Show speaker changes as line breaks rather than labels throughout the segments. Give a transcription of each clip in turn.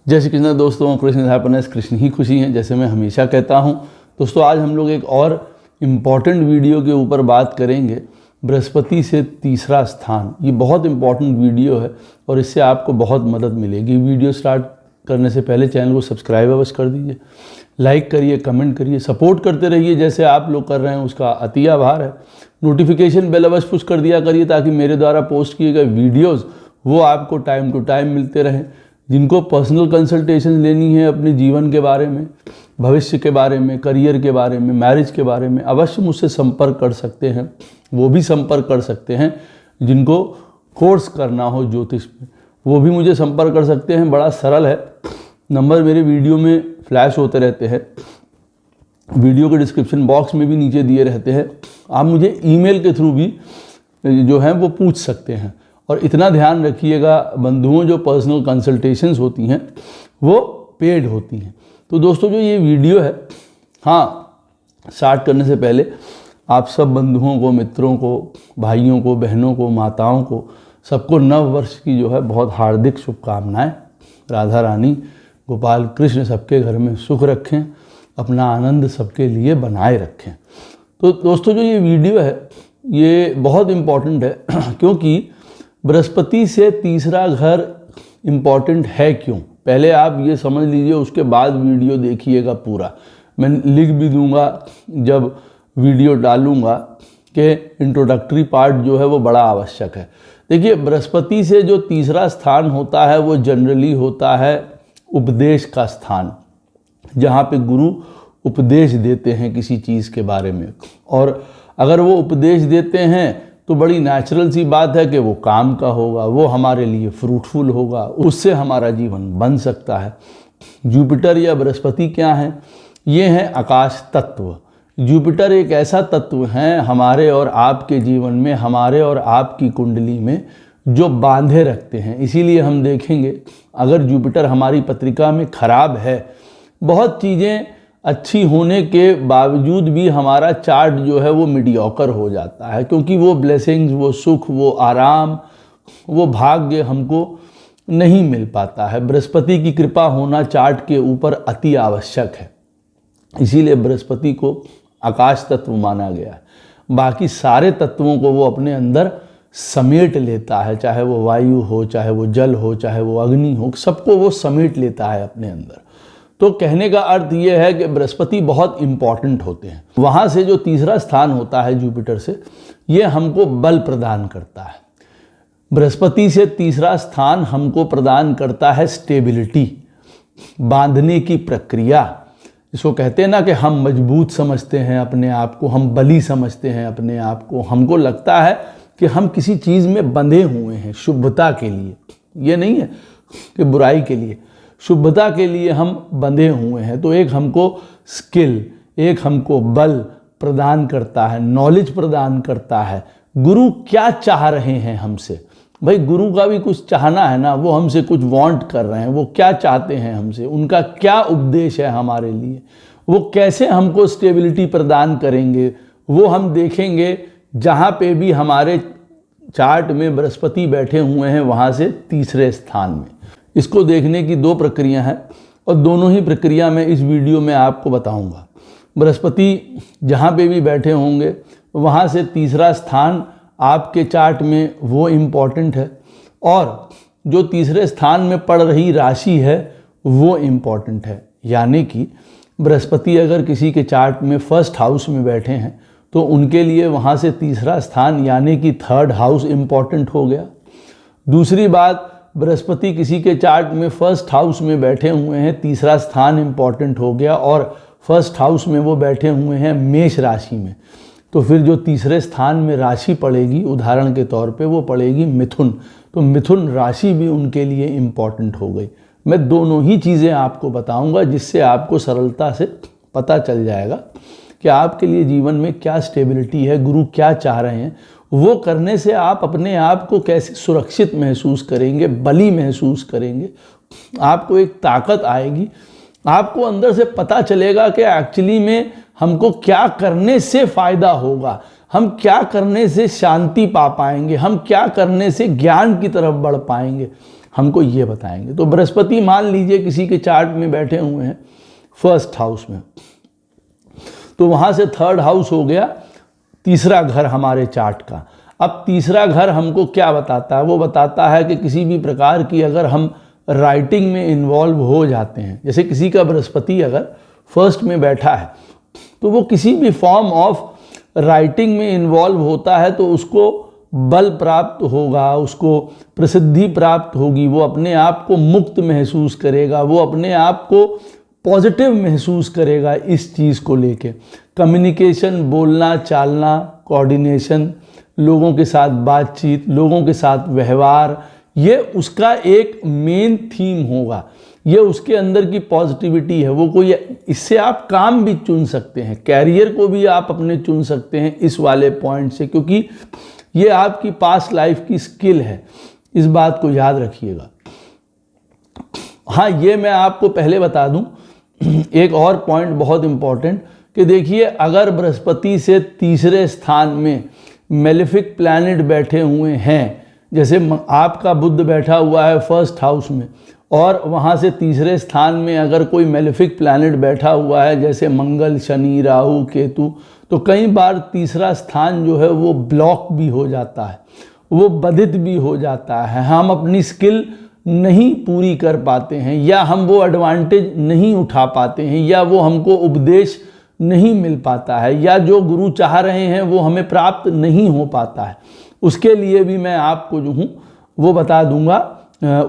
जय श्री कृष्ण दोस्तों, कृष्ण हैप्पीनेस, कृष्ण ही खुशी हैं, जैसे मैं हमेशा कहता हूं। दोस्तों आज हम लोग एक और इम्पॉर्टेंट वीडियो के ऊपर बात करेंगे, बृहस्पति से तीसरा स्थान। ये बहुत इम्पॉर्टेंट वीडियो है और इससे आपको बहुत मदद मिलेगी। वीडियो स्टार्ट करने से पहले चैनल को सब्सक्राइब अवश्य कर दीजिए, लाइक करिए, कमेंट करिए, सपोर्ट करते रहिए जैसे आप लोग कर रहे हैं, उसका अति आभार है। नोटिफिकेशन बेल अवश्य पुश कर दिया करिए ताकि मेरे द्वारा पोस्ट किए गए वीडियोज़ वो आपको टाइम टू टाइम मिलते रहें। जिनको पर्सनल कंसल्टेशन लेनी है अपने जीवन के बारे में, भविष्य के बारे में, करियर के बारे में, मैरिज के बारे में, अवश्य मुझसे संपर्क कर सकते हैं। वो भी संपर्क कर सकते हैं जिनको कोर्स करना हो ज्योतिष में, वो भी मुझे संपर्क कर सकते हैं। बड़ा सरल है, नंबर मेरे वीडियो में फ्लैश होते रहते हैं, वीडियो के डिस्क्रिप्शन बॉक्स में भी नीचे दिए रहते हैं। आप मुझे ईमेल के थ्रू भी जो है वो पूछ सकते हैं। और इतना ध्यान रखिएगा बंधुओं, जो पर्सनल कंसल्टेशंस होती हैं वो पेड होती हैं। तो दोस्तों जो ये वीडियो है, हाँ, स्टार्ट करने से पहले आप सब बंधुओं को, मित्रों को, भाइयों को, बहनों को, माताओं को, सबको नव वर्ष की जो है बहुत हार्दिक शुभकामनाएं। राधा रानी, गोपाल कृष्ण सबके घर में सुख रखें, अपना आनंद सबके लिए बनाए रखें। तो दोस्तों जो ये वीडियो है ये बहुत इम्पॉर्टेंट है क्योंकि बृहस्पति से तीसरा घर इम्पॉर्टेंट है क्यों, पहले आप ये समझ लीजिए, उसके बाद वीडियो देखिएगा पूरा। मैं लिख भी दूंगा जब वीडियो डालूंगा कि इंट्रोडक्टरी पार्ट जो है वो बड़ा आवश्यक है। देखिए, बृहस्पति से जो तीसरा स्थान होता है वो जनरली होता है उपदेश का स्थान, जहाँ पे गुरु उपदेश देते हैं किसी चीज़ के बारे में। और अगर वो उपदेश देते हैं तो बड़ी नेचुरल सी बात है कि वो काम का होगा, वो हमारे लिए फ्रूटफुल होगा, उससे हमारा जीवन बन सकता है। जुपिटर या बृहस्पति क्या है? ये हैं आकाश तत्व। जुपिटर एक ऐसा तत्व है हमारे और आपके जीवन में, हमारे और आपकी कुंडली में जो बांधे रखते हैं। इसीलिए हम देखेंगे अगर जुपिटर हमारी पत्रिका में खराब है, बहुत चीज़ें अच्छी होने के बावजूद भी हमारा चार्ट जो है वो मीडियोकर हो जाता है, क्योंकि वो ब्लेसिंग्स, वो सुख, वो आराम, वो भाग्य हमको नहीं मिल पाता है। बृहस्पति की कृपा होना चार्ट के ऊपर अति आवश्यक है। इसीलिए बृहस्पति को आकाश तत्व माना गया है। बाकी सारे तत्वों को वो अपने अंदर समेट लेता है, चाहे वो वायु हो, चाहे वो जल हो, चाहे वो अग्नि हो, सबको वो समेट लेता है अपने अंदर। तो कहने का अर्थ ये है कि बृहस्पति बहुत इम्पॉर्टेंट होते हैं। वहाँ से जो तीसरा स्थान होता है जुपिटर से, ये हमको बल प्रदान करता है। बृहस्पति से तीसरा स्थान हमको प्रदान करता है स्टेबिलिटी, बांधने की प्रक्रिया। इसको कहते हैं ना कि हम मजबूत समझते हैं अपने आप को, हम बली समझते हैं अपने आप को, हमको लगता है कि हम किसी चीज़ में बंधे हुए हैं शुभता के लिए। ये नहीं है कि बुराई के लिए, शुभता के लिए हम बंधे हुए हैं। तो एक हमको स्किल, एक हमको बल प्रदान करता है, नॉलेज प्रदान करता है। गुरु क्या चाह रहे हैं हमसे? भाई गुरु का भी कुछ चाहना है ना, वो हमसे कुछ वांट कर रहे हैं, वो क्या चाहते हैं हमसे, उनका क्या उपदेश है हमारे लिए, वो कैसे हमको स्टेबिलिटी प्रदान करेंगे, वो हम देखेंगे। जहाँ पे भी हमारे चार्ट में बृहस्पति बैठे हुए हैं वहाँ से तीसरे स्थान में, इसको देखने की दो प्रक्रिया हैं और दोनों ही प्रक्रिया मैं इस वीडियो में आपको बताऊंगा। बृहस्पति जहाँ पे भी बैठे होंगे वहाँ से तीसरा स्थान आपके चार्ट में वो इम्पॉर्टेंट है, और जो तीसरे स्थान में पड़ रही राशि है वो इम्पॉर्टेंट है। यानी कि बृहस्पति अगर किसी के चार्ट में फर्स्ट हाउस में बैठे हैं तो उनके लिए वहाँ से तीसरा स्थान यानी कि थर्ड हाउस इम्पॉर्टेंट हो गया। दूसरी बात, बृहस्पति किसी के चार्ट में फर्स्ट हाउस में बैठे हुए हैं, तीसरा स्थान इम्पॉर्टेंट हो गया, और फर्स्ट हाउस में वो बैठे हुए हैं मेष राशि में। तो फिर जो तीसरे स्थान में राशि पड़ेगी, उदाहरण के तौर पे वो पड़ेगी मिथुन, तो मिथुन राशि भी उनके लिए इम्पॉर्टेंट हो गई। मैं दोनों ही चीज़ें आपको बताऊंगा जिससे आपको सरलता से पता चल जाएगा कि आपके लिए जीवन में क्या स्टेबिलिटी है, गुरु क्या चाह रहे हैं। वो करने से आप अपने आप को कैसे सुरक्षित महसूस करेंगे, बली महसूस करेंगे, आपको एक ताकत आएगी, आपको अंदर से पता चलेगा कि एक्चुअली में हमको क्या करने से फायदा होगा, हम क्या करने से शांति पा पाएंगे, हम क्या करने से ज्ञान की तरफ बढ़ पाएंगे, हमको ये बताएंगे। तो बृहस्पति मान लीजिए किसी के चार्ट में बैठे हुए हैं फर्स्ट हाउस में, तो वहाँ से थर्ड हाउस हो गया तीसरा घर हमारे चार्ट का। अब तीसरा घर हमको क्या बताता है? वो बताता है कि किसी भी प्रकार की अगर हम राइटिंग में इन्वॉल्व हो जाते हैं, जैसे किसी का बृहस्पति अगर फर्स्ट में बैठा है तो वो किसी भी फॉर्म ऑफ राइटिंग में इन्वॉल्व होता है तो उसको बल प्राप्त होगा, उसको प्रसिद्धि प्राप्त होगी, वो अपने आप को मुक्त महसूस करेगा, वो अपने आप को पॉजिटिव महसूस करेगा इस चीज़ को लेके। कम्युनिकेशन, बोलना चालना, कोऑर्डिनेशन, लोगों के साथ बातचीत, लोगों के साथ व्यवहार, ये उसका एक मेन थीम होगा, ये उसके अंदर की पॉजिटिविटी है। वो कोई, इससे आप काम भी चुन सकते हैं, कैरियर को भी आप अपने चुन सकते हैं इस वाले पॉइंट से, क्योंकि ये आपकी पास्ट लाइफ की स्किल है, इस बात को याद रखिएगा। हाँ, ये मैं आपको पहले बता दूं एक और पॉइंट बहुत इम्पॉर्टेंट, कि देखिए अगर बृहस्पति से तीसरे स्थान में मेलेफिक प्लैनेट बैठे हुए हैं, जैसे आपका बुध बैठा हुआ है फर्स्ट हाउस में, और वहाँ से तीसरे स्थान में अगर कोई मेलेफिक प्लैनेट बैठा हुआ है जैसे मंगल, शनि, राहु, केतु, तो कई बार तीसरा स्थान जो है वो ब्लॉक भी हो जाता है, वो बाधित भी हो जाता है, हम अपनी स्किल नहीं पूरी कर पाते हैं, या हम वो एडवांटेज नहीं उठा पाते हैं, या वो हमको उपदेश नहीं मिल पाता है, या जो गुरु चाह रहे हैं वो हमें प्राप्त नहीं हो पाता है। उसके लिए भी मैं आपको जो हूँ वो बता दूंगा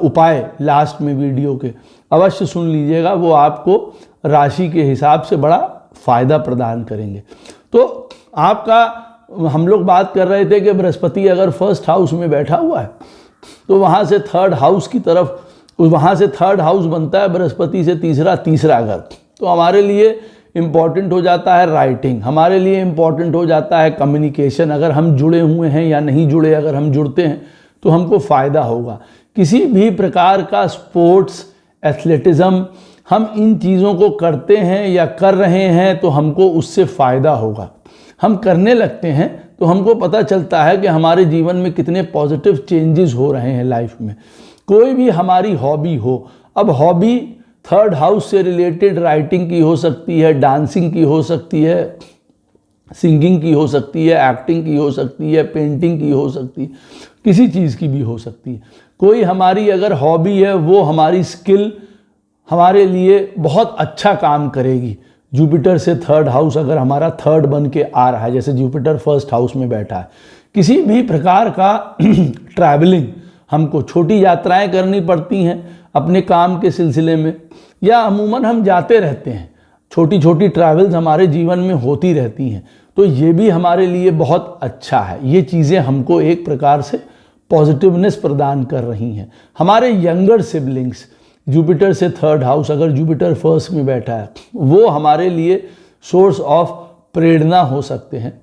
उपाय लास्ट में वीडियो के, अवश्य सुन लीजिएगा, वो आपको राशि के हिसाब से बड़ा फायदा प्रदान करेंगे। तो आपका, हम लोग बात कर रहे थे कि बृहस्पति अगर फर्स्ट हाउस में बैठा हुआ है तो वहाँ से थर्ड हाउस की तरफ, वहाँ से थर्ड हाउस बनता है बृहस्पति से तीसरा घर, तो हमारे लिए इम्पॉर्टेंट हो जाता है राइटिंग, हमारे लिए इम्पॉर्टेंट हो जाता है कम्युनिकेशन, अगर हम जुड़े हुए हैं या नहीं जुड़े, अगर हम जुड़ते हैं तो हमको फ़ायदा होगा। किसी भी प्रकार का स्पोर्ट्स, एथलेटिज्म, हम इन चीज़ों को करते हैं या कर रहे हैं तो हमको उससे फ़ायदा होगा। हम करने लगते हैं तो हमको पता चलता है कि हमारे जीवन में कितने पॉजिटिव चेंजेस हो रहे हैं लाइफ में। कोई भी हमारी हॉबी हो, अब हॉबी थर्ड हाउस से रिलेटेड राइटिंग की हो सकती है, डांसिंग की हो सकती है, सिंगिंग की हो सकती है, एक्टिंग की हो सकती है, पेंटिंग की हो सकती है, किसी चीज़ की भी हो सकती है। कोई हमारी अगर हॉबी है, वो हमारी स्किल हमारे लिए बहुत अच्छा काम करेगी। जुपिटर से थर्ड हाउस अगर हमारा थर्ड बन के आ रहा है, जैसे जुपिटर फर्स्ट हाउस में बैठा है, किसी भी प्रकार का ट्रैवलिंग, हमको छोटी यात्राएं करनी पड़ती हैं अपने काम के सिलसिले में, या अमूमन हम जाते रहते हैं, छोटी छोटी ट्रैवल्स हमारे जीवन में होती रहती हैं, तो ये भी हमारे लिए बहुत अच्छा है। ये चीज़ें हमको एक प्रकार से पॉजिटिवनेस प्रदान कर रही हैं। हमारे यंगर सिबलिंग्स, जुपिटर से थर्ड हाउस अगर जुपिटर फर्स्ट में बैठा है, वो हमारे लिए सोर्स ऑफ प्रेरणा हो सकते हैं,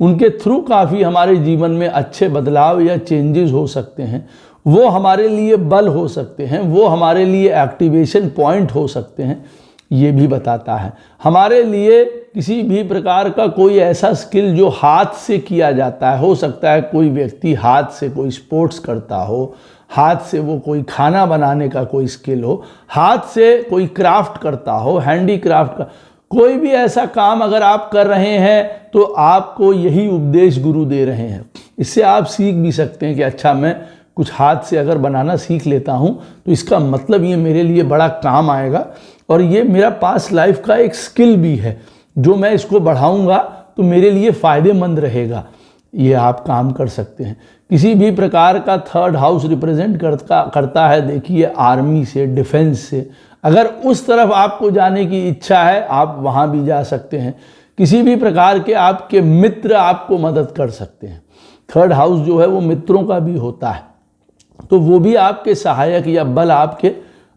उनके थ्रू काफ़ी हमारे जीवन में अच्छे बदलाव या चेंजेस हो सकते हैं, वो हमारे लिए बल हो सकते हैं, वो हमारे लिए एक्टिवेशन पॉइंट हो सकते हैं। ये भी बताता है हमारे लिए किसी भी प्रकार का कोई ऐसा स्किल जो हाथ से किया जाता है, हो सकता है कोई व्यक्ति हाथ से कोई स्पोर्ट्स करता हो, हाथ से वो कोई खाना बनाने का कोई स्किल हो, हाथ से कोई क्राफ्ट करता हो, हैंडीक्राफ्ट का कोई भी ऐसा काम अगर आप कर रहे हैं तो आपको यही उपदेश गुरु दे रहे हैं। इससे आप सीख भी सकते हैं कि अच्छा, मैं कुछ हाथ से अगर बनाना सीख लेता हूं तो इसका मतलब ये मेरे लिए बड़ा काम आएगा, और ये मेरा पास्ट लाइफ का एक स्किल भी है, जो मैं इसको बढ़ाऊंगा तो मेरे लिए फ़ायदेमंद रहेगा। ये आप काम कर सकते हैं। किसी भी प्रकार का थर्ड हाउस रिप्रेजेंट करता है, देखिए आर्मी से, डिफेंस से, अगर उस तरफ आपको जाने की इच्छा है आप वहाँ भी जा सकते हैं। किसी भी प्रकार के आपके मित्र आपको मदद कर सकते हैं। थर्ड हाउस जो है वो मित्रों का भी होता है, तो वो भी आपके सहायक या बल आपके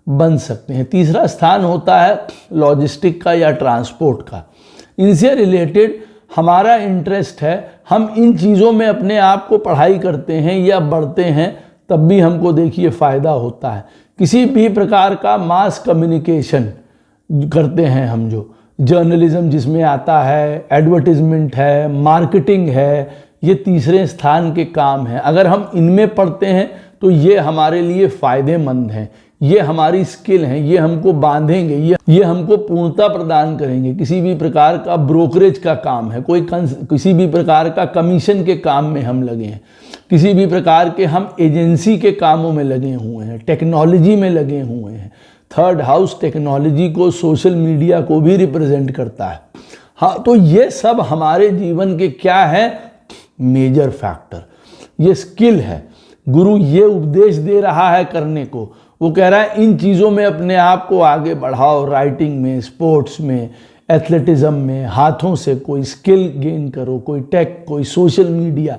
बन सकते हैं। तीसरा स्थान होता है लॉजिस्टिक का या ट्रांसपोर्ट का, इनसे रिलेटेड हमारा इंटरेस्ट है, हम इन चीज़ों में अपने आप को पढ़ाई करते हैं या बढ़ते हैं, तब भी हमको देखिए फ़ायदा होता है। किसी भी प्रकार का मास कम्युनिकेशन करते हैं हम जो, जर्नलिज्म जिसमें आता है, एडवर्टीजमेंट है, मार्केटिंग है, ये तीसरे स्थान के काम हैं। अगर हम इनमें पढ़ते हैं तो ये हमारे लिए फ़ायदेमंद हैं, ये हमारी स्किल हैं, ये हमको बांधेंगे, ये हमको पूर्णता प्रदान करेंगे। किसी भी प्रकार का ब्रोकरेज का काम है, किसी भी प्रकार का कमीशन के काम में हम लगे हैं, किसी भी प्रकार के हम एजेंसी के कामों में लगे हुए हैं, टेक्नोलॉजी में लगे हुए हैं। थर्ड हाउस टेक्नोलॉजी को, सोशल मीडिया को भी रिप्रेजेंट करता है। हाँ, तो ये सब हमारे जीवन के क्या है, मेजर फैक्टर, ये स्किल है। गुरु ये उपदेश दे रहा है करने को, वो कह रहा है इन चीज़ों में अपने आप को आगे बढ़ाओ, राइटिंग में, स्पोर्ट्स में, एथलेटिज्म में, हाथों से कोई स्किल गेन करो, कोई टेक, कोई सोशल मीडिया।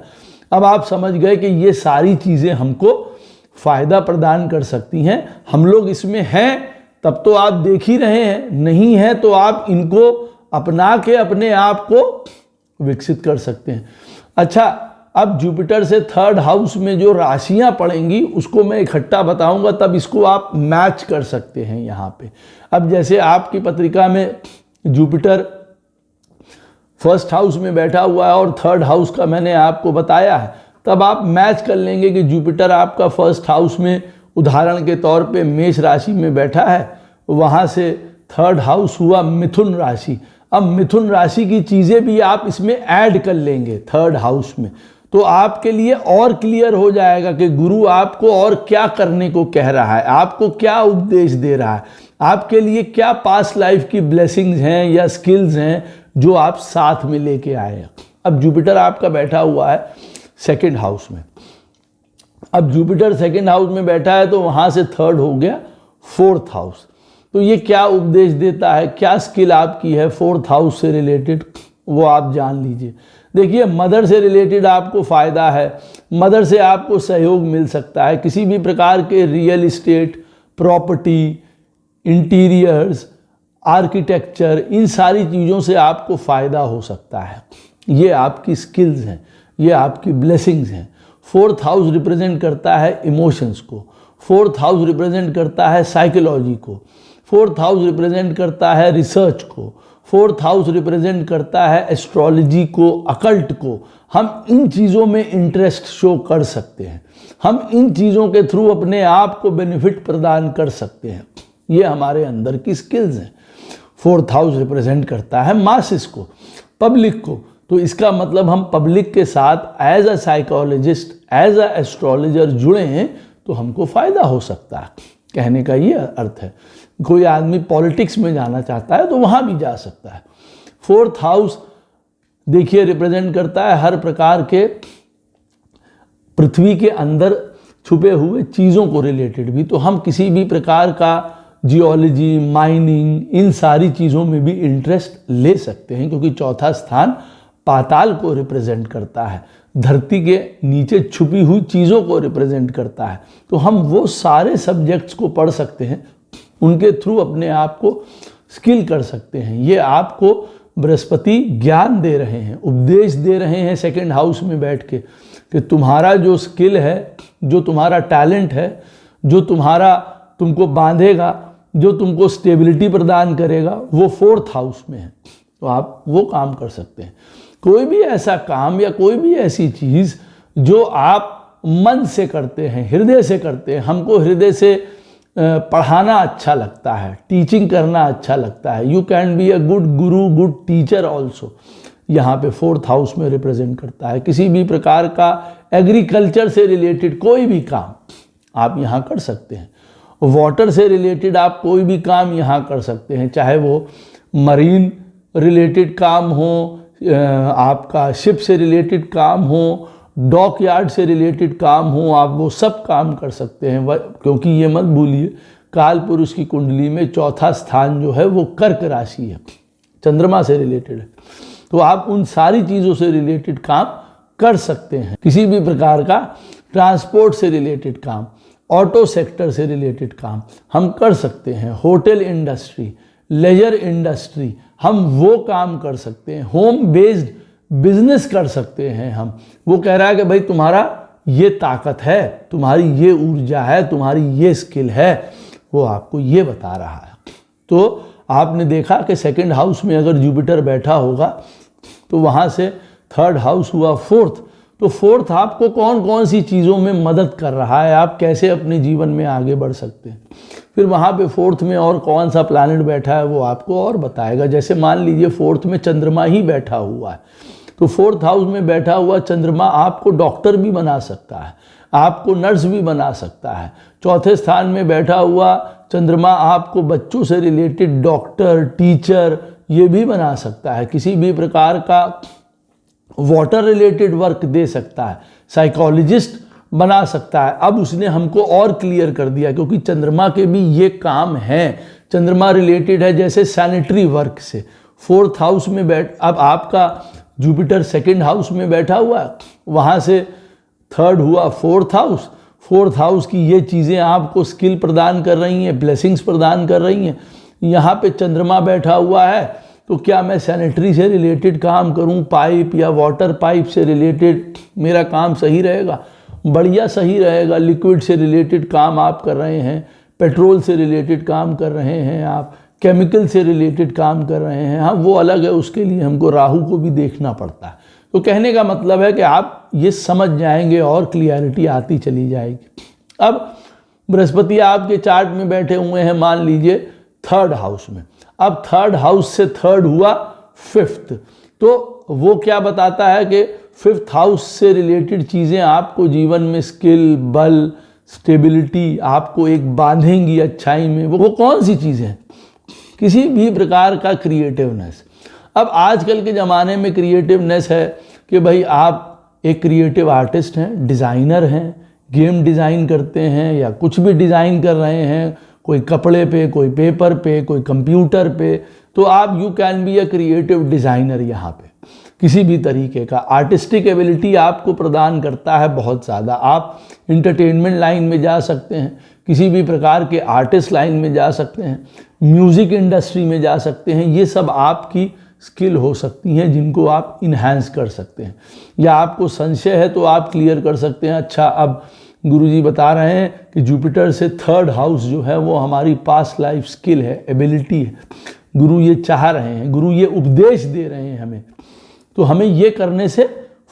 अब आप समझ गए कि ये सारी चीज़ें हमको फ़ायदा प्रदान कर सकती हैं। हम लोग इसमें हैं तब तो आप देख ही रहे हैं, नहीं है तो आप इनको अपना के अपने आप को विकसित कर सकते हैं। अच्छा, अब जुपिटर से थर्ड हाउस में जो राशियां पड़ेंगी उसको मैं इकट्ठा बताऊंगा, तब इसको आप मैच कर सकते हैं यहाँ पे। अब जैसे आपकी पत्रिका में जुपिटर फर्स्ट हाउस में बैठा हुआ है और थर्ड हाउस का मैंने आपको बताया है, तब आप मैच कर लेंगे कि जुपिटर आपका फर्स्ट हाउस में उदाहरण के तौर पे मेष राशि में बैठा है, वहाँ से थर्ड हाउस हुआ मिथुन राशि। अब मिथुन राशि की चीज़ें भी आप इसमें ऐड कर लेंगे थर्ड हाउस में, तो आपके लिए और क्लियर हो जाएगा कि गुरु आपको और क्या करने को कह रहा है, आपको क्या उपदेश दे रहा है, आपके लिए क्या पास्ट लाइफ की ब्लेसिंग्स हैं या स्किल्स हैं जो आप साथ में लेके आए हैं। अब जुपिटर आपका बैठा हुआ है सेकंड हाउस में। अब जुपिटर सेकंड हाउस में बैठा है तो वहाँ से थर्ड हो गया फोर्थ हाउस। तो ये क्या उपदेश देता है, क्या स्किल आपकी है फोर्थ हाउस से रिलेटेड, वो आप जान लीजिए। देखिए, मदर से रिलेटेड आपको फ़ायदा है, मदर से आपको सहयोग मिल सकता है। किसी भी प्रकार के real estate, property, interiors, architecture, इन सारी चीज़ों से आपको फ़ायदा हो सकता है। ये आपकी स्किल्स हैं, ये आपकी ब्लेसिंग्स हैं। फोर्थ हाउस रिप्रेजेंट करता है इमोशंस को, फोर्थ हाउस रिप्रेजेंट करता है साइकोलॉजी को, फोर्थ हाउस रिप्रेजेंट करता है रिसर्च को, फोर्थ हाउस रिप्रेजेंट करता है एस्ट्रोलॉजी को, अकल्ट को। हम इन चीज़ों में इंटरेस्ट शो कर सकते हैं, हम इन चीज़ों के थ्रू अपने आप को बेनिफिट प्रदान कर सकते हैं। ये हमारे अंदर की स्किल्स हैं। फोर्थ हाउस रिप्रेजेंट करता है मासेस को, पब्लिक को। तो इसका मतलब हम पब्लिक के साथ as a psychologist, as a astrologer जुड़े हैं तो हमको फ़ायदा हो सकता है। कहने का ये अर्थ है। कोई आदमी पॉलिटिक्स में जाना चाहता है तो वहाँ भी जा सकता है। फोर्थ हाउस देखिए रिप्रेजेंट करता है हर प्रकार के पृथ्वी के अंदर छुपे हुए चीज़ों को रिलेटेड भी। तो हम किसी भी प्रकार का जियोलॉजी, माइनिंग, इन सारी चीज़ों में भी इंटरेस्ट ले सकते हैं, क्योंकि चौथा स्थान पाताल को रिप्रेजेंट करता है, धरती के नीचे छुपी हुई चीज़ों को रिप्रेजेंट करता है। तो हम वो सारे सब्जेक्ट्स को पढ़ सकते हैं, उनके थ्रू अपने आप को स्किल कर सकते हैं। ये आपको बृहस्पति ज्ञान दे रहे हैं, उपदेश दे रहे हैं सेकंड हाउस में बैठ के, कि तुम्हारा जो स्किल है, जो तुम्हारा टैलेंट है, जो तुमको बांधेगा, जो तुमको स्टेबिलिटी प्रदान करेगा, वो फोर्थ हाउस में है। तो आप वो काम कर सकते हैं। कोई भी ऐसा काम या कोई भी ऐसी चीज़ जो आप मन से करते हैं, हृदय से करते हैं। हमको हृदय से पढ़ाना अच्छा लगता है, टीचिंग करना अच्छा लगता है। You can be a good Guru, good teacher also. यहाँ पे फोर्थ हाउस में रिप्रेजेंट करता है। किसी भी प्रकार का एग्रीकल्चर से रिलेटेड कोई भी काम आप यहाँ कर सकते हैं। वाटर से रिलेटेड आप कोई भी काम यहाँ कर सकते हैं, चाहे वो मरीन रिलेटेड काम हो, आपका शिप से रिलेटेड काम हो, डॉक यार्ड से रिलेटेड काम हो, आप वो सब काम कर सकते हैं। क्योंकि ये मत भूलिए, काल पुरुष की कुंडली में चौथा स्थान जो है वो कर्क राशि है, चंद्रमा से रिलेटेड है। तो आप उन सारी चीज़ों से रिलेटेड काम कर सकते हैं। किसी भी प्रकार का ट्रांसपोर्ट से रिलेटेड काम, ऑटो सेक्टर से रिलेटेड काम हम कर सकते हैं। होटल इंडस्ट्री, लेजर इंडस्ट्री, हम वो काम कर सकते हैं। होम बेस्ड बिजनेस कर सकते हैं हम। वो कह रहा है कि भाई तुम्हारा ये ताकत है, तुम्हारी ये ऊर्जा है, तुम्हारी ये स्किल है, वो आपको ये बता रहा है। तो आपने देखा कि सेकंड हाउस में अगर जुपिटर बैठा होगा तो वहाँ से थर्ड हाउस हुआ फोर्थ। तो फोर्थ आपको कौन कौन सी चीज़ों में मदद कर रहा है, आप कैसे अपने जीवन में आगे बढ़ सकते हैं। फिर वहाँ पे फोर्थ में और कौन सा प्लैनेट बैठा है वो आपको और बताएगा। जैसे मान लीजिए फोर्थ में चंद्रमा ही बैठा हुआ है, तो फोर्थ हाउस में बैठा हुआ चंद्रमा आपको डॉक्टर भी बना सकता है, आपको नर्स भी बना सकता है। चौथे स्थान में बैठा हुआ चंद्रमा आपको बच्चों से रिलेटेड डॉक्टर, टीचर ये भी बना सकता है, किसी भी प्रकार का वाटर रिलेटेड वर्क दे सकता है, साइकोलॉजिस्ट बना सकता है। अब उसने हमको और क्लियर कर दिया, क्योंकि चंद्रमा के भी ये काम है, चंद्रमा रिलेटेड है जैसे सैनिटरी वर्क से। फोर्थ हाउस में अब आपका जुपिटर सेकंड हाउस में बैठा हुआ है, वहाँ से थर्ड हुआ फोर्थ हाउस। फोर्थ हाउस की ये चीज़ें आपको स्किल प्रदान कर रही हैं, ब्लेसिंग्स प्रदान कर रही हैं। यहाँ पे चंद्रमा बैठा हुआ है, तो क्या मैं सैनिटरी से रिलेटेड काम करूँ, पाइप या वाटर पाइप से रिलेटेड मेरा काम सही रहेगा, बढ़िया सही रहेगा। लिक्विड से रिलेटेड काम आप कर रहे हैं, पेट्रोल से रिलेटेड काम कर रहे हैं, आप केमिकल से रिलेटेड काम कर रहे हैं, हाँ वो अलग है, उसके लिए हमको राहु को भी देखना पड़ता है। तो कहने का मतलब है कि आप ये समझ जाएंगे और क्लियरिटी आती चली जाएगी। अब बृहस्पति आपके चार्ट में बैठे हुए हैं मान लीजिए थर्ड हाउस में। अब थर्ड हाउस से थर्ड हुआ फिफ्थ, तो वो क्या बताता है कि फिफ्थ हाउस से रिलेटेड चीज़ें आपको जीवन में स्किल, बल, स्टेबिलिटी आपको एक बांधेंगी अच्छाई में। वो कौन सी चीज़ें हैं? किसी भी प्रकार का क्रिएटिवनेस। अब आजकल के ज़माने में क्रिएटिवनेस है कि भाई आप एक क्रिएटिव आर्टिस्ट हैं, डिज़ाइनर हैं, गेम डिज़ाइन करते हैं या कुछ भी डिज़ाइन कर रहे हैं, कोई कपड़े पे, कोई पेपर पे, कोई कंप्यूटर पे, तो आप you can be a creative designer. यहाँ पे किसी भी तरीके का आर्टिस्टिक एबिलिटी आपको प्रदान करता है बहुत ज़्यादा। आप इंटरटेनमेंट लाइन में जा सकते हैं, किसी भी प्रकार के आर्टिस्ट लाइन में जा सकते हैं, म्यूज़िक इंडस्ट्री में जा सकते हैं। ये सब आपकी स्किल हो सकती हैं जिनको आप इन्हांस कर सकते हैं। या आपको संशय है तो आप क्लियर कर सकते हैं, अच्छा अब गुरुजी बता रहे हैं कि जुपिटर से थर्ड हाउस जो है वो हमारी पास्ट लाइफ स्किल है, एबिलिटी है, गुरु ये चाह रहे हैं, गुरु ये उपदेश दे रहे हैं हमें, तो हमें ये करने से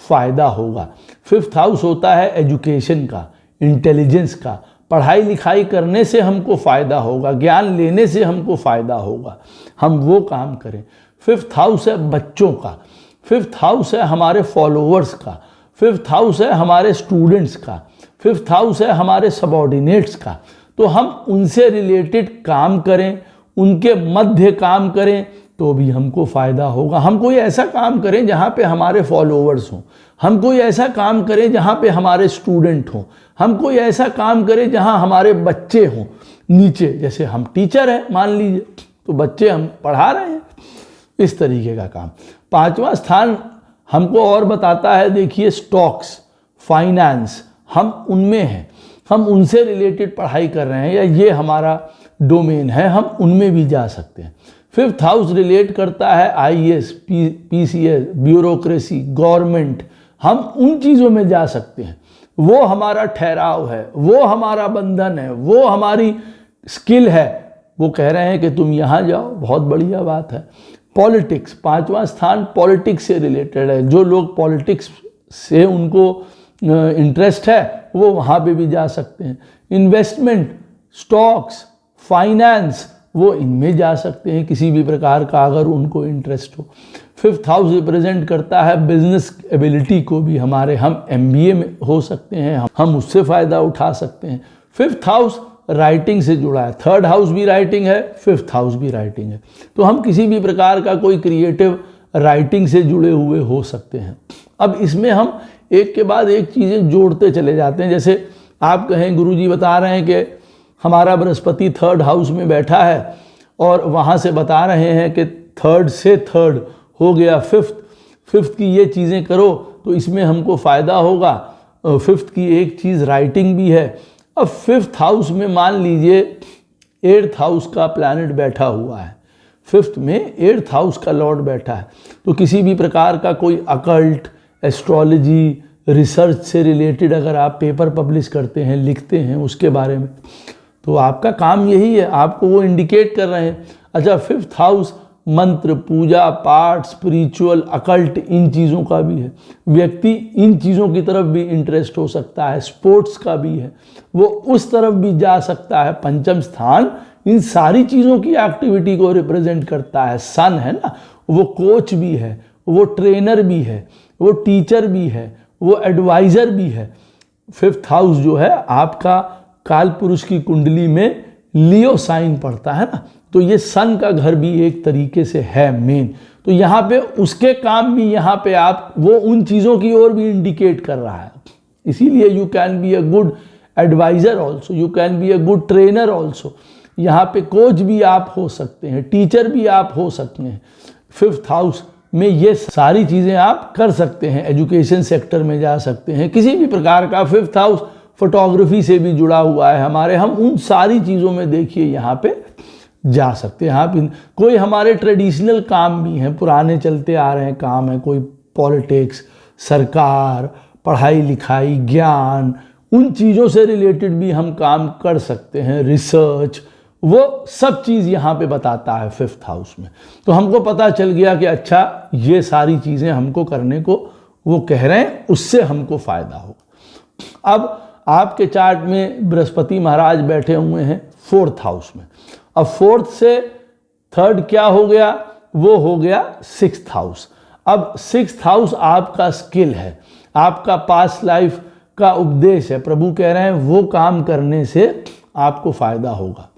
फ़ायदा होगा। फिफ्थ हाउस होता है एजुकेशन का, इंटेलिजेंस का, पढ़ाई लिखाई करने से हमको फ़ायदा होगा, ज्ञान लेने से हमको फ़ायदा होगा, हम वो काम करें। फिफ्थ हाउस है बच्चों का, फिफ्थ हाउस है हमारे फॉलोअर्स का, फिफ्थ हाउस है हमारे स्टूडेंट्स का, फिफ्थ हाउस है हमारे सबॉर्डिनेट्स का। तो हम उनसे रिलेटेड काम करें, उनके मध्य काम करें तो भी हमको फ़ायदा होगा। हम कोई ऐसा काम करें जहाँ पे हमारे फॉलोअर्स हों, हम कोई ऐसा काम करें जहाँ पे हमारे स्टूडेंट हों, हम कोई ऐसा काम करें जहाँ हमारे बच्चे हों नीचे। जैसे हम टीचर हैं मान लीजिए, तो बच्चे हम पढ़ा रहे हैं, इस तरीके का काम। पांचवा स्थान हमको और बताता है, देखिए स्टॉक्स, फाइनेंस, हम उनमें हैं, हम उनसे रिलेटेड पढ़ाई कर रहे हैं या ये हमारा डोमेन है, हम उनमें भी जा सकते हैं। फिफ्थ हाउस रिलेट करता है आईएएस, पीसीएस, ब्यूरोक्रेसी, गवर्नमेंट, हम उन चीज़ों में जा सकते हैं। वो हमारा ठहराव है, वो हमारा बंधन है, वो हमारी स्किल है। वो कह रहे हैं कि तुम यहाँ जाओ, बहुत बढ़िया बात है। पॉलिटिक्स, पांचवा स्थान पॉलिटिक्स से रिलेटेड है। जो लोग पॉलिटिक्स से उनको इंटरेस्ट है वो वहाँ पे भी जा सकते हैं। इन्वेस्टमेंट, स्टॉक्स, फाइनेंस, वो इनमें जा सकते हैं किसी भी प्रकार का अगर उनको इंटरेस्ट हो। फिफ्थ हाउस रिप्रेजेंट करता है बिजनेस एबिलिटी को भी हमारे, हम एमबीए में हो सकते हैं, हम उससे फ़ायदा उठा सकते हैं। फिफ्थ हाउस राइटिंग से जुड़ा है, थर्ड हाउस भी राइटिंग है, फिफ्थ हाउस भी राइटिंग है, तो हम किसी भी प्रकार का कोई क्रिएटिव राइटिंग से जुड़े हुए हो सकते हैं। अब इसमें हम एक के बाद एक चीज़ें जोड़ते चले जाते हैं। जैसे आप कहें गुरुजी बता रहे हैं कि हमारा बृहस्पति थर्ड हाउस में बैठा है और वहाँ से बता रहे हैं कि थर्ड से थर्ड हो गया फिफ्थ, फिफ्थ की ये चीज़ें करो तो इसमें हमको फ़ायदा होगा। फिफ्थ की एक चीज़ राइटिंग भी है। अब फिफ्थ हाउस में मान लीजिए एट्थ हाउस का प्लैनेट बैठा हुआ है, फिफ्थ में एट्थ हाउस का लॉर्ड बैठा है, तो किसी भी प्रकार का कोई अकल्ट, एस्ट्रोलॉजी, रिसर्च से रिलेटेड अगर आप पेपर पब्लिश करते हैं, लिखते हैं उसके बारे में, तो आपका काम यही है, आपको वो इंडिकेट कर रहे हैं। अच्छा, 5th हाउस मंत्र, पूजा पाठ, स्पिरिचुअल, अकल्ट, इन चीज़ों का भी है। व्यक्ति इन चीज़ों की तरफ भी इंटरेस्ट हो सकता है, स्पोर्ट्स का भी है, वो उस तरफ भी जा सकता है। पंचम स्थान इन सारी चीज़ों की एक्टिविटी को रिप्रेजेंट करता है। सन है ना, वो कोच भी है, वो ट्रेनर भी है, वो टीचर भी है, वो एडवाइज़र भी है। 5th हाउस जो है आपका काल पुरुष की कुंडली में लियो साइन पड़ता है ना, तो ये सन का घर भी एक तरीके से है मेन। तो यहाँ पे उसके काम भी यहाँ पे आप वो उन चीज़ों की ओर भी इंडिकेट कर रहा है। इसीलिए you can be a good advisor also, you can be a good trainer also. यहाँ पे कोच भी आप हो सकते हैं, टीचर भी आप हो सकते हैं। 5th हाउस में ये सारी चीज़ें आप कर सकते हैं। एजुकेशन सेक्टर में जा सकते हैं, किसी भी प्रकार का। 5th हाउस फोटोग्राफी से भी जुड़ा हुआ है हमारे, हम उन सारी चीज़ों में देखिए यहाँ पे जा सकते हैं। आप कोई हमारे ट्रेडिशनल काम भी हैं, पुराने चलते आ रहे हैं काम है, कोई पॉलिटिक्स, सरकार, पढ़ाई लिखाई, ज्ञान, उन चीज़ों से रिलेटेड भी हम काम कर सकते हैं। रिसर्च, वो सब चीज़ यहाँ पे बताता है 5th हाउस में। तो हमको पता चल गया कि अच्छा ये सारी चीज़ें हमको करने को वो कह रहे हैं, उससे हमको फ़ायदा होगा। अब आपके चार्ट में बृहस्पति महाराज बैठे हुए हैं 4th हाउस में। अब 4th से 3rd क्या हो गया, वो हो गया 6th हाउस। अब 6th हाउस आपका स्किल है, आपका पास्ट लाइफ का उपदेश है। प्रभु कह रहे हैं वो काम करने से आपको फ़ायदा होगा।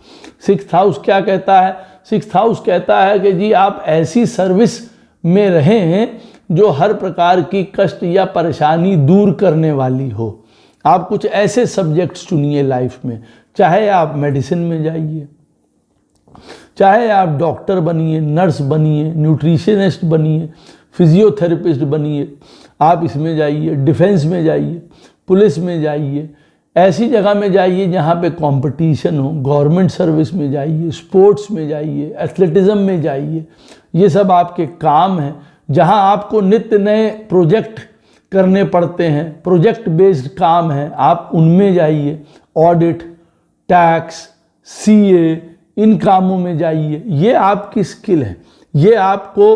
6th हाउस क्या कहता है? 6th हाउस कहता है कि जी आप ऐसी सर्विस में रहें जो हर प्रकार की कष्ट या परेशानी दूर करने वाली हो। आप कुछ ऐसे सब्जेक्ट्स चुनिए लाइफ में, चाहे आप मेडिसिन में जाइए, चाहे आप डॉक्टर बनिए, नर्स बनिए, न्यूट्रिशनिस्ट बनिए, फिजियोथेरेपिस्ट बनिए, आप इसमें जाइए, डिफेंस में जाइए, पुलिस में जाइए, ऐसी जगह में जाइए जहाँ पे कंपटीशन हो, गवर्नमेंट सर्विस में जाइए, स्पोर्ट्स में जाइए, एथलेटिज्म में जाइए। ये सब आपके काम हैं जहाँ आपको नित्य नए प्रोजेक्ट करने पड़ते हैं, प्रोजेक्ट बेस्ड काम है, आप उनमें जाइए। ऑडिट, टैक्स, सीए, इन कामों में जाइए। ये आपकी स्किल है, ये आपको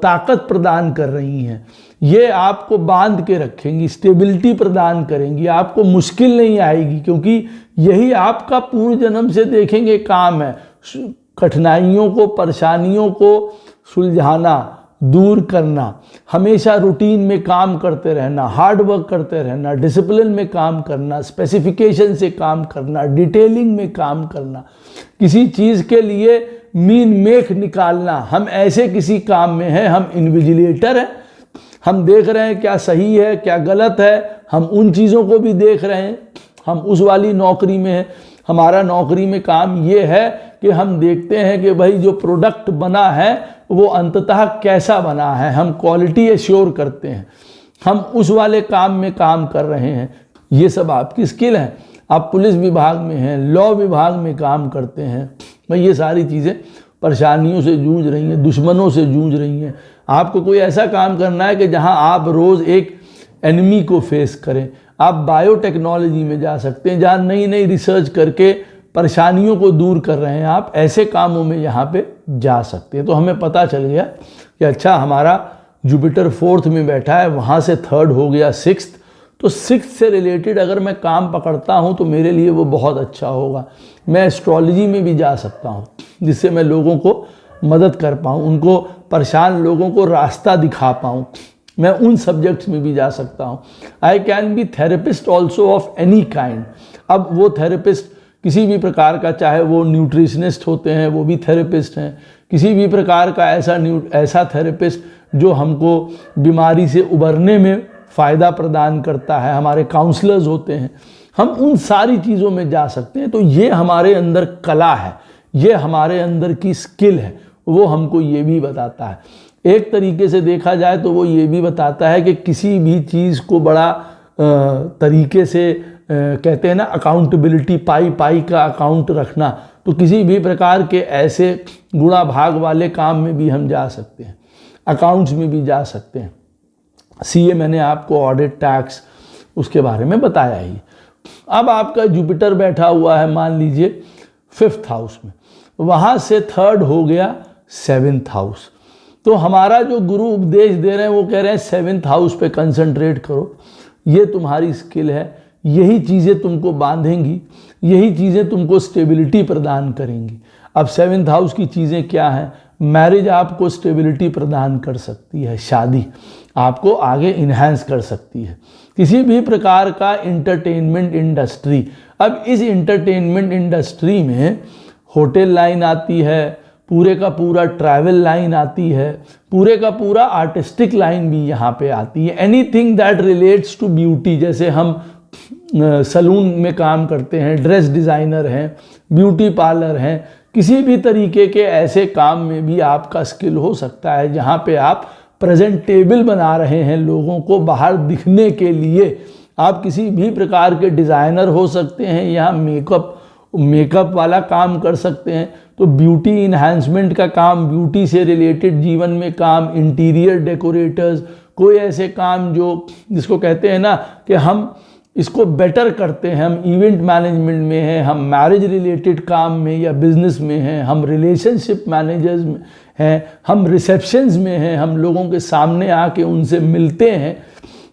ताकत प्रदान कर रही हैं, ये आपको बांध के रखेंगी, स्टेबिलिटी प्रदान करेंगी, आपको मुश्किल नहीं आएगी, क्योंकि यही आपका पूर्व जन्म से देखेंगे काम है। कठिनाइयों को, परेशानियों को सुलझाना, दूर करना, हमेशा रूटीन में काम करते रहना, हार्ड वर्क करते रहना, डिसिप्लिन में काम करना, स्पेसिफिकेशन से काम करना, डिटेलिंग में काम करना, किसी चीज़ के लिए मीन मेख निकालना। हम ऐसे किसी काम में हैं, हम इन्विजिलेटर हैं, हम देख रहे हैं क्या सही है क्या गलत है, हम उन चीज़ों को भी देख रहे हैं। हम उस वाली नौकरी में हैं। हमारा नौकरी में काम ये है कि हम देखते हैं कि भाई जो प्रोडक्ट बना है वो अंततः कैसा बना है, हम क्वालिटी एश्योर करते हैं, हम उस वाले काम में काम कर रहे हैं। ये सब आपकी स्किल है। आप पुलिस विभाग में हैं, लॉ विभाग में काम करते हैं, भाई ये सारी चीज़ें परेशानियों से जूझ रही हैं, दुश्मनों से जूझ रही हैं। आपको कोई ऐसा काम करना है कि जहां आप रोज़ एक एनिमी को फेस करें। आप बायोटेक्नोलॉजी में जा सकते हैं, जहाँ नई नई रिसर्च करके परेशानियों को दूर कर रहे हैं, आप ऐसे कामों में यहाँ पे जा सकते हैं। तो हमें पता चल गया कि अच्छा हमारा जुपिटर 4th में बैठा है, वहाँ से 3rd हो गया 6th। तो 6th से रिलेटेड अगर मैं काम पकड़ता हूँ तो मेरे लिए वो बहुत अच्छा होगा। मैं एस्ट्रोलॉजी में भी जा सकता हूँ, जिससे मैं लोगों को मदद कर पाऊँ, उनको परेशान लोगों को रास्ता दिखा पाऊँ। मैं उन सब्जेक्ट्स में भी जा सकता हूँ। I can be therapist also of any kind. अब वो थेरेपिस्ट किसी भी प्रकार का, चाहे वो न्यूट्रिशनिस्ट होते हैं वो भी थेरेपिस्ट हैं, किसी भी प्रकार का ऐसा थेरेपिस्ट जो हमको बीमारी से उबरने में फ़ायदा प्रदान करता है, हमारे काउंसलर्स होते हैं, हम उन सारी चीज़ों में जा सकते हैं। तो ये हमारे अंदर कला है, ये हमारे अंदर की स्किल है, वो हमको ये भी बताता है। एक तरीके से देखा जाए तो वो ये भी बताता है कि किसी भी चीज़ को बड़ा तरीके से कहते हैं ना अकाउंटेबिलिटी, पाई का अकाउंट रखना, तो किसी भी प्रकार के ऐसे गुणा भाग वाले काम में भी हम जा सकते हैं, अकाउंट्स में भी जा सकते हैं। सीए मैंने आपको ऑडिट, टैक्स उसके बारे में बताया ही। अब आपका जुपिटर बैठा हुआ है मान लीजिए 5th हाउस में। वहाँ से थर्ड हो गया 7th हाउस। तो हमारा जो गुरु उपदेश दे रहे हैं वो कह रहे हैं 7th हाउस पे कंसंट्रेट करो, ये तुम्हारी स्किल है, यही चीज़ें तुमको बांधेंगी, यही चीज़ें तुमको स्टेबिलिटी प्रदान करेंगी। अब 7th हाउस की चीज़ें क्या हैं? मैरिज आपको स्टेबिलिटी प्रदान कर सकती है, शादी आपको आगे इन्हांस कर सकती है, किसी भी प्रकार का इंटरटेनमेंट इंडस्ट्री। अब इस इंटरटेनमेंट इंडस्ट्री में होटल लाइन आती है, पूरे का पूरा ट्रैवल लाइन आती है, पूरे का पूरा आर्टिस्टिक लाइन भी यहाँ पे आती है। Anything that relates to beauty, जैसे हम सलून में काम करते हैं, ड्रेस डिज़ाइनर हैं, ब्यूटी पार्लर हैं, किसी भी तरीके के ऐसे काम में भी आपका स्किल हो सकता है, जहाँ पे आप प्रेजेंटेबल बना रहे हैं लोगों को बाहर दिखने के लिए। आप किसी भी प्रकार के डिज़ाइनर हो सकते हैं, या मेकअप वाला काम कर सकते हैं। तो ब्यूटी इन्हांसमेंट का काम, ब्यूटी से रिलेटेड जीवन में काम, इंटीरियर डेकोरेटर्स, कोई ऐसे काम जो जिसको कहते हैं ना कि हम इसको बेटर करते हैं, हम इवेंट मैनेजमेंट में हैं, हम मैरिज रिलेटेड काम में या बिजनेस में हैं, हम रिलेशनशिप मैनेजर्स में हैं, हम रिसेप्शंस में हैं, हम लोगों के सामने आके उनसे मिलते हैं।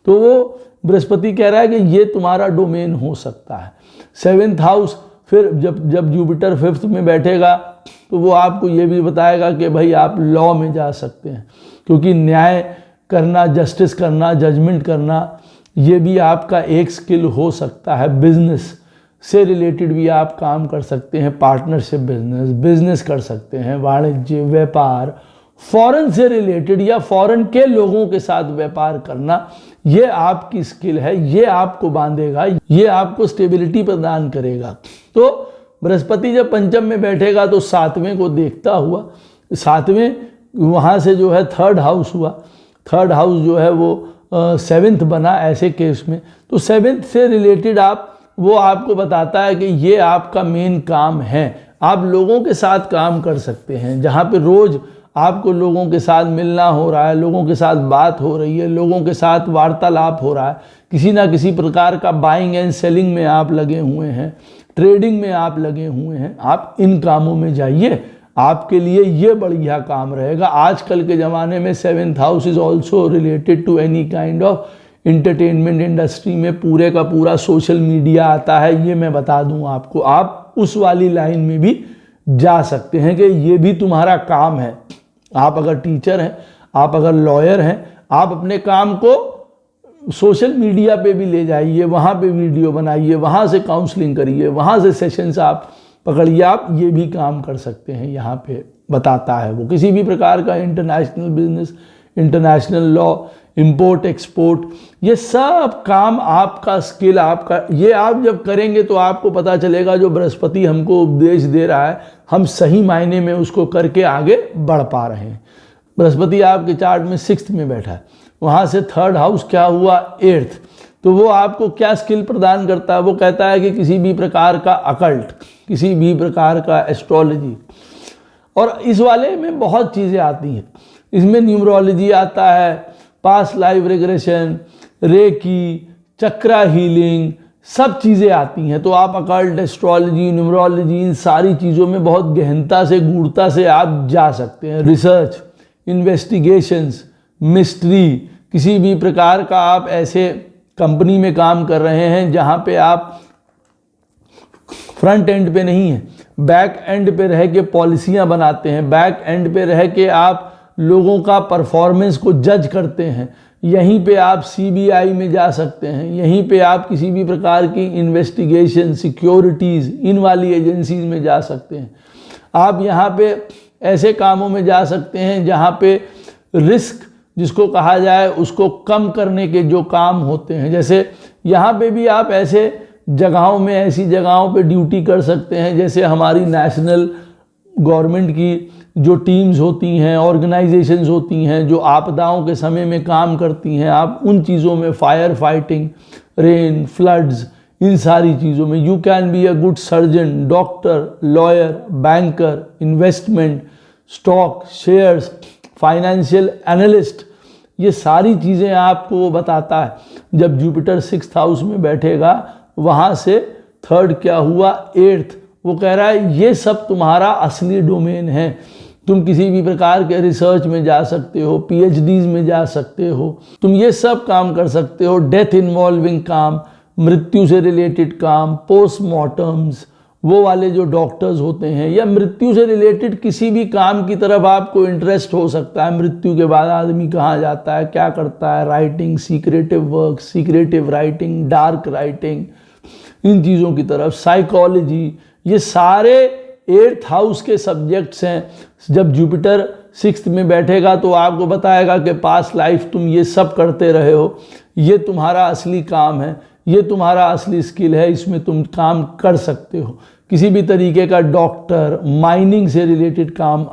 तो वो बृहस्पति कह रहा है कि ये तुम्हारा डोमेन हो सकता है। 7th हाउस फिर जब जुपिटर 5th में बैठेगा तो वो आपको ये भी बताएगा कि भाई आप लॉ में जा सकते हैं, क्योंकि न्याय करना, जस्टिस करना, जजमेंट करना, ये भी आपका एक स्किल हो सकता है। बिजनेस से रिलेटेड भी आप काम कर सकते हैं, पार्टनरशिप बिजनेस कर सकते हैं, वाणिज्य, व्यापार, फॉरेन से रिलेटेड या फॉरेन के लोगों के साथ व्यापार करना, ये आपकी स्किल है, ये आपको बांधेगा, ये आपको स्टेबिलिटी प्रदान करेगा। तो बृहस्पति जब पंचम में बैठेगा तो 7वें को देखता हुआ, 7वें वहाँ से जो है 3rd हाउस हुआ, 3rd हाउस जो है वो 7th बना ऐसे केस में। तो 7th से रिलेटेड वो आपको बताता है कि ये आपका मेन काम है। आप लोगों के साथ काम कर सकते हैं, जहाँ पे रोज़ आपको लोगों के साथ मिलना हो रहा है, लोगों के साथ बात हो रही है, लोगों के साथ वार्तालाप हो रहा है, किसी ना किसी प्रकार का बाइंग एंड सेलिंग में आप लगे हुए हैं, ट्रेडिंग में आप लगे हुए हैं। आप इन कामों में जाइए, आपके लिए ये बढ़िया काम रहेगा। आजकल के ज़माने में 7th house is also related to any kind of entertainment industry में पूरे का पूरा सोशल मीडिया आता है, ये मैं बता दूं आपको। आप उस वाली लाइन में भी जा सकते हैं कि ये भी तुम्हारा काम है। आप अगर टीचर हैं, आप अगर लॉयर हैं, आप अपने काम को सोशल मीडिया पे भी ले जाइए, वहाँ पे वीडियो बनाइए, वहाँ से काउंसलिंग करिए, वहाँ से सेशंस आप पकड़िए, आप ये भी काम कर सकते हैं। यहाँ पे बताता है वो किसी भी प्रकार का international business, international law, import export, ये सब काम आपका स्किल, आपका ये आप जब करेंगे तो आपको पता चलेगा जो बृहस्पति हमको उपदेश दे रहा है हम सही मायने में उसको करके आगे बढ़ पा रहे हैं। बृहस्पति आपके चार्ट में 6th में बैठा है, वहाँ से 3rd हाउस क्या हुआ 8th। तो वो आपको क्या स्किल प्रदान करता है? वो कहता है कि किसी भी प्रकार का अकल्ट, किसी भी प्रकार का एस्ट्रोलॉजी, और इस वाले में बहुत चीज़ें आती हैं। इसमें न्यूमरोलॉजी आता है, पास्ट लाइफ रिग्रेशन, रेकी, चक्रा हीलिंग, सब चीज़ें आती हैं। तो आप अकल्ट, एस्ट्रोलॉजी, न्यूमरोलॉजी, इन सारी चीज़ों में बहुत गहनता से, गूढ़ता से आप जा सकते हैं। रिसर्च, इन्वेस्टिगेशंस, मिस्ट्री, किसी भी प्रकार का आप ऐसे कंपनी में काम कर रहे हैं जहाँ पे आप फ्रंट एंड पे नहीं हैं, बैक एंड पे रह के पॉलिसियाँ बनाते हैं, बैक एंड पे रह के आप लोगों का परफॉर्मेंस को जज करते हैं, यहीं पे आप CBI में जा सकते हैं, यहीं पे आप किसी भी प्रकार की इन्वेस्टिगेशन, सिक्योरिटीज़, इन वाली एजेंसीज में जा सकते हैं। आप यहाँ पे ऐसे कामों में जा सकते हैं जहाँ पे रिस्क जिसको कहा जाए उसको कम करने के जो काम होते हैं। जैसे यहाँ पे भी आप ऐसे जगहों में, ऐसी जगहों पे ड्यूटी कर सकते हैं जैसे हमारी नेशनल गवर्नमेंट की जो टीम्स होती हैं, ऑर्गेनाइजेशंस होती हैं जो आपदाओं के समय में काम करती हैं। आप उन चीज़ों में, फायर फाइटिंग, रेन, फ्लड्स, इन सारी चीज़ों में you can be a good surgeon, doctor, lawyer, banker, investment, stock, shares, financial analyst, ये सारी चीज़ें आपको वो बताता है। जब जुपिटर 6th हाउस में बैठेगा, वहाँ से 3rd क्या हुआ 8th, वो कह रहा है ये सब तुम्हारा असली डोमेन है। तुम किसी भी प्रकार के रिसर्च में जा सकते हो, पीएचडीज में जा सकते हो, तुम ये सब काम कर सकते हो, डेथ इन्वॉल्विंग काम, मृत्यु से रिलेटेड काम, पोस्टमार्टम्स, वो वाले जो डॉक्टर्स होते हैं, या मृत्यु से रिलेटेड किसी भी काम की तरफ आपको इंटरेस्ट हो सकता है। मृत्यु के बाद आदमी कहाँ जाता है, क्या करता है, writing, secretive work, secretive writing, dark writing, इन चीज़ों की तरफ, साइकोलॉजी, ये सारे 8th हाउस के सब्जेक्ट्स हैं। जब जुपिटर 6th में बैठेगा तो आपको बताएगा कि पास्ट लाइफ तुम ये सब करते रहे हो, ये तुम्हारा असली काम है, ये तुम्हारा असली स्किल है, इसमें तुम काम कर सकते हो। किसी भी तरीके का डॉक्टर, माइनिंग से रिलेटेड काम,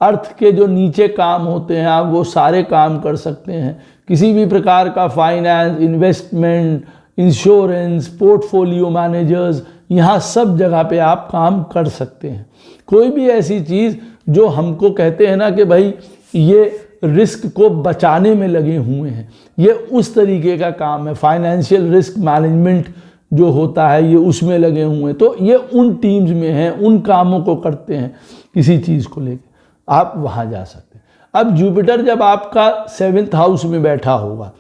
अर्थ के जो नीचे काम होते हैं आप वो सारे काम कर सकते हैं। किसी भी प्रकार का finance, investment, insurance, portfolio managers, यहाँ सब जगह पे आप काम कर सकते हैं। कोई भी ऐसी चीज़ जो हमको कहते हैं ना कि भाई ये रिस्क को बचाने में लगे हुए हैं, ये उस तरीके का काम है। फाइनेंशियल रिस्क मैनेजमेंट जो होता है ये उसमें लगे हुए हैं, तो ये उन टीम्स में हैं, उन कामों को करते हैं। किसी चीज़ को लेकर आप वहाँ जा सकते हैं। अब जुपिटर जब आपका 7th हाउस में बैठा होगा,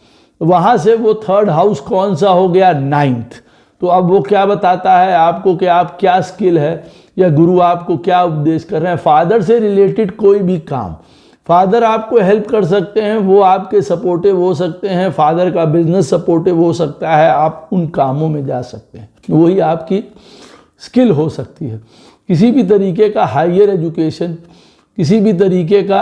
वहाँ से वो 3rd हाउस कौन सा हो गया, 9th। तो अब वो क्या बताता है आपको कि आप क्या स्किल है, या गुरु आपको क्या उपदेश कर रहे हैं। फादर से रिलेटेड कोई भी काम, फादर आपको हेल्प कर सकते हैं, वो आपके सपोर्टिव हो सकते हैं, फादर का बिजनेस सपोर्टिव हो सकता है, आप उन कामों में जा सकते हैं, वही आपकी स्किल हो सकती है। किसी भी तरीके का हायर एजुकेशन, किसी भी तरीके का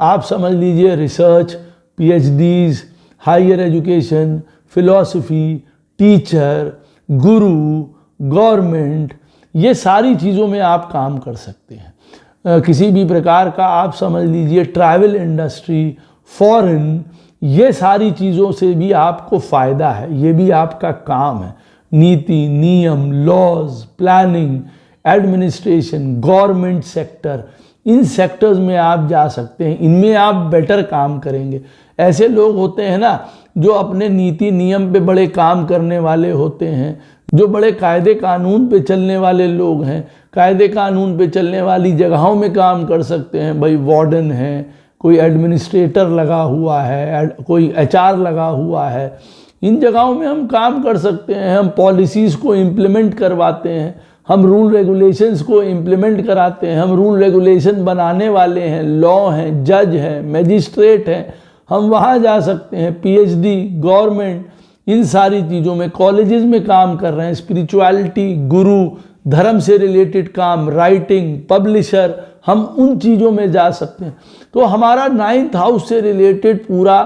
आप समझ लीजिए research, PhDs, higher education, philosophy, teacher, guru, government, ये सारी चीज़ों में आप काम कर सकते हैं। किसी भी प्रकार का आप समझ लीजिए ट्रैवल इंडस्ट्री, फॉरेन, ये सारी चीज़ों से भी आपको फ़ायदा है, ये भी आपका काम है। नीति, नियम, laws, planning, administration, government sector, इन सेक्टर्स में आप जा सकते हैं, इनमें आप बेटर काम करेंगे। ऐसे लोग होते हैं ना जो अपने नीति नियम पे बड़े काम करने वाले होते हैं, जो बड़े कायदे कानून पे चलने वाले लोग हैं, कायदे कानून पे चलने वाली जगहों में काम कर सकते हैं। भाई वार्डन है, कोई एडमिनिस्ट्रेटर लगा हुआ है, कोई एचआर लगा हुआ है, इन जगहों में हम काम कर सकते हैं। हम पॉलिसीज़ को इम्प्लीमेंट करवाते हैं, हम रूल रेगुलेशंस को इम्प्लीमेंट कराते हैं, हम रूल रेगुलेशन बनाने वाले हैं, लॉ हैं, जज हैं, मैजिस्ट्रेट हैं, हम वहाँ जा सकते हैं। पीएचडी, गवर्नमेंट, इन सारी चीज़ों में, कॉलेजेस में काम कर रहे हैं, स्पिरिचुअलिटी, गुरु, धर्म से रिलेटेड काम, राइटिंग, पब्लिशर, हम उन चीज़ों में जा सकते हैं। तो हमारा 9th हाउस से रिलेटेड पूरा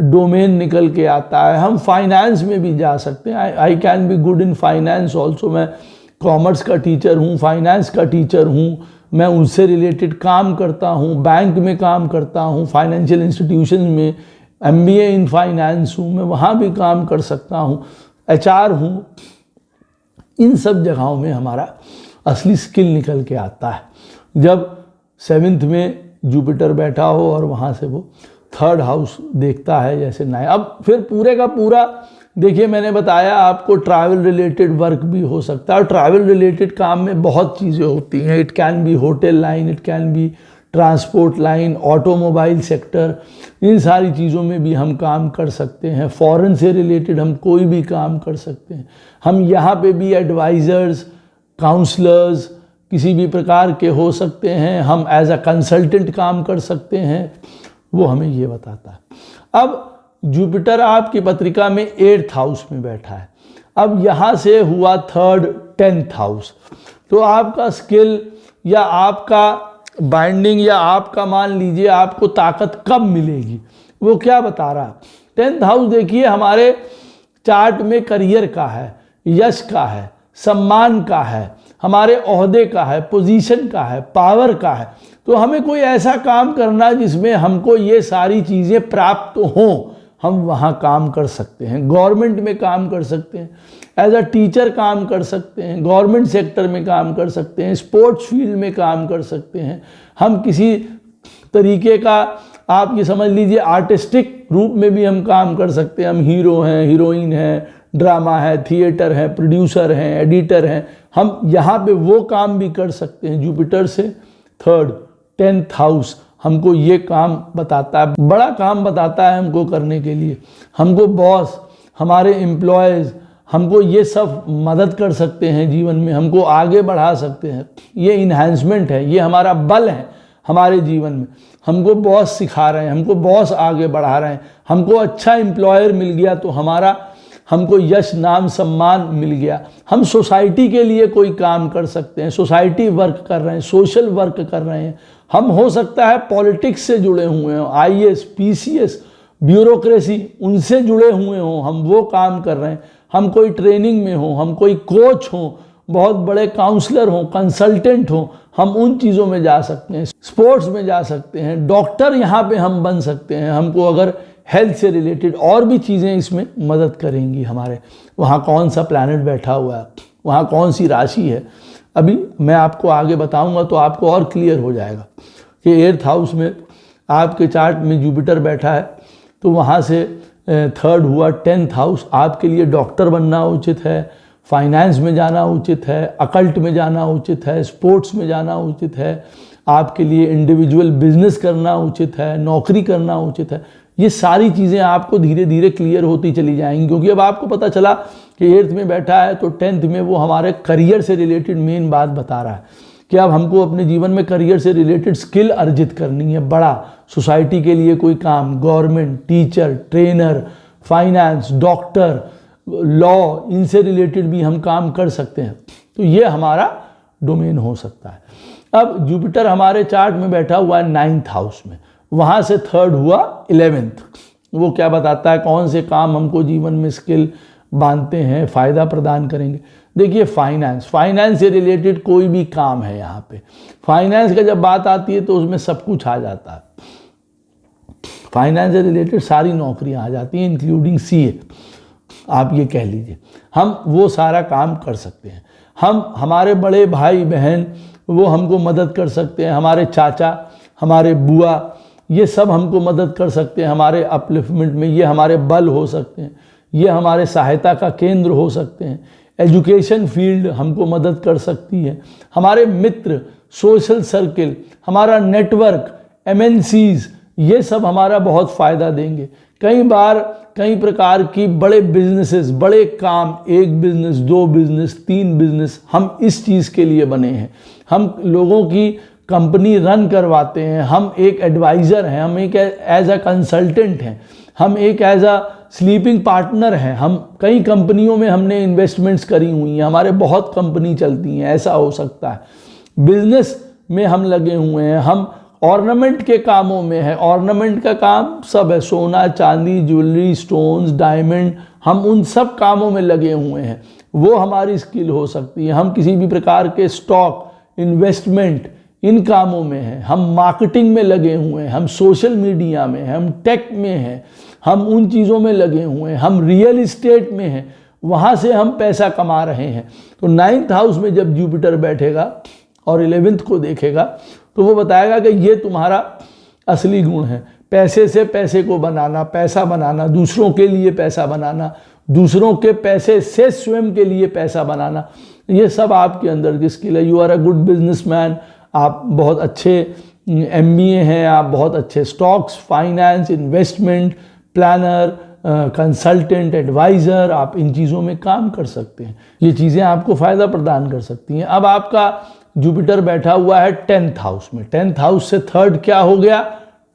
डोमेन निकल के आता है। हम फाइनेंस में भी जा सकते हैं। I can be good in finance also. मैं कॉमर्स का टीचर हूँ, फाइनेंस का टीचर हूँ, मैं उनसे रिलेटेड काम करता हूँ, बैंक में काम करता हूँ, फाइनेंशियल इंस्टीट्यूशन में, MBA इन फाइनेंस हूँ, मैं वहाँ भी काम कर सकता हूँ, HR हूँ। इन सब जगहों में हमारा असली स्किल निकल के आता है जब 7th में जुपिटर बैठा हो और वहाँ से वो 3rd हाउस देखता है, जैसे 9। अब फिर पूरे का पूरा देखिए, मैंने बताया आपको ट्रैवल रिलेटेड वर्क भी हो सकता है। और ट्रैवल रिलेटेड काम में बहुत चीज़ें होती हैं। It can be hotel line, it can be transport line, automobile sector, इन सारी चीज़ों में भी हम काम कर सकते हैं। फॉरेन से रिलेटेड हम कोई भी काम कर सकते हैं। हम यहाँ पे भी एडवाइज़र्स, काउंसलर्स किसी भी प्रकार के हो सकते हैं। हम एज अ कंसल्टेंट काम कर सकते हैं, वो हमें ये बताता है। अब जुपिटर आपकी पत्रिका में 8th हाउस में बैठा है। अब यहाँ से हुआ 3rd, 10th हाउस। तो आपका स्किल या आपका बाइंडिंग या आपका मान लीजिए आपको ताकत कब मिलेगी, वो क्या बता रहा है। 10th हाउस देखिए हमारे चार्ट में करियर का है, यश का है, सम्मान का है, हमारे ओहदे का है, पोजीशन का है, पावर का है। तो हमें कोई ऐसा काम करना जिसमें हमको ये सारी चीज़ें प्राप्त हों, हम वहाँ काम कर सकते हैं। गवर्नमेंट में काम कर सकते हैं, एज अ टीचर काम कर सकते हैं, गवर्नमेंट सेक्टर में काम कर सकते हैं, स्पोर्ट्स फील्ड में काम कर सकते हैं। हम किसी तरीके का आप ये समझ लीजिए आर्टिस्टिक रूप में भी हम काम कर सकते हैं। हम हीरो हैं, हीरोइन हैं, ड्रामा है, थिएटर है, प्रोड्यूसर हैं, एडिटर हैं, हम यहाँ पे वो काम भी कर सकते हैं। जुपिटर से थर्ड 10th हाउस हमको ये काम बताता है, बड़ा काम बताता है हमको करने के लिए। हमको बॉस, हमारे एम्प्लॉयज़ हमको ये सब मदद कर सकते हैं जीवन में, हमको आगे बढ़ा सकते हैं। ये इन्हांसमेंट है, ये हमारा बल है हमारे जीवन में। हमको बॉस सिखा रहे हैं, हमको बॉस आगे बढ़ा रहे हैं, हमको अच्छा एम्प्लॉयर मिल गया तो हमको यश नाम सम्मान मिल गया। हम सोसाइटी के लिए कोई काम कर सकते हैं, सोसाइटी वर्क कर रहे हैं, सोशल वर्क कर रहे हैं। हम हो सकता है पॉलिटिक्स से जुड़े हुए हों, IAS, PCS, ब्यूरोक्रेसी उनसे जुड़े हुए हों, हम वो काम कर रहे हैं। हम कोई ट्रेनिंग में हों, हम कोई कोच हों, बहुत बड़े काउंसलर हों, कंसल्टेंट हों, हम उन चीज़ों में जा सकते हैं। स्पोर्ट्स में जा सकते हैं, डॉक्टर यहाँ पे हम बन सकते हैं। हमको अगर हेल्थ से रिलेटेड और भी चीज़ें इसमें मदद करेंगी हमारे। वहाँ कौन सा प्लैनेट बैठा हुआ है, वहाँ कौन सी राशि है, अभी मैं आपको आगे बताऊंगा तो आपको और क्लियर हो जाएगा कि 8th हाउस में आपके चार्ट में जुपिटर बैठा है तो वहाँ से थर्ड हुआ 10th हाउस। आपके लिए डॉक्टर बनना उचित है, फाइनेंस में जाना उचित है, अकल्ट में जाना उचित है, स्पोर्ट्स में जाना उचित है, आपके लिए इंडिविजुअल बिजनेस करना उचित है, नौकरी करना उचित है। ये सारी चीज़ें आपको धीरे धीरे क्लियर होती चली जाएंगी, क्योंकि अब आपको पता चला कि 8th में बैठा है तो 10th में वो हमारे करियर से रिलेटेड मेन बात बता रहा है कि अब हमको अपने जीवन में करियर से रिलेटेड स्किल अर्जित करनी है। बड़ा सोसाइटी के लिए कोई काम, government, teacher, trainer, finance, doctor, law, इनसे रिलेटेड भी हम काम कर सकते हैं। तो ये हमारा डोमेन हो सकता है। अब जुपिटर हमारे चार्ट में बैठा हुआ है 9th हाउस में, वहाँ से थर्ड हुआ 11th। वो क्या बताता है, कौन से काम हमको जीवन में स्किल बांधते हैं, फ़ायदा प्रदान करेंगे। देखिए फाइनेंस से रिलेटेड कोई भी काम है, यहाँ पे फाइनेंस का जब बात आती है तो उसमें सब कुछ आ जाता है। फाइनेंस से रिलेटेड सारी नौकरियाँ आ जाती हैं, इंक्लूडिंग CA, आप ये कह लीजिए। हम वो सारा काम कर सकते हैं। हमारे बड़े भाई बहन वो हमको मदद कर सकते हैं, हमारे चाचा, हमारे बुआ, ये सब हमको मदद कर सकते हैं हमारे अपलिफ्टमेंट में। ये हमारे बल हो सकते हैं, ये हमारे सहायता का केंद्र हो सकते हैं। एजुकेशन फील्ड हमको मदद कर सकती है, हमारे मित्र, सोशल सर्किल, हमारा नेटवर्क, MNCs, ये सब हमारा बहुत फ़ायदा देंगे। कई बार कई प्रकार की बड़े बिजनेसेस, बड़े काम, 1 बिजनेस, 2 बिजनेस, 3 बिजनेस, हम इस चीज़ के लिए बने हैं। हम लोगों की कंपनी रन करवाते हैं, हम एक एडवाइज़र हैं, हम एक एज अ कंसल्टेंट हैं, हम एक एज अ स्लीपिंग पार्टनर हैं। हम कई कंपनियों में हमने इन्वेस्टमेंट्स करी हुई हैं, हमारे बहुत कंपनी चलती हैं, ऐसा हो सकता है। बिजनेस में हम लगे हुए हैं, हम ऑर्नामेंट के कामों में है। ऑर्नामेंट का काम सब है, सोना, चांदी, ज्वेलरी, स्टोन्स, डायमंड, हम उन सब कामों में लगे हुए हैं। वो हमारी स्किल हो सकती है। हम किसी भी प्रकार के स्टॉक, इन्वेस्टमेंट, इन कामों में हैं। हम मार्केटिंग में लगे हुए हैं, हम सोशल मीडिया में हैं, हम टेक में हैं, हम उन चीज़ों में लगे हुए हैं, हम रियल इस्टेट में हैं, वहाँ से हम पैसा कमा रहे हैं। तो 9th हाउस में जब जुपिटर बैठेगा और 11th को देखेगा तो वो बताएगा कि ये तुम्हारा असली गुण है। पैसे से पैसे को बनाना, पैसा बनाना, दूसरों के लिए पैसा बनाना, दूसरों के पैसे से स्वयं के लिए पैसा बनाना, ये सब आपके अंदर की स्किल है। You are a good businessman, आप बहुत अच्छे MBA हैं, आप बहुत अच्छे stocks, finance, investment, planner, consultant, advisor, आप इन चीज़ों में काम कर सकते हैं। ये चीज़ें आपको फ़ायदा प्रदान कर सकती हैं। अब आपका जुपिटर बैठा हुआ है 10th हाउस में। 10th हाउस से थर्ड क्या हो गया,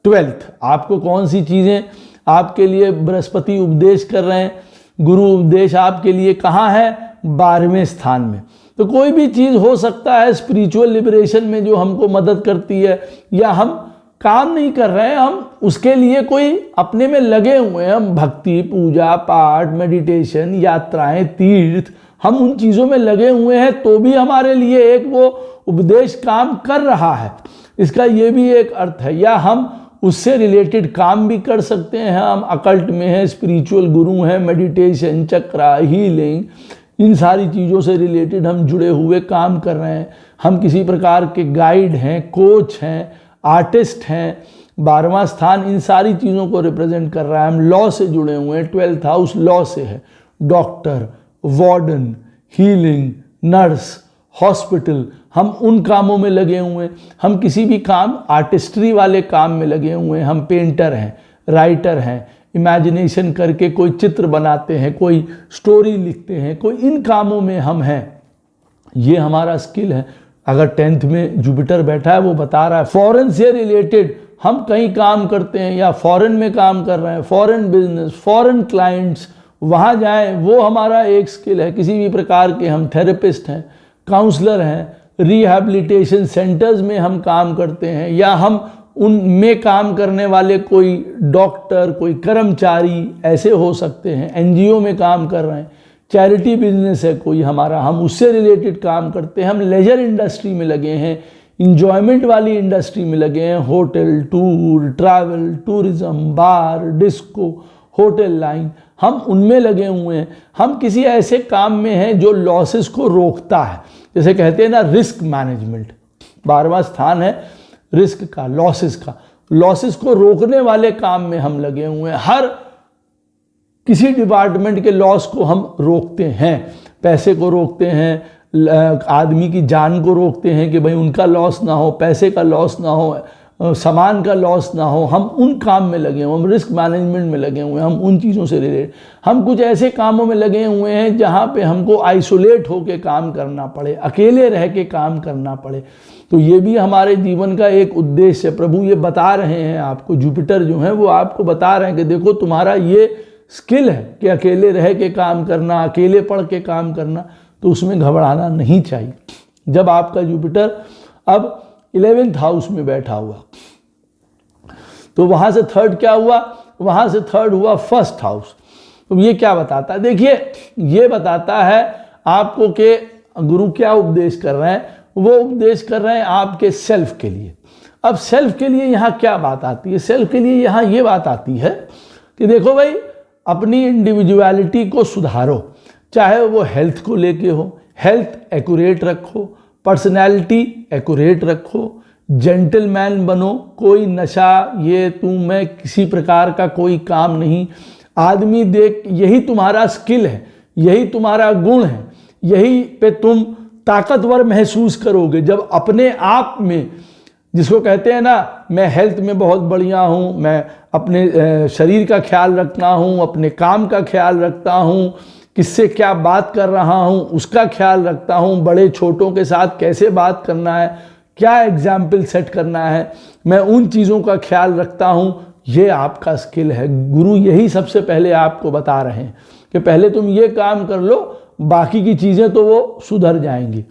12th। आपको कौन सी चीज़ें आपके लिए बृहस्पति उपदेश कर रहे हैं, गुरु उपदेश आपके लिए कहाँ है, 12वें स्थान में। तो कोई भी चीज़ हो सकता है स्पिरिचुअल लिबरेशन में जो हमको मदद करती है, या हम काम नहीं कर रहे हैं, हम उसके लिए कोई अपने में लगे हुए हैं, हम भक्ति, पूजा पाठ, मेडिटेशन, यात्राएं, तीर्थ, हम उन चीज़ों में लगे हुए हैं, तो भी हमारे लिए एक वो उपदेश काम कर रहा है। इसका ये भी एक अर्थ है। या हम उससे रिलेटेड काम भी कर सकते हैं, हम अकल्ट में हैं, स्पिरिचुअल गुरु हैं, मेडिटेशन, चक्रा, हीलिंग, इन सारी चीज़ों से रिलेटेड हम जुड़े हुए काम कर रहे हैं। हम किसी प्रकार के गाइड हैं, कोच हैं, आर्टिस्ट हैं, 12वां स्थान इन सारी चीज़ों को रिप्रेजेंट कर रहा है। हम लॉ से जुड़े हुए हैं, 12th हाउस लॉ से है। Doctor, warden, healing, nurse, hospital, हम उन कामों में लगे हुए हैं। हम किसी भी काम, आर्टिस्ट्री वाले काम में लगे हुए हैं। हम पेंटर हैं, राइटर हैं, इमेजिनेशन करके कोई चित्र बनाते हैं, कोई स्टोरी लिखते हैं, कोई इन कामों में हम हैं। ये हमारा स्किल है। अगर 10th में जुपिटर बैठा है, वो बता रहा है फॉरेन से रिलेटेड हम कहीं काम करते हैं या फॉरेन में काम कर रहे हैं, फॉरेन बिजनेस, फॉरेन क्लाइंट्स, वहाँ जाएं, वो हमारा एक स्किल है। किसी भी प्रकार के हम थेरेपिस्ट हैं, काउंसलर हैं, रिहैबिलिटेशन सेंटर्स में हम काम करते हैं, या हम उनमें काम करने वाले कोई डॉक्टर, कोई कर्मचारी ऐसे हो सकते हैं, एनजीओ में काम कर रहे हैं, चैरिटी बिजनेस है कोई हमारा, हम उससे रिलेटेड काम करते हैं। हम लेजर इंडस्ट्री में लगे हैं, इंजॉयमेंट वाली इंडस्ट्री में लगे हैं, होटल, टूर, ट्रैवल, टूरिज्म, बार, डिस्को, होटल लाइन, हम उनमें लगे हुए हैं। हम किसी ऐसे काम में हैं जो लॉसेस को रोकता है, जैसे कहते हैं ना रिस्क मैनेजमेंट। 12वां स्थान है रिस्क का, लॉसेस का। लॉसेस को रोकने वाले काम में हम लगे हुए हैं। हर किसी डिपार्टमेंट के लॉस को हम रोकते हैं। पैसे को रोकते हैं, आदमी की जान को रोकते हैं कि भाई उनका लॉस ना हो, पैसे का लॉस ना हो, सामान का लॉस ना हो। हम उन काम में लगे हुए, हम रिस्क मैनेजमेंट में लगे हुए हैं, हम उन चीज़ों से रिलेटेड। हम कुछ ऐसे कामों में लगे हुए हैं जहाँ पे हमको आइसोलेट होकर काम करना पड़े, अकेले रह के काम करना पड़े। तो ये भी हमारे जीवन का एक उद्देश्य है। प्रभु ये बता रहे हैं आपको, जुपिटर जो है वो आपको बता रहे हैं कि देखो तुम्हारा ये स्किल है कि अकेले रह के काम करना, अकेले पढ़ के काम करना, तो उसमें घबराना नहीं चाहिए। जब आपका जुपिटर अब 11th हाउस में बैठा हुआ, तो वहाँ से थर्ड क्या हुआ, वहाँ से थर्ड हुआ 1st हाउस। तो ये क्या बताता है, देखिए ये बताता है आपको कि गुरु क्या उपदेश कर रहे हैं। वो उपदेश कर रहे हैं आपके सेल्फ के लिए। अब सेल्फ के लिए यहाँ क्या बात आती है, सेल्फ के लिए यहाँ ये बात आती है कि देखो भाई अपनी इंडिविजुअलिटी को सुधारो, चाहे वो हेल्थ को लेके हो, हेल्थ एक्यूरेट रखो, पर्सनैलिटी एक्यूरेट रखो, जेंटलमैन बनो, कोई नशा ये तुम में किसी प्रकार का कोई काम नहीं। आदमी देख, यही तुम्हारा स्किल है, यही तुम्हारा गुण है, यही पे तुम ताकतवर महसूस करोगे जब अपने आप में, जिसको कहते हैं ना मैं हेल्थ में बहुत बढ़िया हूँ, मैं अपने शरीर का ख्याल रखता हूँ, अपने काम का ख्याल रखता हूँ, किससे क्या बात कर रहा हूँ उसका ख्याल रखता हूँ, बड़े छोटों के साथ कैसे बात करना है, क्या एग्जाम्पल सेट करना है, मैं उन चीज़ों का ख्याल रखता हूँ। ये आपका स्किल है। गुरु यही सबसे पहले आपको बता रहे हैं कि पहले तुम ये काम कर लो, बाकी की चीज़ें तो वो सुधर जाएंगी।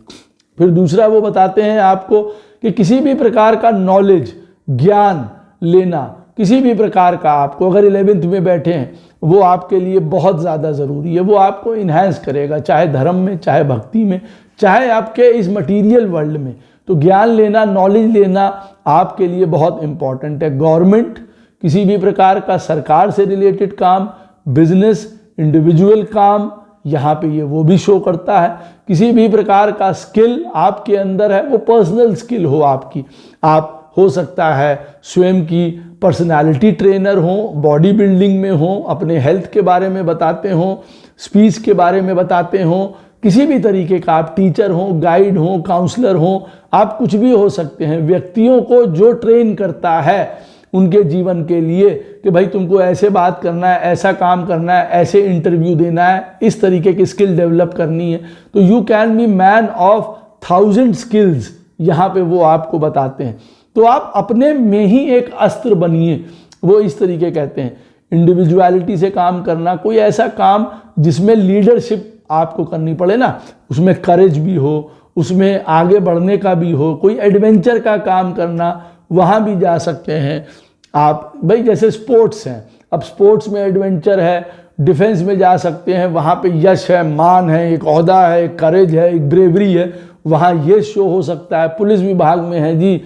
फिर दूसरा वो बताते हैं आपको कि किसी भी प्रकार का नॉलेज, ज्ञान लेना, किसी भी प्रकार का, आपको अगर 11th में बैठे हैं वो आपके लिए बहुत ज़्यादा ज़रूरी है। वो आपको इन्हांस करेगा, चाहे धर्म में, चाहे भक्ति में, चाहे आपके इस मटीरियल वर्ल्ड में। तो ज्ञान लेना, नॉलेज लेना आपके लिए बहुत इम्पॉर्टेंट है। गवर्नमेंट, किसी भी प्रकार का सरकार से रिलेटेड काम, बिजनेस, इंडिविजुअल काम, यहाँ पे ये वो भी शो करता है। किसी भी प्रकार का स्किल आपके अंदर है, वो पर्सनल स्किल हो आपकी, आप हो सकता है स्वयं की पर्सनालिटी ट्रेनर हो, बॉडी बिल्डिंग में हो, अपने हेल्थ के बारे में बताते हो, स्पीच के बारे में बताते हो, किसी भी तरीके का आप टीचर हो, गाइड हो, काउंसलर हो, आप कुछ भी हो सकते हैं। व्यक्तियों को जो ट्रेन करता है उनके जीवन के लिए कि भाई तुमको ऐसे बात करना है, ऐसा काम करना है, ऐसे इंटरव्यू देना है, इस तरीके की स्किल डेवलप करनी है, तो you can B man of 1000 skills, यहाँ पे वो आपको बताते हैं। तो आप अपने में ही एक अस्त्र बनिए, वो इस तरीके कहते हैं। इंडिविजुअलिटी से काम करना, कोई ऐसा काम जिसमें लीडरशिप आपको करनी पड़े ना, उसमें करेज भी हो, उसमें आगे बढ़ने का भी हो, कोई एडवेंचर का काम करना, वहाँ भी जा सकते हैं आप। भाई जैसे स्पोर्ट्स हैं, अब स्पोर्ट्स में एडवेंचर है, डिफेंस में जा सकते हैं, वहाँ पे यश है, मान है, एक ओहदा है, एक करेज है, एक ब्रेवरी है, वहाँ ये शो हो सकता है। पुलिस विभाग में है जी,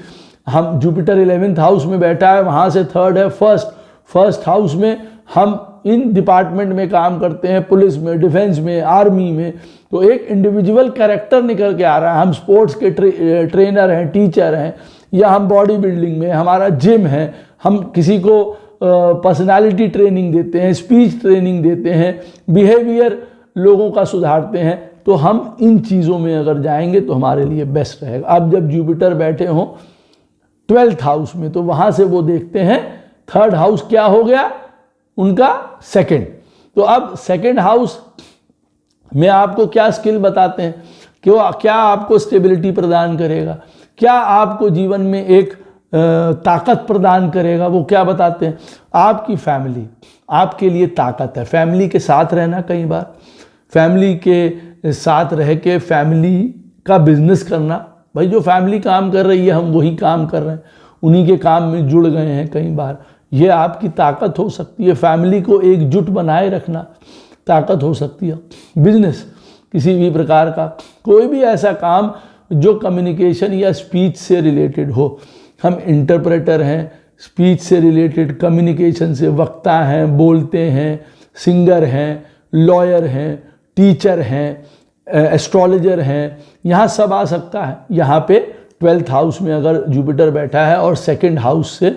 हम जुपिटर 11th हाउस में बैठा है, वहाँ से थर्ड है फर्स्ट हाउस में, हम इन डिपार्टमेंट में काम करते हैं, पुलिस में, डिफेंस में, आर्मी में। तो एक इंडिविजुअल कैरेक्टर निकल के आ रहा है। हम स्पोर्ट्स के ट्रेनर हैं, टीचर हैं, या हम बॉडी बिल्डिंग में, हमारा जिम है, हम किसी को पर्सनालिटी ट्रेनिंग देते हैं, स्पीच ट्रेनिंग देते हैं, बिहेवियर लोगों का सुधारते हैं, तो हम इन चीज़ों में अगर जाएंगे तो हमारे लिए बेस्ट रहेगा। अब जब जुपिटर बैठे हों 12th हाउस में, तो वहाँ से वो देखते हैं 3rd हाउस क्या हो गया उनका 2nd। तो अब 2nd हाउस में आपको क्या स्किल बताते हैं कि वो क्या आपको स्टेबिलिटी प्रदान करेगा, क्या आपको जीवन में एक ताकत प्रदान करेगा। वो क्या बताते हैं, आपकी फैमिली आपके लिए ताकत है। फैमिली के साथ रहना, कई बार फैमिली के साथ रह के फैमिली का बिजनेस करना, भाई जो फैमिली काम कर रही है हम वही काम कर रहे हैं, उन्हीं के काम में जुड़ गए हैं, कई बार ये आपकी ताकत हो सकती है। फैमिली को एकजुट बनाए रखना ताकत हो सकती है। बिजनेस किसी भी प्रकार का, कोई भी ऐसा काम जो कम्युनिकेशन या स्पीच से रिलेटेड हो। हम इंटरप्रेटर हैं, स्पीच से रिलेटेड, कम्युनिकेशन से, वक्ता हैं, बोलते हैं, सिंगर हैं, लॉयर हैं, टीचर हैं, एस्ट्रोलॉजर हैं, यहाँ सब आ सकता है। यहाँ पे 12th हाउस में अगर जुपिटर बैठा है और 2nd हाउस से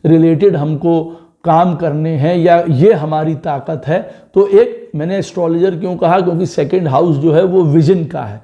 रिलेटेड हमको काम करने हैं या ये हमारी ताकत है, तो एक मैंने एस्ट्रोलॉजर क्यों कहा, क्योंकि 2nd हाउस जो है वो विजन का है,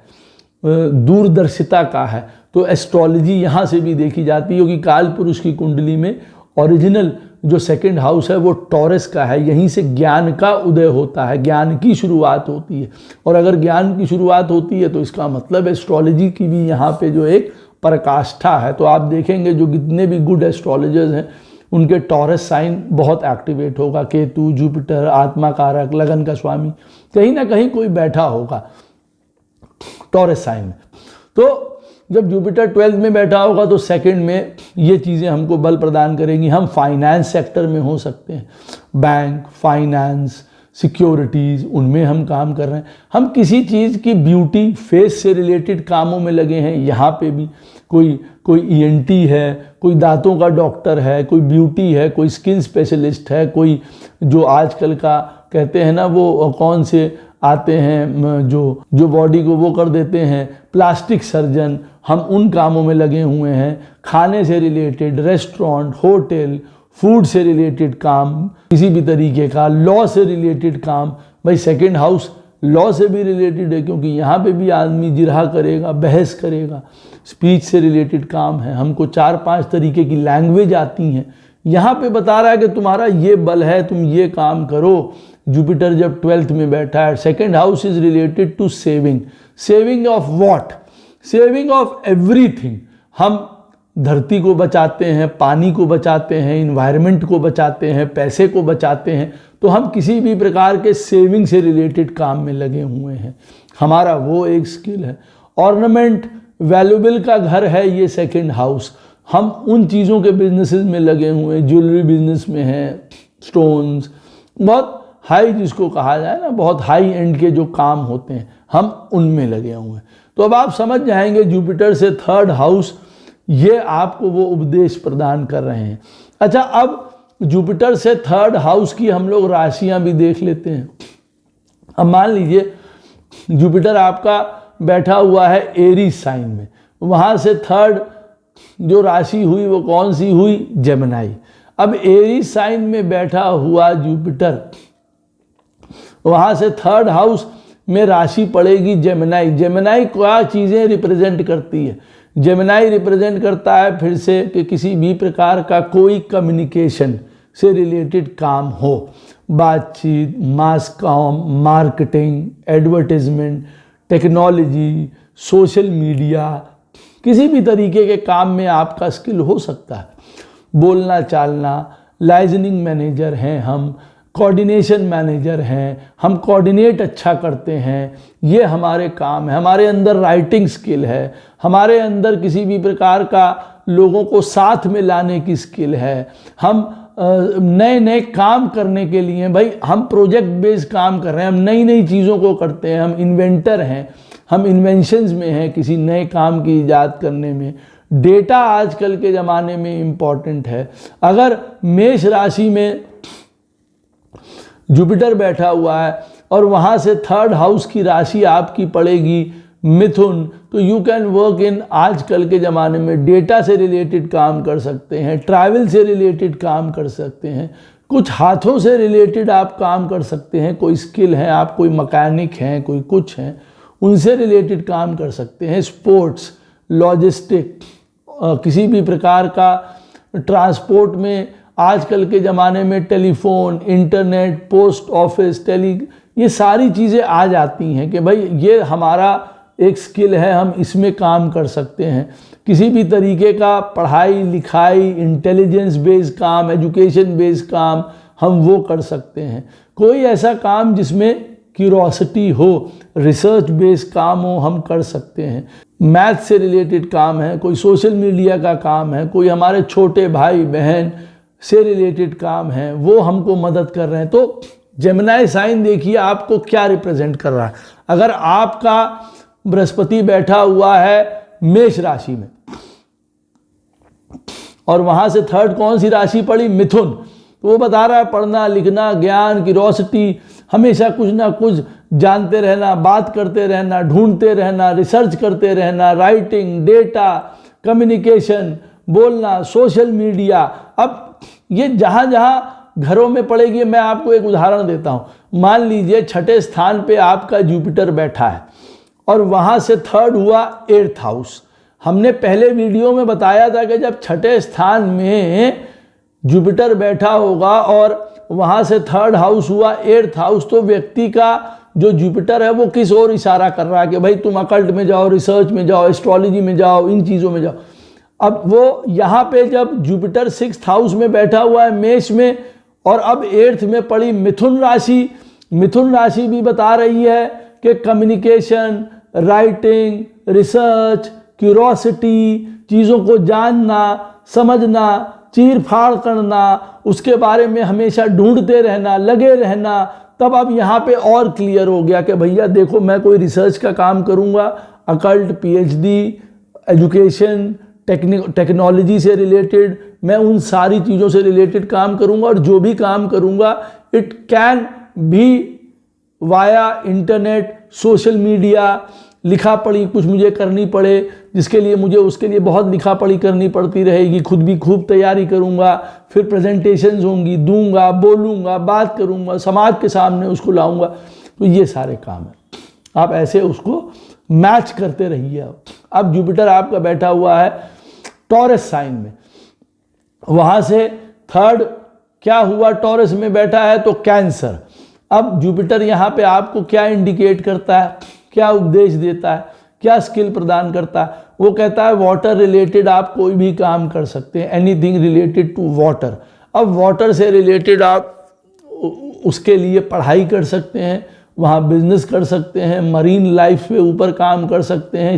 दूरदर्शिता का है। तो एस्ट्रोलॉजी यहाँ से भी देखी जाती है, क्योंकि काल पुरुष की कुंडली में ओरिजिनल जो 2nd हाउस है वो टॉरस का है। यहीं से ज्ञान का उदय होता है, ज्ञान की शुरुआत होती है। और अगर ज्ञान की शुरुआत होती है तो इसका मतलब एस्ट्रोलॉजी की भी यहाँ पे जो एक पराकाष्ठा है। तो आप देखेंगे जो कितने भी गुड एस्ट्रोलॉजर्स हैं उनके टॉरस साइन बहुत एक्टिवेट होगा। केतु, जुपिटर, आत्मा कारक, लगन का स्वामी, कहीं ना कहीं कोई बैठा होगा टॉरस साइन में। तो जब जुपिटर 12th में बैठा होगा तो 2nd में ये चीज़ें हमको बल प्रदान करेंगी। हम फाइनेंस सेक्टर में हो सकते हैं, बैंक, फाइनेंस, सिक्योरिटीज़, उनमें हम काम कर रहे हैं। हम किसी चीज़ की ब्यूटी, फेस से रिलेटेड कामों में लगे हैं। यहाँ पे भी कोई ENT है, कोई दांतों का डॉक्टर है, कोई ब्यूटी है, कोई स्किन स्पेशलिस्ट है, कोई जो आजकल का कहते हैं ना वो कौन से आते हैं जो बॉडी को वो कर देते हैं, प्लास्टिक सर्जन, हम उन कामों में लगे हुए हैं। खाने से रिलेटेड, रेस्टोरेंट, होटल, फूड से रिलेटेड काम, किसी भी तरीके का लॉ से रिलेटेड काम। भाई 2nd हाउस लॉ से भी रिलेटेड है, क्योंकि यहाँ पे भी आदमी जिरहा करेगा, बहस करेगा। स्पीच से रिलेटेड काम है, हमको 4-5 तरीके की लैंग्वेज आती हैं। यहाँ पे बता रहा है कि तुम्हारा ये बल है, तुम ये काम करो। जुपिटर जब 12th में बैठा है, 2nd house is related to saving. Saving of what? Saving of everything. हम धरती को बचाते हैं, पानी को बचाते हैं, इन्वायरमेंट को बचाते हैं, पैसे को बचाते हैं। तो हम किसी भी प्रकार के सेविंग से रिलेटेड काम में लगे हुए हैं, हमारा वो एक स्किल है। ऑर्नामेंट, वैल्यूएबल का घर है ये 2nd हाउस। हम उन चीज़ों के बिजनेसेस में लगे हुए हैं, ज्वेलरी बिजनेस में हैं, स्टोन्स, बहुत हाई जिसको कहा जाए ना, बहुत हाई एंड के जो काम होते हैं हम उनमें लगे हुए हैं। तो अब आप समझ जाएंगे जुपिटर से 3rd हाउस ये आपको वो उपदेश प्रदान कर रहे हैं। अच्छा, अब जुपिटर से 3rd हाउस की हम लोग राशियां भी देख लेते हैं। अब मान लीजिए जुपिटर आपका बैठा हुआ है एरीज साइन में, वहाँ से 3rd जो राशि हुई वो कौन सी हुई? जेमिनी। अब एरीज साइन में बैठा हुआ जुपिटर, वहाँ से 3rd हाउस में राशि पड़ेगी जेमिनी। जेमिनी क्या चीज़ें रिप्रेजेंट करती है? जेमिनी रिप्रेजेंट करता है फिर से कि किसी भी प्रकार का कोई कम्युनिकेशन से रिलेटेड काम हो, बातचीत, mass com, marketing, advertisement, technology, social media, किसी भी तरीके के काम में आपका स्किल हो सकता है। बोलना चालना, लाइजनिंग मैनेजर हैं हम, कोऑर्डिनेशन मैनेजर हैं हम, कोऑर्डिनेट अच्छा करते हैं, ये हमारे काम है। हमारे अंदर राइटिंग स्किल है, हमारे अंदर किसी भी प्रकार का लोगों को साथ में लाने की स्किल है। हम नए नए काम करने के लिए, भाई हम प्रोजेक्ट बेस्ड काम कर रहे हैं, हम नई नई चीज़ों को करते हैं, हम इन्वेंटर हैं, हम इन्वेंशंस में हैं, किसी नए काम की इजाद करने में। डेटा आजकल के ज़माने में इम्पॉर्टेंट है। अगर मेष राशि में जुपिटर बैठा हुआ है और वहाँ से 3rd हाउस की राशि आपकी पड़ेगी मिथुन, तो यू कैन वर्क इन, आजकल के ज़माने में डेटा से रिलेटेड काम कर सकते हैं, ट्रैवल से रिलेटेड काम कर सकते हैं, कुछ हाथों से रिलेटेड आप काम कर सकते हैं, कोई स्किल है, आप कोई मैकेनिक हैं, कोई कुछ हैं, उनसे रिलेटेड काम कर सकते हैं। स्पोर्ट्स, लॉजिस्टिक, किसी भी प्रकार का ट्रांसपोर्ट में, आजकल के ज़माने में टेलीफोन, इंटरनेट, पोस्ट ऑफिस, ये सारी चीज़ें आ जाती हैं कि भाई ये हमारा एक स्किल है, हम इसमें काम कर सकते हैं। किसी भी तरीके का पढ़ाई लिखाई, इंटेलिजेंस बेस्ड काम, एजुकेशन बेस्ड काम, हम वो कर सकते हैं। कोई ऐसा काम जिसमें क्यूरोसिटी हो, रिसर्च बेस्ड काम हो, हम कर सकते हैं। मैथ से रिलेटेड काम है, कोई सोशल मीडिया का काम है, कोई हमारे छोटे भाई बहन से रिलेटेड काम है, वो हमको मदद कर रहे हैं। तो जेमिनी साइन देखिए आपको क्या रिप्रेजेंट कर रहा है। अगर आपका बृहस्पति बैठा हुआ है मेष राशि में और वहां से थर्ड कौन सी राशि पड़ी, मिथुन, तो वो बता रहा है पढ़ना लिखना, ज्ञान, क्यूरोसिटी, हमेशा कुछ ना कुछ जानते रहना, बात करते रहना, ढूंढते रहना, रिसर्च करते रहना, राइटिंग, डेटा, कम्युनिकेशन, बोलना, सोशल मीडिया। अब ये जहाँ जहाँ घरों में पड़ेगी, मैं आपको एक उदाहरण देता हूँ। मान लीजिए छठे स्थान पे आपका जुपिटर बैठा है और वहाँ से थर्ड हुआ 8th हाउस। हमने पहले वीडियो में बताया था कि जब छठे स्थान में जुपिटर बैठा होगा और वहाँ से थर्ड हाउस हुआ 8th हाउस, तो व्यक्ति का जो जुपिटर है वो किस ओर इशारा कर रहा है कि भाई तुम अकल्ट में जाओ, रिसर्च में जाओ, एस्ट्रोलॉजी में जाओ, इन चीज़ों में जाओ। अब वो यहाँ पे जब जुपिटर 6th हाउस में बैठा हुआ है मेष में और अब 8th में पड़ी मिथुन राशि, मिथुन राशि भी बता रही है कि कम्युनिकेशन, राइटिंग, रिसर्च, क्यूरोसिटी, चीज़ों को जानना, समझना, चीर फाड़ करना, उसके बारे में हमेशा ढूंढते रहना, लगे रहना। तब अब यहाँ पे और क्लियर हो गया कि भैया देखो मैं कोई रिसर्च का काम करूँगा, अकल्ट, पीएचडी, एजुकेशन, टेक्नोलॉजी से रिलेटेड, मैं उन सारी चीज़ों से रिलेटेड काम करूँगा और जो भी काम करूँगा it can B via internet, social media, लिखा पढ़ी कुछ मुझे करनी पड़े, जिसके लिए मुझे उसके लिए बहुत लिखा पढ़ी करनी पड़ती रहेगी, खुद भी खूब तैयारी करूँगा, फिर प्रेजेंटेशंस होंगी, दूंगा, बोलूँगा, बात करूँगा, समाज के सामने उसको लाऊंगा। तो ये सारे काम हैं, आप ऐसे उसको मैच करते रहिए। अब जुपिटर आपका बैठा हुआ है टॉरस साइन में, वहाँ से थर्ड क्या हुआ, टॉरस में बैठा है तो कैंसर। अब जुपिटर यहाँ पे आपको क्या इंडिकेट करता है, क्या उपदेश देता है, क्या स्किल प्रदान करता है? वो कहता है वाटर रिलेटेड आप कोई भी काम कर सकते हैं, एनीथिंग रिलेटेड टू वाटर। अब वाटर से रिलेटेड आप उसके लिए पढ़ाई कर सकते हैं, वहाँ बिजनेस कर सकते हैं, मरीन लाइफ पे ऊपर काम कर सकते हैं,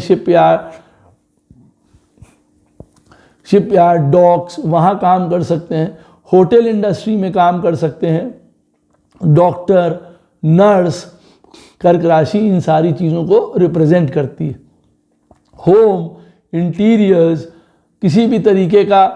शिपयार्ड, डॉक्स, वहाँ काम कर सकते हैं, होटल इंडस्ट्री में काम कर सकते हैं, डॉक्टर, नर्स। कर्क राशि इन सारी चीज़ों को रिप्रेजेंट करती है। होम, इंटीरियर्स, किसी भी तरीके का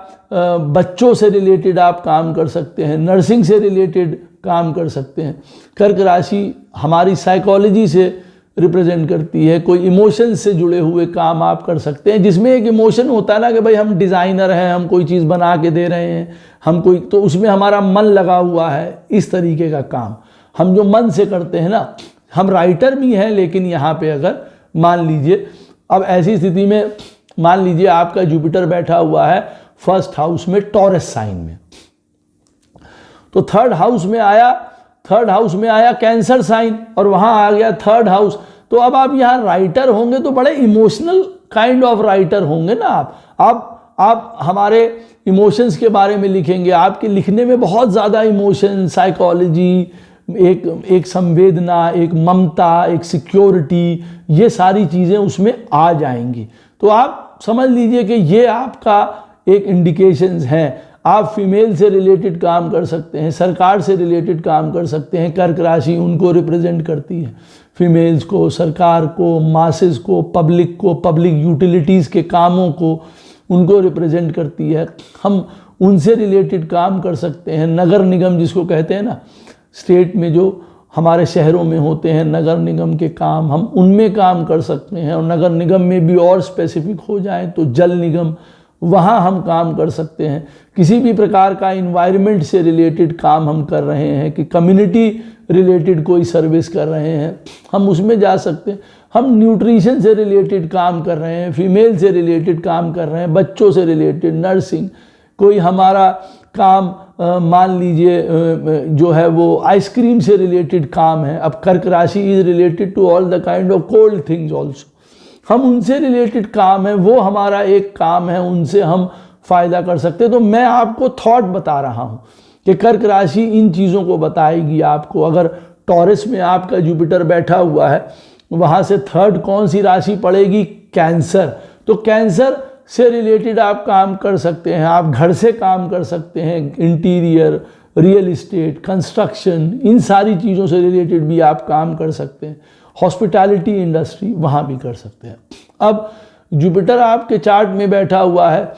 बच्चों से रिलेटेड आप काम कर सकते हैं, नर्सिंग से रिलेटेड काम कर सकते हैं। कर्क राशि हमारी साइकोलॉजी से रिप्रेजेंट करती है, कोई इमोशंस से जुड़े हुए काम आप कर सकते हैं, जिसमें एक इमोशन होता है ना कि भाई हम डिज़ाइनर हैं, हम कोई चीज़ बना के दे रहे हैं, हम कोई, तो उसमें हमारा मन लगा हुआ है। इस तरीके का काम हम जो मन से करते हैं ना, हम राइटर भी हैं, लेकिन यहाँ पे अगर मान लीजिए अब ऐसी स्थिति में मान लीजिए आपका जुपिटर बैठा हुआ है फर्स्ट हाउस में टॉरस साइन में, तो थर्ड हाउस में आया कैंसर साइन और वहाँ आ गया थर्ड हाउस। तो अब आप यहाँ राइटर होंगे तो बड़े इमोशनल काइंड ऑफ राइटर होंगे ना आप हमारे इमोशंस के बारे में लिखेंगे, आपके लिखने में बहुत ज़्यादा इमोशन, साइकोलॉजी, एक संवेदना, एक ममता, एक सिक्योरिटी, ये सारी चीज़ें उसमें आ जाएंगी। तो आप समझ लीजिए कि ये आपका एक इंडिकेशंस हैं। आप फीमेल से रिलेटेड काम कर सकते हैं, सरकार से रिलेटेड काम कर सकते हैं। कर्क राशि उनको रिप्रेजेंट करती है, फीमेल्स को, सरकार को, मासेस को, पब्लिक यूटिलिटीज़ के कामों को, उनको रिप्रेजेंट करती है। हम उनसे रिलेटेड काम कर सकते हैं। नगर निगम जिसको कहते हैं ना, स्टेट में जो हमारे शहरों में होते हैं नगर निगम के काम, हम उनमें काम कर सकते हैं। और नगर निगम में भी और स्पेसिफिक हो जाएं तो जल निगम, वहाँ हम काम कर सकते हैं। किसी भी प्रकार का इन्वायरमेंट से रिलेटेड काम हम कर रहे हैं कि कम्युनिटी रिलेटेड कोई सर्विस कर रहे हैं, हम उसमें जा सकते हैं। हम न्यूट्रिशन से रिलेटेड काम कर रहे हैं, फीमेल से रिलेटेड काम कर रहे हैं, बच्चों से रिलेटेड, नर्सिंग, कोई हमारा काम मान लीजिए जो है वो आइसक्रीम से रिलेटेड काम है। अब कर्क राशि is related to all the kind of cold things also, हम उनसे रिलेटेड काम है, वो हमारा एक काम है, उनसे हम फायदा कर सकते हैं। तो मैं आपको थॉट बता रहा हूँ कि कर्क राशि इन चीज़ों को बताएगी आपको। अगर टॉरस में आपका जुपिटर बैठा हुआ है, वहाँ से थर्ड कौन सी राशि पड़ेगी? कैंसर। तो कैंसर से रिलेटेड आप काम कर सकते हैं, आप घर से काम कर सकते हैं, इंटीरियर, रियल इस्टेट, कंस्ट्रक्शन, इन सारी चीज़ों से रिलेटेड भी आप काम कर सकते हैं। हॉस्पिटैलिटी इंडस्ट्री, वहाँ भी कर सकते हैं। अब जुपिटर आपके चार्ट में बैठा हुआ है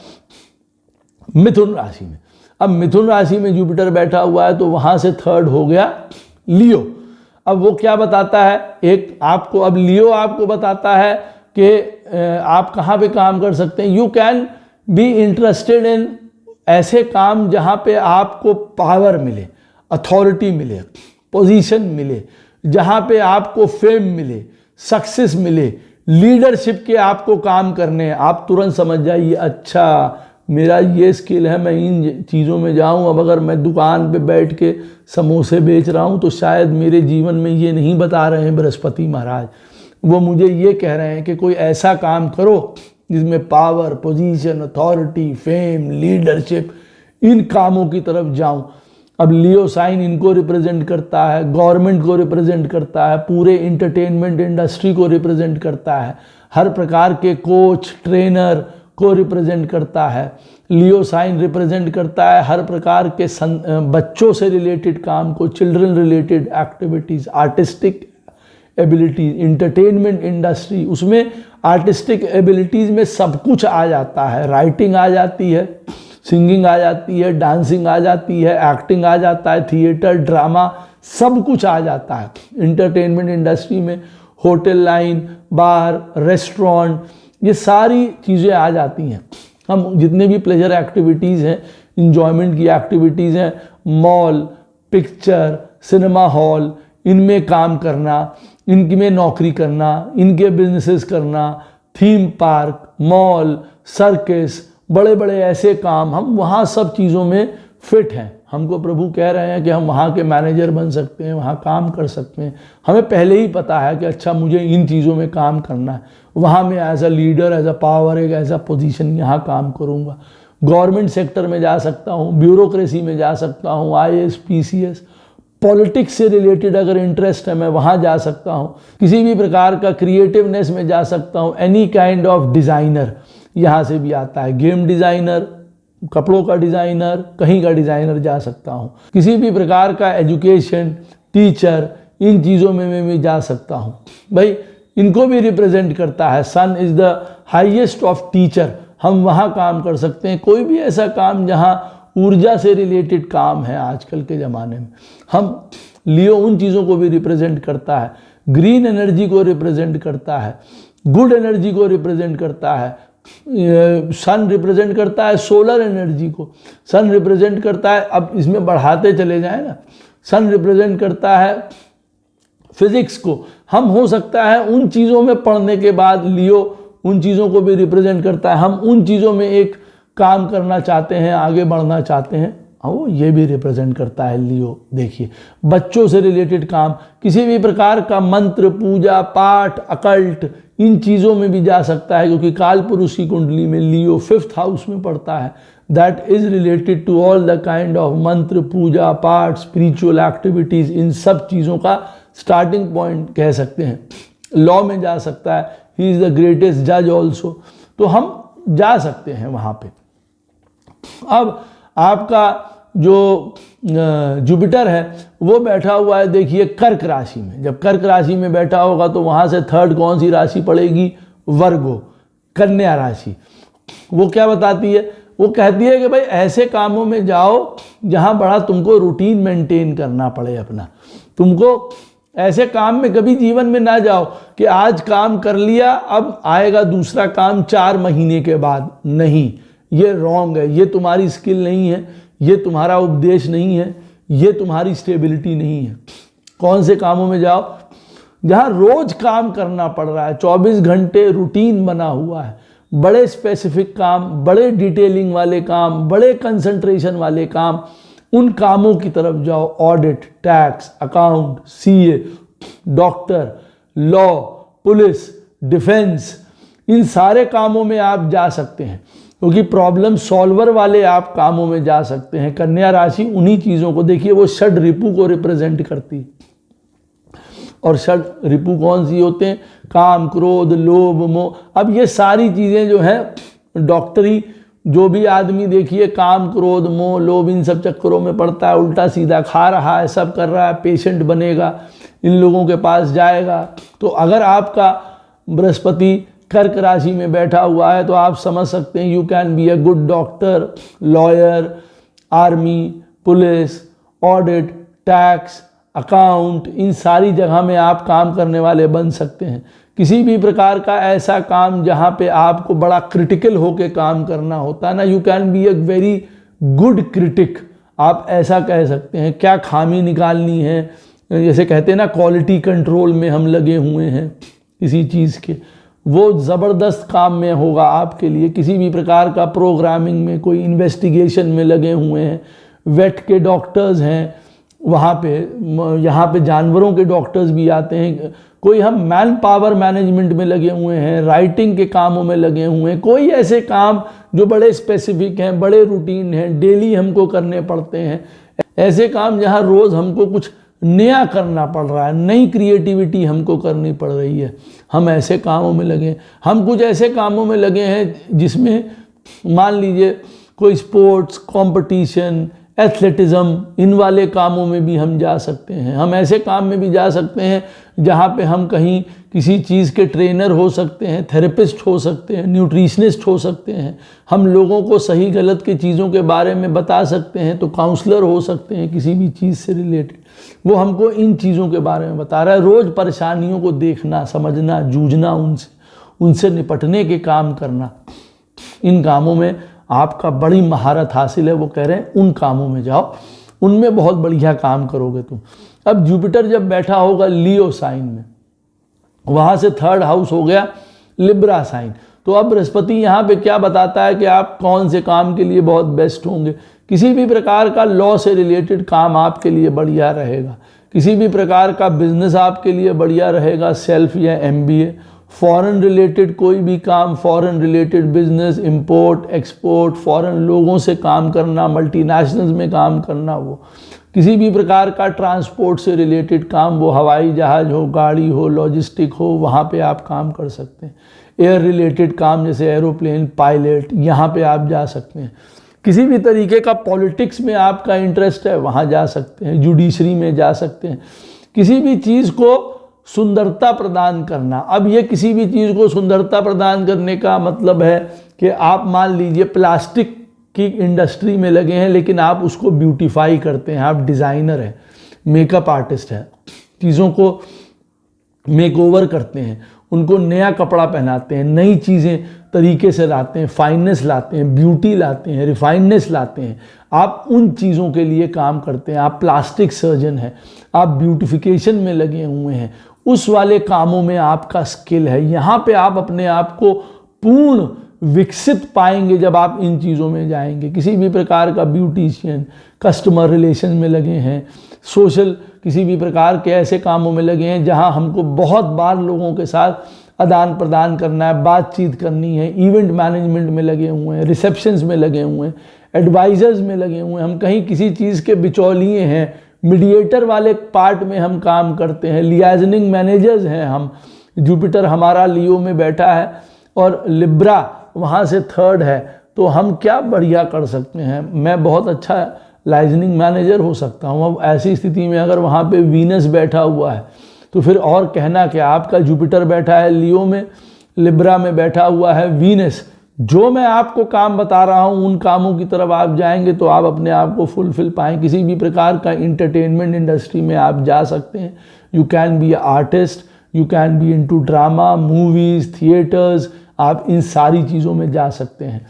मिथुन राशि में। अब मिथुन राशि में जुपिटर बैठा हुआ है तो वहाँ से थर्ड हो गया लियो। अब वो क्या बताता है? एक आपको, अब लियो आपको बताता है कि आप कहाँ पे काम कर सकते हैं। You can be interested in ऐसे काम जहाँ पे आपको पावर मिले, अथॉरिटी मिले, पोजीशन मिले, जहाँ पे आपको फेम मिले, सक्सेस मिले, लीडरशिप के आपको काम करने हैं। आप तुरंत समझ जाइए, अच्छा मेरा ये स्किल है, मैं इन चीज़ों में जाऊँ। अब अगर मैं दुकान पे बैठ के समोसे बेच रहा हूँ तो शायद मेरे जीवन में ये नहीं बता रहे हैं बृहस्पति महाराज, वो मुझे ये कह रहे हैं कि कोई ऐसा काम करो जिसमें power, position, authority, fame, leadership, इन कामों की तरफ जाऊं। अब लियो साइन इनको रिप्रेजेंट करता है, गवर्नमेंट को रिप्रेजेंट करता है, पूरे इंटरटेनमेंट इंडस्ट्री को रिप्रेजेंट करता है, हर प्रकार के कोच, ट्रेनर को रिप्रेजेंट करता है। लियो साइन रिप्रेजेंट करता है हर प्रकार के बच्चों से रिलेटेड काम को, children related activities, artistic abilities, entertainment industry, उसमें आर्टिस्टिक एबिलिटीज़ में सब कुछ आ जाता है। राइटिंग आ जाती है, सिंगिंग आ जाती है, डांसिंग आ जाती है, एक्टिंग आ जाता है, थिएटर, ड्रामा, सब कुछ आ जाता है। इंटरटेनमेंट इंडस्ट्री में होटल लाइन, बार, रेस्टोरेंट, ये सारी चीज़ें आ जाती हैं। हम जितने भी प्लेजर एक्टिविटीज़ हैं, इंजॉयमेंट की एक्टिविटीज़ हैं, मॉल, पिक्चर, सिनेमा हॉल, इनमें काम करना, इनकी में नौकरी करना, इनके बिजनेसेस करना, थीम पार्क, मॉल, सर्कस, बड़े बड़े ऐसे काम, हम वहाँ सब चीज़ों में फिट हैं। हमको प्रभु कह रहे हैं कि हम वहाँ के मैनेजर बन सकते हैं, वहाँ काम कर सकते हैं। हमें पहले ही पता है कि अच्छा मुझे इन चीज़ों में काम करना है, वहाँ मैं as a leader, as a power, एक ऐसा पोजीशन यहाँ काम करूँगा। गवर्नमेंट सेक्टर में जा सकता हूँ, ब्यूरोक्रेसी में जा सकता हूँ, IAS, PCS, पॉलिटिक्स से रिलेटेड अगर इंटरेस्ट है मैं वहाँ जा सकता हूँ। किसी भी प्रकार का क्रिएटिवनेस में जा सकता हूँ। एनी काइंड ऑफ डिज़ाइनर यहाँ से भी आता है, गेम डिज़ाइनर, कपड़ों का डिज़ाइनर, कहीं का डिज़ाइनर जा सकता हूँ। किसी भी प्रकार का एजुकेशन, टीचर, इन चीज़ों में मैं भी जा सकता हूँ। भाई इनको भी रिप्रेजेंट करता है। Sun is the highest of teacher, हम वहाँ काम कर सकते हैं। कोई भी ऐसा काम जहाँ ऊर्जा से रिलेटेड काम है आजकल के ज़माने में, हम लियो उन चीज़ों को भी रिप्रेजेंट करता है। ग्रीन एनर्जी को रिप्रेजेंट करता है, गुड एनर्जी को रिप्रेजेंट करता है। सन रिप्रेजेंट करता है सोलर एनर्जी को, सन रिप्रेजेंट करता है, अब इसमें बढ़ाते चले जाएं ना, सन रिप्रेजेंट करता है फिजिक्स को। हम हो सकता है उन चीज़ों में पढ़ने के बाद लियो उन चीज़ों को भी रिप्रेजेंट करता है। हम उन चीज़ों में एक काम करना चाहते हैं, आगे बढ़ना चाहते हैं, वो ये भी रिप्रेजेंट करता है लियो। देखिए बच्चों से रिलेटेड काम, किसी भी प्रकार का मंत्र, पूजा पाठ, अकल्ट, इन चीज़ों में भी जा सकता है, क्योंकि काल पुरुष की कुंडली में लियो 5th हाउस में पड़ता है। That is related to all the kind of mantra, puja पाठ, स्पिरिचुअल एक्टिविटीज़, इन सब चीज़ों का स्टार्टिंग पॉइंट कह सकते हैं। लॉ में जा सकता है, ही इज़ द ग्रेटेस्ट जज ऑल्सो, तो हम जा सकते हैं वहाँ पे। अब आपका जो जुपिटर है वो बैठा हुआ है, देखिए कर्क राशि में। जब कर्क राशि में बैठा होगा तो वहाँ से थर्ड कौन सी राशि पड़ेगी? वर्गो, कन्या राशि। वो क्या बताती है? वो कहती है कि भाई ऐसे कामों में जाओ जहाँ बड़ा तुमको रूटीन मेंटेन करना पड़े अपना। तुमको ऐसे काम में कभी जीवन में ना जाओ कि आज काम कर लिया अब आएगा दूसरा काम 4 महीने के बाद। नहीं, ये रॉन्ग है, ये तुम्हारी स्किल नहीं है, ये तुम्हारा उपदेश नहीं है, ये तुम्हारी स्टेबिलिटी नहीं है। कौन से कामों में जाओ जहाँ रोज काम करना पड़ रहा है, 24 घंटे रूटीन बना हुआ है, बड़े स्पेसिफिक काम, बड़े डिटेलिंग वाले काम, बड़े कंसंट्रेशन वाले काम, उन कामों की तरफ जाओ। Audit, tax, account, CA, doctor, law, police, defence, इन सारे कामों में आप जा सकते हैं, क्योंकि प्रॉब्लम सॉल्वर वाले आप कामों में जा सकते हैं। कन्या राशि उन्हीं चीज़ों को, देखिए वो षड रिपु को रिप्रेजेंट करती है। और षड रिपु कौन सी होते हैं? काम, क्रोध, लोभ, मोह। अब ये सारी चीज़ें जो हैं डॉक्टरी, जो भी आदमी देखिए काम, क्रोध, मोह, लोभ, इन सब चक्करों में पड़ता है, उल्टा सीधा खा रहा है, सब कर रहा है, पेशेंट बनेगा, इन लोगों के पास जाएगा। तो अगर आपका बृहस्पति कर्क राशि में बैठा हुआ है तो आप समझ सकते हैं you can be a good doctor, lawyer, army, police, audit, tax, account, इन सारी जगह में आप काम करने वाले बन सकते हैं। किसी भी प्रकार का ऐसा काम जहाँ पे आपको बड़ा क्रिटिकल होके काम करना होता है ना, you can be a very good critic, आप ऐसा कह सकते हैं। क्या खामी निकालनी है, जैसे कहते हैं ना क्वालिटी कंट्रोल में हम लगे हुए हैं किसी चीज़ के, वो ज़बरदस्त काम में होगा आपके लिए। किसी भी प्रकार का प्रोग्रामिंग में, कोई इन्वेस्टिगेशन में लगे हुए हैं, वेट के डॉक्टर्स हैं वहाँ पे, यहाँ पे जानवरों के डॉक्टर्स भी आते हैं, कोई हम मैन पावर मैनेजमेंट में लगे हुए हैं, राइटिंग के कामों में लगे हुए हैं, कोई ऐसे काम जो बड़े स्पेसिफिक हैं, बड़े रूटीन हैं, डेली हमको करने पड़ते हैं, ऐसे काम जहाँ रोज़ हमको कुछ नया करना पड़ रहा है, नई क्रिएटिविटी हमको करनी पड़ रही है, हम ऐसे कामों में लगे। हम कुछ ऐसे कामों में लगे हैं जिसमें मान लीजिए कोई स्पोर्ट्स, कंपटीशन, एथलेटिज्म, इन वाले कामों में भी हम जा सकते हैं। हम ऐसे काम में भी जा सकते हैं जहाँ पे हम कहीं किसी चीज़ के ट्रेनर हो सकते हैं, थेरेपिस्ट हो सकते हैं, न्यूट्रिशनिस्ट हो सकते हैं, हम लोगों को सही गलत की चीज़ों के बारे में बता सकते हैं, तो काउंसलर हो सकते हैं किसी भी चीज़ से रिलेटेड, वो हमको इन चीज़ों के बारे में बता रहा है। रोज़ परेशानियों को देखना, समझना, जूझना, उनसे निपटने के काम करना, इन कामों में आपका बड़ी महारत हासिल है। वो कह रहे हैं उन कामों में जाओ, उनमें बहुत बढ़िया काम करोगे तुम। अब जुपिटर जब बैठा होगा लियो साइन में, वहाँ से 3rd हाउस हो गया लिब्रा साइन, तो अब बृहस्पति यहाँ पे क्या बताता है कि आप कौन से काम के लिए बहुत बेस्ट होंगे। किसी भी प्रकार का लॉ से रिलेटेड काम आपके लिए बढ़िया रहेगा, किसी भी प्रकार का बिजनेस आपके लिए बढ़िया रहेगा, सेल्फ या MBA, फॉरेन रिलेटेड कोई भी काम, foreign related business, import export, foreign लोगों से काम करना, मल्टीनेशनल्स में काम करना, वो किसी भी प्रकार का ट्रांसपोर्ट से रिलेटेड काम, वो हवाई जहाज़ हो, गाड़ी हो, लॉजिस्टिक हो, वहाँ पे आप काम कर सकते हैं। एयर रिलेटेड काम जैसे एरोप्लेन पायलट, यहाँ पे आप जा सकते हैं। किसी भी तरीके का पॉलिटिक्स में आपका इंटरेस्ट है, वहाँ जा सकते हैं, जुडिशरी में जा सकते हैं। किसी भी चीज़ को सुंदरता प्रदान करना, अब ये किसी भी चीज़ को सुंदरता प्रदान करने का मतलब है कि आप मान लीजिए प्लास्टिक की इंडस्ट्री में लगे हैं, लेकिन आप उसको ब्यूटीफाई करते हैं, आप डिज़ाइनर हैं, मेकअप आर्टिस्ट हैं, चीज़ों को मेकओवर करते हैं, उनको नया कपड़ा पहनाते हैं, नई चीज़ें तरीके से लाते हैं, फाइननेस लाते हैं, ब्यूटी लाते हैं, रिफाइननेस लाते हैं, आप उन चीज़ों के लिए काम करते हैं। आप प्लास्टिक सर्जन हैं, आप ब्यूटिफिकेशन में लगे हुए हैं, उस वाले कामों में आपका स्किल है। यहाँ पे आप अपने आप को पूर्ण विकसित पाएंगे जब आप इन चीज़ों में जाएंगे। किसी भी प्रकार का ब्यूटिशियन, कस्टमर रिलेशन में लगे हैं, सोशल किसी भी प्रकार के ऐसे कामों में लगे हैं जहां हमको बहुत बार लोगों के साथ आदान प्रदान करना है, बातचीत करनी है, इवेंट मैनेजमेंट में लगे हुए हैं, रिसेप्शंस में लगे हुए हैं, एडवाइजर्स में लगे हुए हैं, हम कहीं किसी चीज़ के बिचौलिए हैं, मीडिएटर वाले पार्ट में हम काम करते हैं, लियाजनिंग मैनेजर्स हैं हम। जुपिटर हमारा लियो में बैठा है और लिब्रा वहाँ से 3rd है, तो हम क्या बढ़िया कर सकते हैं। मैं बहुत अच्छा लाइजनिंग मैनेजर हो सकता हूँ। अब ऐसी स्थिति में अगर वहाँ पे वीनस बैठा हुआ है तो फिर और कहना कि आपका जुपिटर बैठा है लियो में, लिब्रा में बैठा हुआ है वीनस, जो मैं आपको काम बता रहा हूँ उन कामों की तरफ आप जाएंगे तो आप अपने आप को फुलफिल पाएँ। किसी भी प्रकार का इंटरटेनमेंट इंडस्ट्री में आप जा सकते हैं। You can B artist, you can B into drama, movies, theatres, आप इन सारी चीज़ों में जा सकते हैं।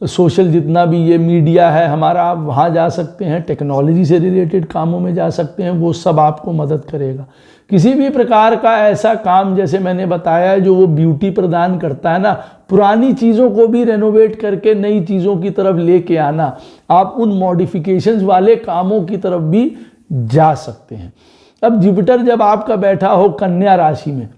सोशल जितना भी ये मीडिया है हमारा, आप वहाँ जा सकते हैं। टेक्नोलॉजी से रिलेटेड कामों में जा सकते हैं, वो सब आपको मदद करेगा। किसी भी प्रकार का ऐसा काम जैसे मैंने बताया है जो वो ब्यूटी प्रदान करता है ना, पुरानी चीज़ों को भी रेनोवेट करके नई चीज़ों की तरफ लेके आना, आप उन मॉडिफिकेशंस वाले कामों की तरफ भी जा सकते हैं। अब जुपिटर जब आपका बैठा हो कन्या राशि में,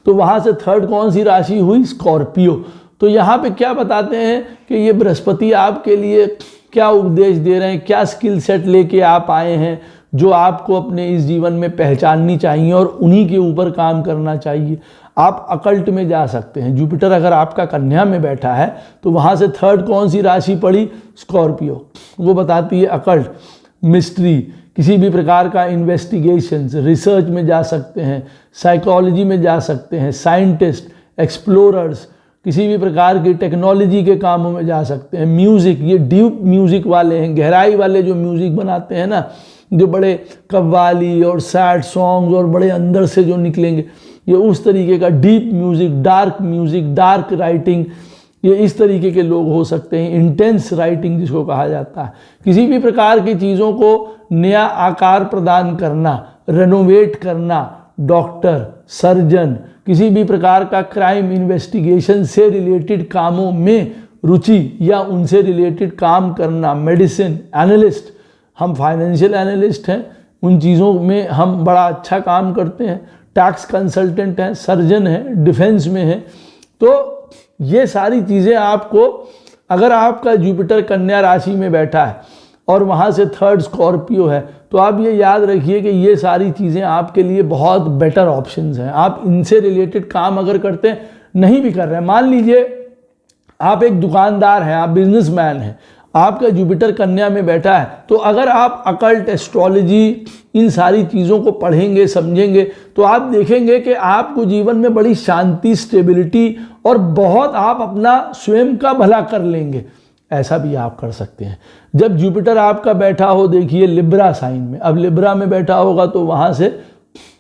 तो वहाँ से थर्ड कौन सी राशि हुई? स्कॉर्पियो। तो यहाँ पे क्या बताते हैं कि ये बृहस्पति आपके लिए क्या उपदेश दे रहे हैं, क्या स्किल सेट लेके आप आए हैं जो आपको अपने इस जीवन में पहचाननी चाहिए और उन्हीं के ऊपर काम करना चाहिए। आप अकल्ट में जा सकते हैं। जुपिटर अगर आपका कन्या में बैठा है तो वहाँ से थर्ड कौन सी राशि पड़ी? स्कॉर्पियो। वो बताती है अकल्ट, मिस्ट्री, किसी भी प्रकार का इन्वेस्टिगेशंस, रिसर्च में जा सकते हैं, साइकोलॉजी में जा सकते हैं, साइंटिस्ट, एक्सप्लोरर्स, किसी भी प्रकार की टेक्नोलॉजी के कामों में जा सकते हैं। म्यूज़िक, ये डीप म्यूज़िक वाले हैं, गहराई वाले जो म्यूज़िक बनाते हैं ना, जो बड़े कव्वाली और सैड सॉन्ग्स और बड़े अंदर से जो निकलेंगे, ये उस तरीके का डीप म्यूज़िक, डार्क राइटिंग, ये इस तरीके के लोग हो सकते हैं। इंटेंस राइटिंग जिसको कहा जाता है, किसी भी प्रकार की चीज़ों को नया आकार प्रदान करना, रेनोवेट करना, डॉक्टर, सर्जन, किसी भी प्रकार का क्राइम इन्वेस्टिगेशन से रिलेटेड कामों में रुचि या उनसे रिलेटेड काम करना, मेडिसिन, एनालिस्ट, हम फाइनेंशियल एनालिस्ट हैं, उन चीज़ों में हम बड़ा अच्छा काम करते हैं, टैक्स कंसल्टेंट हैं, सर्जन हैं, डिफेंस में हैं। तो ये सारी चीज़ें आपको, अगर आपका जुपिटर कन्या राशि में बैठा है और वहाँ से थर्ड स्कॉर्पियो है, तो आप ये याद रखिए कि ये सारी चीज़ें आपके लिए बहुत बेटर ऑप्शंस हैं। आप इनसे रिलेटेड काम अगर करते हैं, नहीं भी कर रहे हैं, मान लीजिए आप एक दुकानदार हैं, आप बिजनेसमैन हैं, आपका जुपिटर कन्या में बैठा है, तो अगर आप अकल्ट, एस्ट्रोलॉजी, इन सारी चीज़ों को पढ़ेंगे, समझेंगे, तो आप देखेंगे कि आपको जीवन में बड़ी शांति, स्टेबिलिटी और बहुत आप अपना स्वयं का भला कर लेंगे। ऐसा भी आप कर सकते हैं। जब जुपिटर आपका बैठा हो, देखिए लिब्रा साइन में, अब लिब्रा में बैठा होगा तो वहाँ से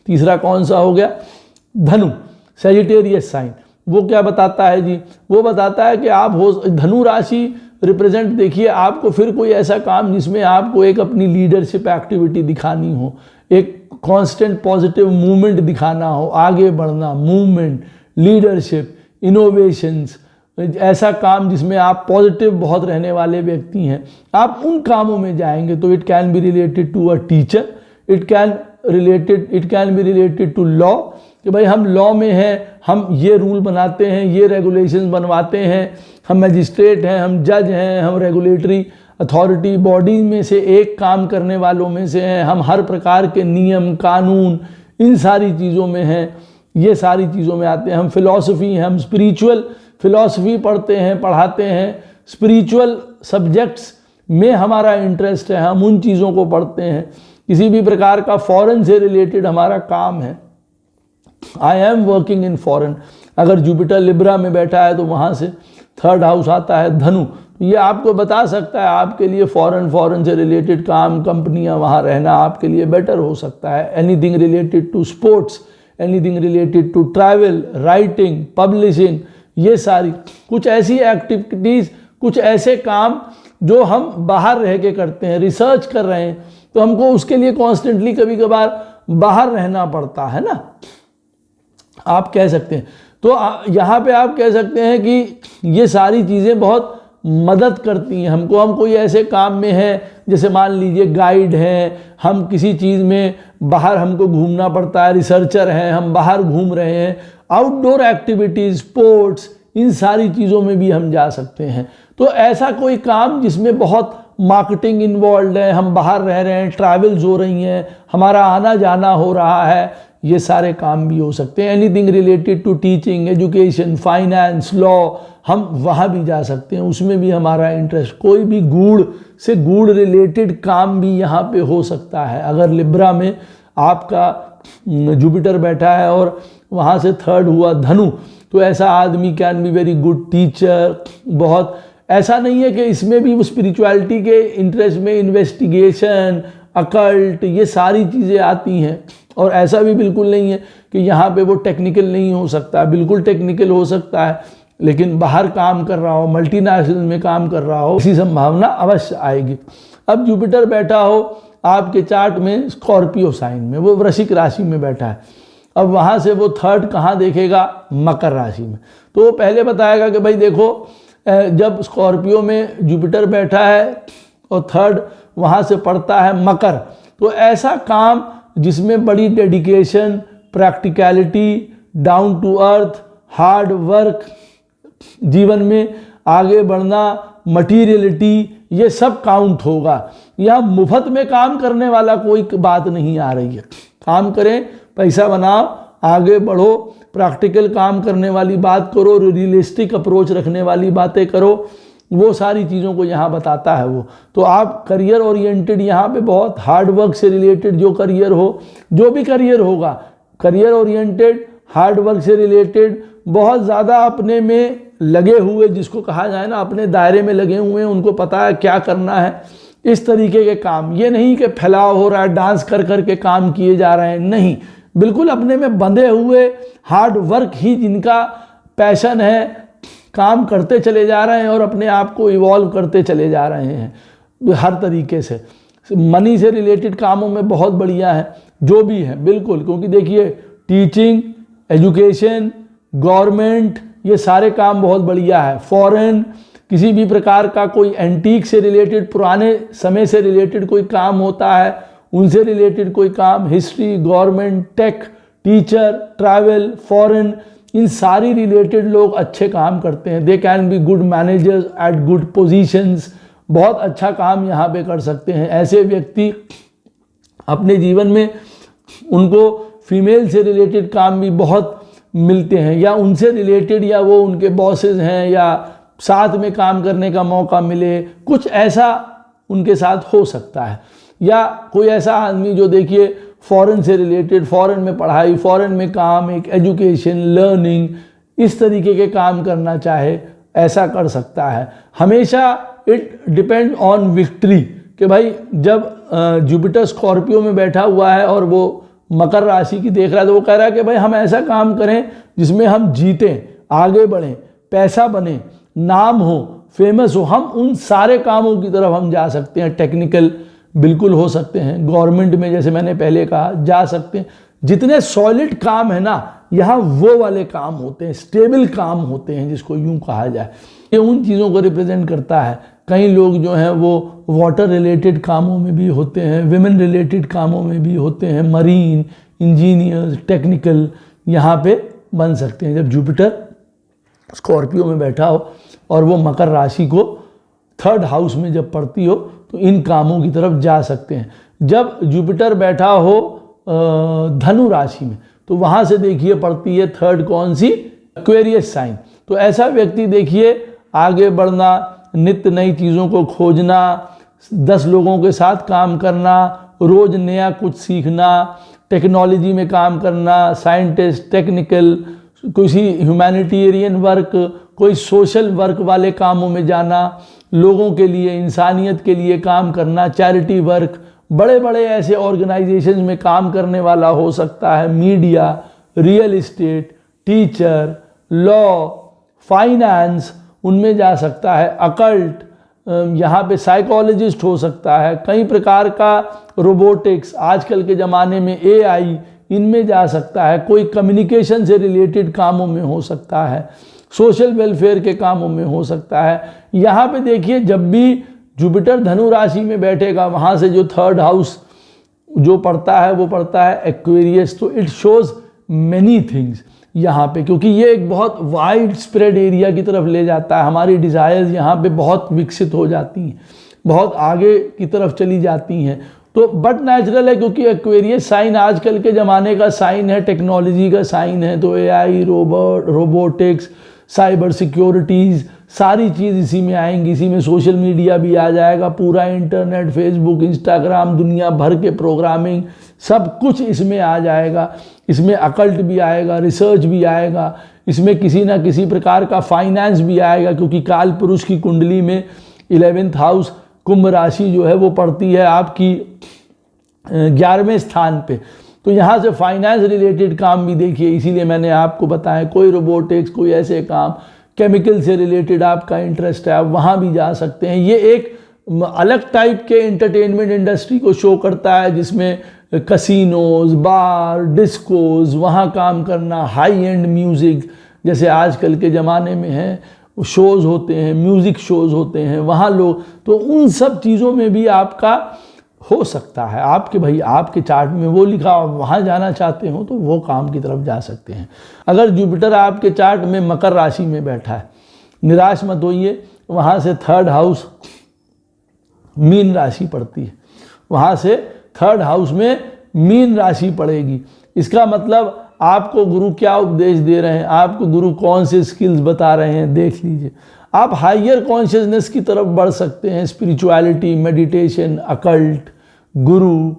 तीसरा कौन सा हो गया? धनु, सैजिटेरियस साइन। वो क्या बताता है जी? वो बताता है कि आप हो धनु राशि रिप्रेजेंट, देखिए आपको फिर कोई ऐसा काम जिसमें आपको एक अपनी लीडरशिप एक्टिविटी दिखानी हो, एक कांस्टेंट पॉजिटिव मूवमेंट दिखाना हो, आगे बढ़ना, मूवमेंट, लीडरशिप, इनोवेशंस, ऐसा काम जिसमें आप पॉजिटिव बहुत रहने वाले व्यक्ति हैं, आप उन कामों में जाएंगे। तो it can be related to a teacher, it can be related to law, कि भाई हम लॉ में हैं, हम ये रूल बनाते हैं, ये रेगुलेशंस बनवाते हैं, हम मजिस्ट्रेट हैं, हम जज हैं, हम रेगुलेटरी अथॉरिटी बॉडी में से एक काम करने वालों में से हैं, हम हर प्रकार के नियम, कानून, इन सारी चीज़ों में हैं, ये सारी चीज़ों में आते हैं। हम फिलॉसफी हैं, हम स्पिरिचुअल फिलॉसफी पढ़ते हैं, पढ़ाते हैं, स्पिरिचुअल सब्जेक्ट्स में हमारा इंटरेस्ट है, हम उन चीज़ों को पढ़ते हैं। किसी भी प्रकार का फॉरेन से रिलेटेड हमारा काम है, I am working in foreign. अगर जुपिटर लिब्रा में बैठा है तो वहाँ से थर्ड हाउस आता है धनु, तो ये आपको बता सकता है आपके लिए फॉरेन से रिलेटेड काम, कंपनियाँ, वहाँ रहना आपके लिए बेटर हो सकता है। Anything related to sports, anything related to travel, writing, publishing, ये सारी कुछ ऐसी एक्टिविटीज़, कुछ ऐसे काम जो हम बाहर रह के करते हैं, रिसर्च कर रहे हैं, तो हमको उसके लिए कॉन्स्टेंटली कभी कभार बाहर रहना पड़ता है ना, आप कह सकते हैं। तो यहाँ पे आप कह सकते हैं कि ये सारी चीज़ें बहुत मदद करती हैं हमको। हम कोई ऐसे काम में हैं, जैसे मान लीजिए गाइड हैं, हम किसी चीज़ में बाहर हमको घूमना पड़ता है, रिसर्चर हैं, हम बाहर घूम रहे हैं, आउटडोर एक्टिविटीज़, स्पोर्ट्स, इन सारी चीज़ों में भी हम जा सकते हैं। तो ऐसा कोई काम जिसमें बहुत मार्केटिंग इन्वॉल्व है, हम बाहर रह रहे हैं, ट्रैवल्स हो रही हैं, हमारा आना जाना हो रहा है, ये सारे काम भी हो सकते हैं। Anything related to teaching, education, finance, law, हम वहाँ भी जा सकते हैं, उसमें भी हमारा इंटरेस्ट। कोई भी गुड़ रिलेटेड काम भी यहाँ पे हो सकता है। अगर लिब्रा में आपका जुपिटर बैठा है और वहाँ से थर्ड हुआ धनु, तो ऐसा आदमी can be very good teacher. बहुत ऐसा नहीं है कि इसमें भी वो स्पिरिचुअलिटी के इंटरेस्ट में इन्वेस्टिगेशन, अकल्ट, ये सारी चीज़ें आती हैं। और ऐसा भी बिल्कुल नहीं है कि यहाँ पे वो टेक्निकल नहीं हो सकता, बिल्कुल टेक्निकल हो सकता है, लेकिन बाहर काम कर रहा हो, मल्टीनेशनल में काम कर रहा हो, ऐसी संभावना अवश्य आएगी। अब जुपिटर बैठा हो आपके चार्ट में स्कॉर्पियो साइन में, वो वृश्चिक राशि में बैठा है। अब वहाँ से वो थर्ड कहाँ देखेगा? मकर राशि में। तो वो पहले बताएगा कि भाई देखो, जब स्कॉर्पियो में जुपिटर बैठा है और थर्ड वहाँ से पड़ता है मकर, तो ऐसा काम जिसमें बड़ी dedication, practicality, down to earth, hard work, जीवन में आगे बढ़ना, मटीरियलिटी, ये सब काउंट होगा। यहाँ मुफ्त में काम करने वाला कोई बात नहीं आ रही है। काम करें, पैसा बनाओ, आगे बढ़ो, प्रैक्टिकल काम करने वाली बात करो, रियलिस्टिक अप्रोच रखने वाली बातें करो, वो सारी चीज़ों को यहाँ बताता है वो। तो आप करियर ओरिएंटेड, यहाँ पे बहुत हार्ड वर्क से रिलेटेड जो करियर हो, जो भी करियर होगा, करियर ओरिएंटेड, हार्ड वर्क से रिलेटेड, बहुत ज़्यादा अपने में लगे हुए, जिसको कहा जाए ना अपने दायरे में लगे हुए हैं, उनको पता है क्या करना है, इस तरीके के काम। ये नहीं कि फैलाव हो रहा है, डांस कर कर के काम किए जा रहे हैं, नहीं, बिल्कुल अपने में बंधे हुए, हार्ड वर्क ही जिनका पैशन है, काम करते चले जा रहे हैं और अपने आप को इवॉल्व करते चले जा रहे हैं हर तरीके से। मनी से रिलेटेड कामों में बहुत बढ़िया है, जो भी है बिल्कुल, क्योंकि देखिए टीचिंग, एजुकेशन, गवर्नमेंट, ये सारे काम बहुत बढ़िया है। फॉरेन, किसी भी प्रकार का कोई एंटीक से रिलेटेड, पुराने समय से रिलेटेड कोई काम होता है, उनसे रिलेटेड कोई काम, history, government, tech, teacher, travel, foreign, इन सारी रिलेटेड लोग अच्छे काम करते हैं। They can be good managers at good positions, बहुत अच्छा काम यहाँ पे कर सकते हैं। ऐसे व्यक्ति अपने जीवन में, उनको फीमेल से रिलेटेड काम भी बहुत मिलते हैं, या उनसे रिलेटेड, या वो उनके बॉसेस हैं, या साथ में काम करने का मौका मिले, कुछ ऐसा उनके साथ हो सकता है। या कोई ऐसा आदमी जो देखिए फॉरेन से रिलेटेड, फॉरेन में पढ़ाई, फॉरेन में काम, एक एजुकेशन, लर्निंग, इस तरीके के काम करना चाहे, ऐसा कर सकता है। हमेशा इट डिपेंड ऑन विक्ट्री, कि भाई जब जुपिटर स्कॉर्पियो में बैठा हुआ है और वो मकर राशि की देख रहा है, तो वो कह रहा है कि भाई हम ऐसा काम करें जिसमें हम जीतें, आगे बढ़ें, पैसा बने, नाम हो, फेमस हो। हम उन सारे कामों की तरफ हम जा सकते हैं। टेक्निकल बिल्कुल हो सकते हैं, गवर्नमेंट में जैसे मैंने पहले कहा जा सकते हैं। जितने सॉलिड काम है ना, यहाँ वो वाले काम होते हैं, स्टेबल काम होते हैं, जिसको यूं कहा जाए। ये उन चीज़ों को रिप्रेजेंट करता है। कई लोग जो हैं वो वाटर रिलेटेड कामों में भी होते हैं, विमेन रिलेटेड कामों में भी होते हैं, मरीन, इंजीनियर्स, टेक्निकल, यहाँ पे बन सकते हैं। जब जुपिटर स्कॉर्पियो में बैठा हो और वो मकर राशि को थर्ड हाउस में जब पड़ती हो, तो इन कामों की तरफ जा सकते हैं। जब जुपिटर बैठा हो धनु राशि में, तो वहाँ से देखिए पड़ती है थर्ड कौन सी? Aquarius sign. तो ऐसा व्यक्ति देखिए आगे बढ़ना, नित्य नई चीज़ों को खोजना, 10 लोगों के साथ काम करना, रोज़ नया कुछ सीखना, टेक्नोलॉजी में काम करना, साइंटिस्ट, टेक्निकल, किसी ह्यूमैनिटेरियन वर्क, कोई सोशल वर्क वाले कामों में जाना, लोगों के लिए, इंसानियत के लिए काम करना, चैरिटी वर्क, बड़े बड़े ऐसे ऑर्गेनाइजेशंस में काम करने वाला हो सकता है। Media, real estate, teacher, law, finance, उनमें जा सकता है। अकल्ट, यहाँ पे साइकोलॉजिस्ट हो सकता है। कई प्रकार का रोबोटिक्स, आजकल के ज़माने में AI, इनमें जा सकता है। कोई कम्युनिकेशन से रिलेटेड कामों में हो सकता है, सोशल वेलफेयर के कामों में हो सकता है। यहाँ पे देखिए जब भी जुपिटर धनु राशि में बैठेगा, वहाँ से जो थर्ड हाउस जो पड़ता है वो पड़ता है एक्वेरियस। तो इट शोज़ मैनी थिंग्स यहाँ पे, क्योंकि ये एक बहुत वाइड स्प्रेड एरिया की तरफ ले जाता है। हमारी डिज़ायर्स यहाँ पे बहुत विकसित हो जाती हैं, बहुत आगे की तरफ चली जाती हैं। तो बट नेचुरल है, क्योंकि एक्वेरियस साइन आजकल के ज़माने का साइन है, टेक्नोलॉजी का साइन है। तो AI, रोबोटिक्स, साइबर सिक्योरिटीज़, सारी चीज़ इसी में आएंगी। इसी में सोशल मीडिया भी आ जाएगा, पूरा इंटरनेट, फेसबुक, इंस्टाग्राम, दुनिया भर के प्रोग्रामिंग, सब कुछ इसमें आ जाएगा। इसमें अकल्ट भी आएगा, रिसर्च भी आएगा, इसमें किसी ना किसी प्रकार का फाइनेंस भी आएगा, क्योंकि काल पुरुष की कुंडली में 11th हाउस कुंभ राशि जो है वो पड़ती है आपकी 11वें स्थान पे। तो यहाँ से फाइनेंस रिलेटेड काम भी देखिए, इसीलिए मैंने आपको बताया कोई रोबोटिक्स, कोई ऐसे काम, केमिकल से रिलेटेड आपका इंटरेस्ट है, आप वहाँ भी जा सकते हैं। ये एक अलग टाइप के एंटरटेनमेंट इंडस्ट्री को शो करता है, जिसमें कसिनोज, बार, डिस्कोज, वहाँ काम करना, हाई एंड म्यूज़िक जैसे आजकल के ज़माने में है, शोज़ होते हैं, म्यूज़िक शोज़ होते हैं, वहाँ लोग, तो उन सब चीज़ों में भी आपका हो सकता है। आपके भाई आपके चार्ट में वो लिखा, आप वहाँ जाना चाहते हो तो वो काम की तरफ जा सकते हैं। अगर जुपिटर आपके चार्ट में मकर राशि में बैठा है, निराश मत होइए, वहाँ से 3rd हाउस मीन राशि पड़ती है, वहाँ से 3rd हाउस में मीन राशि पड़ेगी। इसका मतलब आपको गुरु क्या उपदेश दे रहे हैं, आपको गुरु कौन से स्किल्स बता रहे हैं, देख लीजिए। आप हाइयर कॉन्शियसनेस की तरफ बढ़ सकते हैं, स्पिरिचुअलिटी, मेडिटेशन, अकल्ट, गुरु,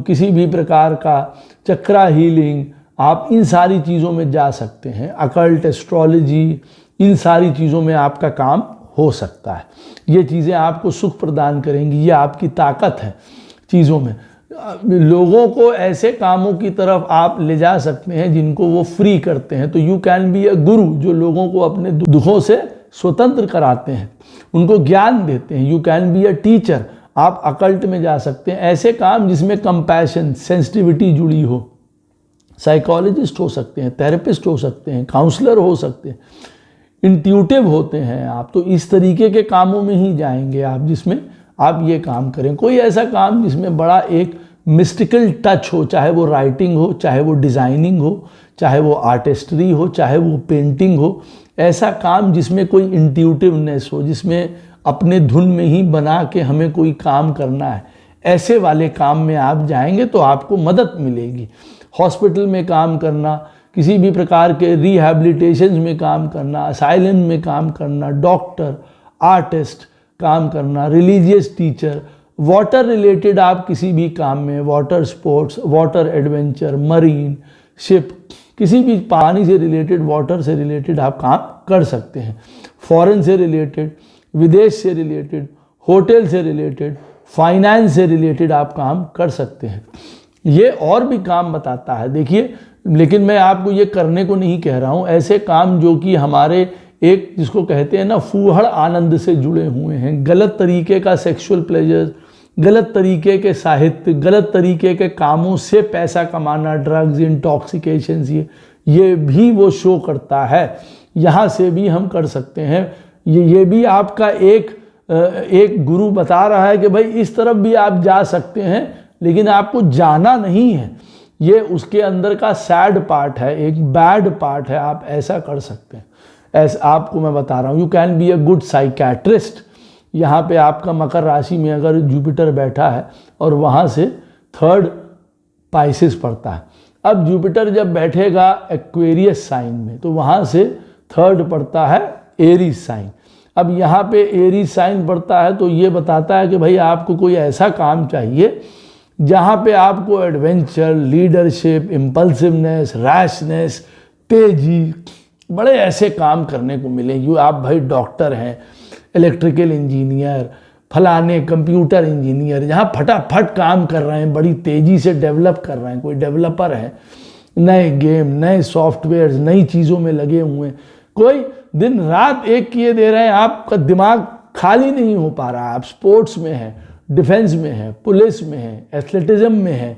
किसी भी प्रकार का चक्रा हीलिंग, आप इन सारी चीज़ों में जा सकते हैं। अकल्ट, एस्ट्रोलॉजी, इन सारी चीज़ों में आपका काम हो सकता है। ये चीज़ें आपको सुख प्रदान करेंगी, ये आपकी ताकत है चीज़ों में। लोगों को ऐसे कामों की तरफ आप ले जा सकते हैं जिनको वो फ्री करते हैं। तो यू कैन बी अ गुरु, जो लोगों को अपने दुखों से स्वतंत्र कराते हैं, उनको ज्ञान देते हैं। You can be a teacher, आप अकल्ट में जा सकते हैं। ऐसे काम जिसमें कंपैशन, सेंसिटिविटी जुड़ी हो, साइकोलॉजिस्ट हो सकते हैं, थेरेपिस्ट हो सकते हैं, काउंसलर हो सकते हैं, इंट्यूटिव होते हैं आप, तो इस तरीके के कामों में ही जाएंगे आप, जिसमें आप ये काम करें। कोई ऐसा काम जिसमें बड़ा एक मिस्टिकल टच हो, चाहे वो राइटिंग हो, चाहे वो डिज़ाइनिंग हो, चाहे वो आर्टिस्ट्री हो, चाहे वो पेंटिंग हो, ऐसा काम जिसमें कोई इंट्यूटिवनेस हो, जिसमें अपने धुन में ही बना के हमें कोई काम करना है, ऐसे वाले काम में आप जाएंगे तो आपको मदद मिलेगी। हॉस्पिटल में काम करना, किसी भी प्रकार के रिहैबिलिटेशन में काम करना, असाइलम में काम करना, डॉक्टर, आर्टिस्ट काम करना, रिलीजियस टीचर, वाटर रिलेटेड आप किसी भी काम में, water sports, water adventure, marine, ship, किसी भी पानी से रिलेटेड, वाटर से रिलेटेड आप काम कर सकते हैं। फॉरेन से रिलेटेड, विदेश से रिलेटेड, होटल से रिलेटेड, फाइनेंस से रिलेटेड आप काम कर सकते हैं। ये और भी काम बताता है, देखिए, लेकिन मैं आपको ये करने को नहीं कह रहा हूँ। ऐसे काम जो कि हमारे एक जिसको कहते हैं ना फूहड़ आनंद से जुड़े हुए हैं, गलत तरीके का सेक्सुअल प्लेजर, गलत तरीके के साहित्य, गलत तरीके के कामों से पैसा कमाना, ड्रग्स, इंटॉक्सिकेशंस, ये भी वो शो करता है। यहाँ से भी हम कर सकते हैं। ये भी आपका एक गुरु बता रहा है कि भाई इस तरफ भी आप जा सकते हैं, लेकिन आपको जाना नहीं है। ये उसके अंदर का सैड पार्ट है, एक बैड पार्ट है, आप ऐसा कर सकते हैं। ऐसा आपको मैं बता रहा हूँ। You can be a good psychiatrist. यहाँ पे आपका मकर राशि में अगर जुपिटर बैठा है और वहाँ से 3rd पाइसेस पड़ता है। अब जुपिटर जब बैठेगा एक्वेरियस साइन में, तो वहाँ से 3rd पड़ता है एरीज साइन। अब यहाँ पे एरीज साइन पड़ता है तो ये बताता है कि भाई आपको कोई ऐसा काम चाहिए जहाँ पे आपको एडवेंचर, लीडरशिप, इम्पल्सिवनेस, रैशनेस, तेजी, बड़े ऐसे काम करने को मिले। यू आप भाई डॉक्टर हैं, इलेक्ट्रिकल इंजीनियर, फलाने कंप्यूटर इंजीनियर, जहाँ फटाफट काम कर रहे हैं, बड़ी तेज़ी से डेवलप कर रहे हैं, कोई डेवलपर है, नए गेम, नए सॉफ्टवेयर, नई चीज़ों में लगे हुए हैं, कोई दिन रात एक किए दे रहे हैं, आपका दिमाग खाली नहीं हो पा रहा। आप स्पोर्ट्स में है, डिफेंस में है, पुलिस में है, एथलेटिज्म में है,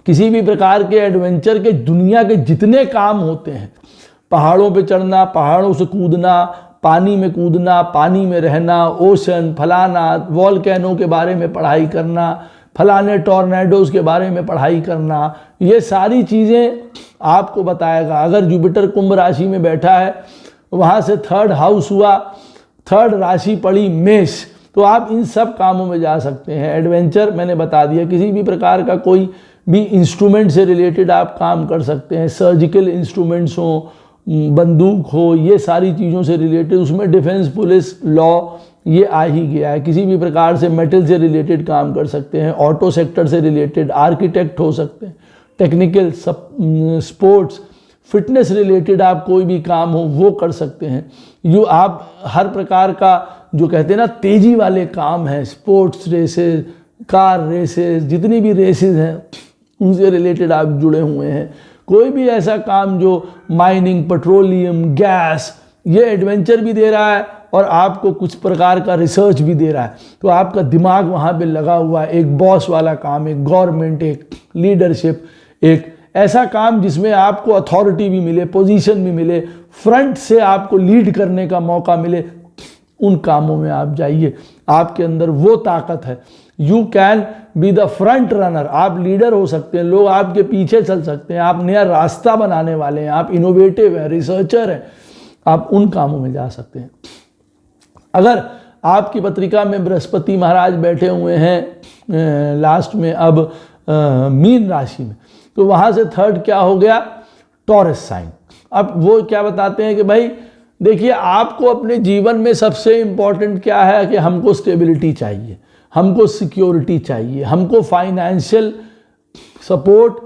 किसी भी प्रकार के एडवेंचर के दुनिया के जितने काम होते हैं, पहाड़ों पे चढ़ना, पहाड़ों से कूदना, पानी में कूदना, पानी में रहना, ओशन, फलाना, वॉल्केनो के बारे में पढ़ाई करना, फलाने टॉर्नेडोज के बारे में पढ़ाई करना, ये सारी चीज़ें आपको बताएगा। अगर जुपिटर कुंभ राशि में बैठा है, वहाँ से 3rd हाउस हुआ, 3rd राशि पड़ी मेष, तो आप इन सब कामों में जा सकते हैं। एडवेंचर मैंने बता दिया, किसी भी प्रकार का कोई भी इंस्ट्रूमेंट से रिलेटेड आप काम कर सकते हैं, सर्जिकल इंस्ट्रूमेंट्स हो, बंदूक हो, ये सारी चीज़ों से रिलेटेड, उसमें डिफेंस, पुलिस, लॉ ये आ ही गया है। किसी भी प्रकार से मेटल से रिलेटेड काम कर सकते हैं, ऑटो सेक्टर से रिलेटेड, आर्किटेक्ट हो सकते हैं, टेक्निकल, स्पोर्ट्स, फिटनेस रिलेटेड आप कोई भी काम हो वो कर सकते हैं। आप हर प्रकार का जो कहते हैं ना तेजी वाले काम है, स्पोर्ट्स रेसेस, कार रेसेस, जितनी भी रेसेस हैं उनसे रिलेटेड आप जुड़े हुए हैं। कोई भी ऐसा काम जो माइनिंग, पेट्रोलियम, गैस, ये एडवेंचर भी दे रहा है और आपको कुछ प्रकार का रिसर्च भी दे रहा है, तो आपका दिमाग वहाँ पे लगा हुआ है। एक बॉस वाला काम, एक गवर्नमेंट, एक लीडरशिप, एक ऐसा काम जिसमें आपको अथॉरिटी भी मिले, पोजीशन भी मिले, फ्रंट से आपको लीड करने का मौका मिले, उन कामों में आप जाइए। आपके अंदर वो ताकत है। You can be the front runner. आप लीडर हो सकते हैं, लोग आपके पीछे चल सकते हैं, आप नया रास्ता बनाने वाले हैं, आप इनोवेटिव हैं, रिसर्चर हैं, आप उन कामों में जा सकते हैं। अगर आपकी पत्रिका में बृहस्पति महाराज बैठे हुए हैं लास्ट में अब मीन राशि में, तो वहाँ से थर्ड क्या हो गया, टॉरस साइन। अब वो क्या बताते हैं कि भाई देखिए, आपको अपने जीवन में सबसे इम्पॉर्टेंट क्या है कि हमको स्टेबिलिटी चाहिए, हमको सिक्योरिटी चाहिए, हमको फाइनेंशियल सपोर्ट,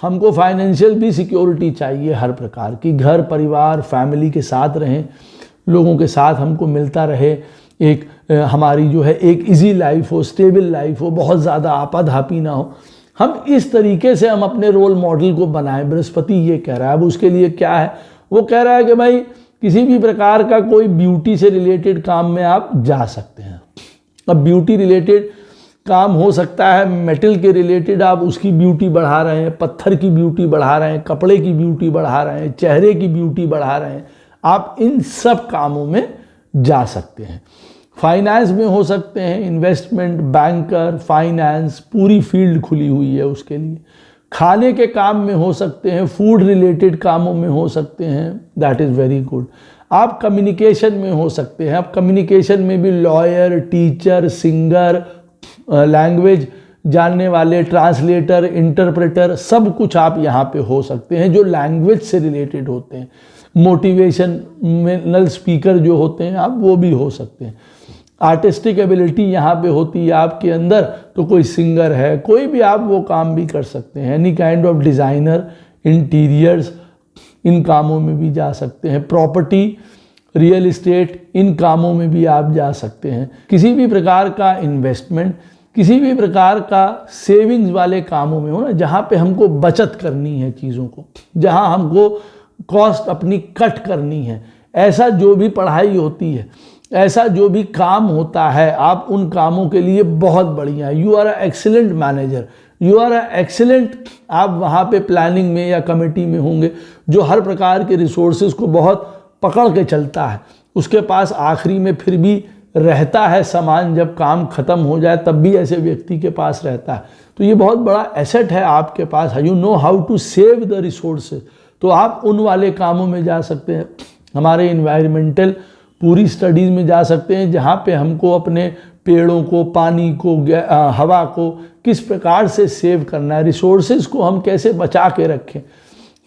हमको फाइनेंशियल भी सिक्योरिटी चाहिए हर प्रकार की। घर परिवार फैमिली के साथ रहें, लोगों के साथ हमको मिलता रहे, एक हमारी जो है एक इजी लाइफ हो, स्टेबल लाइफ हो, बहुत ज़्यादा आपाधापी ना हो। हम इस तरीके से हम अपने रोल मॉडल को बनाएं। बृहस्पति ये कह रहा है। अब उसके लिए क्या है, वो कह रहा है कि भाई किसी भी प्रकार का कोई ब्यूटी से रिलेटेड काम में आप जा सकते हैं। अब ब्यूटी रिलेटेड काम हो सकता है, मेटल के रिलेटेड आप उसकी ब्यूटी बढ़ा रहे हैं, पत्थर की ब्यूटी बढ़ा रहे हैं, कपड़े की ब्यूटी बढ़ा रहे हैं, चेहरे की ब्यूटी बढ़ा रहे हैं, आप इन सब कामों में जा सकते हैं। फाइनेंस में हो सकते हैं, इन्वेस्टमेंट, बैंकर, फाइनेंस, पूरी फील्ड खुली हुई है उसके लिए। खाने के काम में हो सकते हैं, फूड रिलेटेड कामों में हो सकते हैं, दैट इज़ वेरी गुड। आप कम्युनिकेशन में हो सकते हैं, आप कम्युनिकेशन में भी लॉयर, टीचर, सिंगर, लैंग्वेज जानने वाले, ट्रांसलेटर, इंटरप्रेटर, सब कुछ आप यहाँ पे हो सकते हैं जो लैंग्वेज से रिलेटेड होते हैं। मोटिवेशनल स्पीकर जो होते हैं आप वो भी हो सकते हैं। आर्टिस्टिक एबिलिटी यहाँ पे होती है आपके अंदर, तो कोई सिंगर है, कोई भी आप वो काम भी कर सकते हैं। Any kind of designer, interiors, इन कामों में भी जा सकते हैं। प्रॉपर्टी, रियल इस्टेट, इन कामों में भी आप जा सकते हैं। किसी भी प्रकार का इन्वेस्टमेंट, किसी भी प्रकार का सेविंग्स वाले कामों में हो ना, जहाँ पे हमको बचत करनी है चीज़ों को, जहाँ हमको कॉस्ट अपनी कट करनी है, ऐसा जो भी पढ़ाई होती है, ऐसा जो भी काम होता है, आप उन कामों के लिए बहुत बढ़िया है। You are a excellent manager, you are a excellent. आप वहाँ पे प्लानिंग में या कमेटी में होंगे जो हर प्रकार के रिसोर्सेज को बहुत पकड़ के चलता है। उसके पास आखिरी में फिर भी रहता है सामान, जब काम खत्म हो जाए तब भी ऐसे व्यक्ति के पास रहता है। तो ये बहुत बड़ा एसेट है आपके पास। You know how to save the resources, तो आप उन वाले कामों में जा सकते हैं। हमारे इन्वायरमेंटल पूरी स्टडीज़ में जा सकते हैं, जहाँ पे हमको अपने पेड़ों को, पानी को, हवा को किस प्रकार से सेव करना है, रिसोर्सेज को हम कैसे बचा के रखें,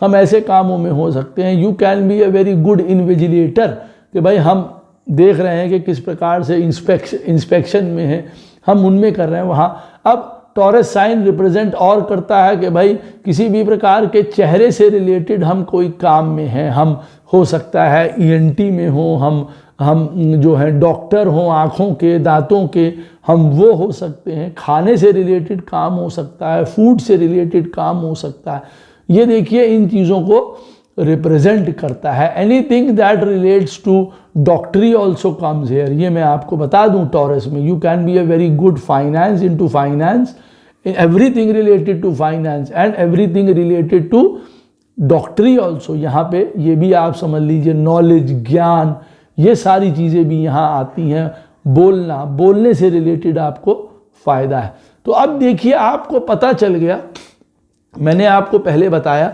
हम ऐसे कामों में हो सकते हैं। You can be a very good invigilator, कि भाई हम देख रहे हैं कि किस प्रकार से इंस्पेक्शन में है, हम उनमें कर रहे हैं वहाँ। अब टॉरस साइन रिप्रेजेंट और करता है कि भाई किसी भी प्रकार के चेहरे से रिलेटेड हम कोई काम में हैं, हम हो सकता है ईएनटी में हो, हम जो है डॉक्टर हों, आँखों के, दांतों के, हम वो हो सकते हैं। खाने से रिलेटेड काम हो सकता है, फूड से रिलेटेड काम हो सकता है। ये देखिए इन चीज़ों को रिप्रेजेंट करता है। एनीथिंग दैट रिलेट्स टू डॉक्टरी ऑल्सो कम्स हेयर। ये मैं आपको बता दूं टॉरस में you can be a very good finance, into finance, everything related to finance and everything related to डॉक्टरी ऑल्सो। यहाँ पे ये भी आप समझ लीजिए, नॉलेज, ज्ञान, ये सारी चीज़ें भी यहाँ आती हैं। बोलना, बोलने से रिलेटेड आपको फ़ायदा है। तो अब देखिए आपको पता चल गया, मैंने आपको पहले बताया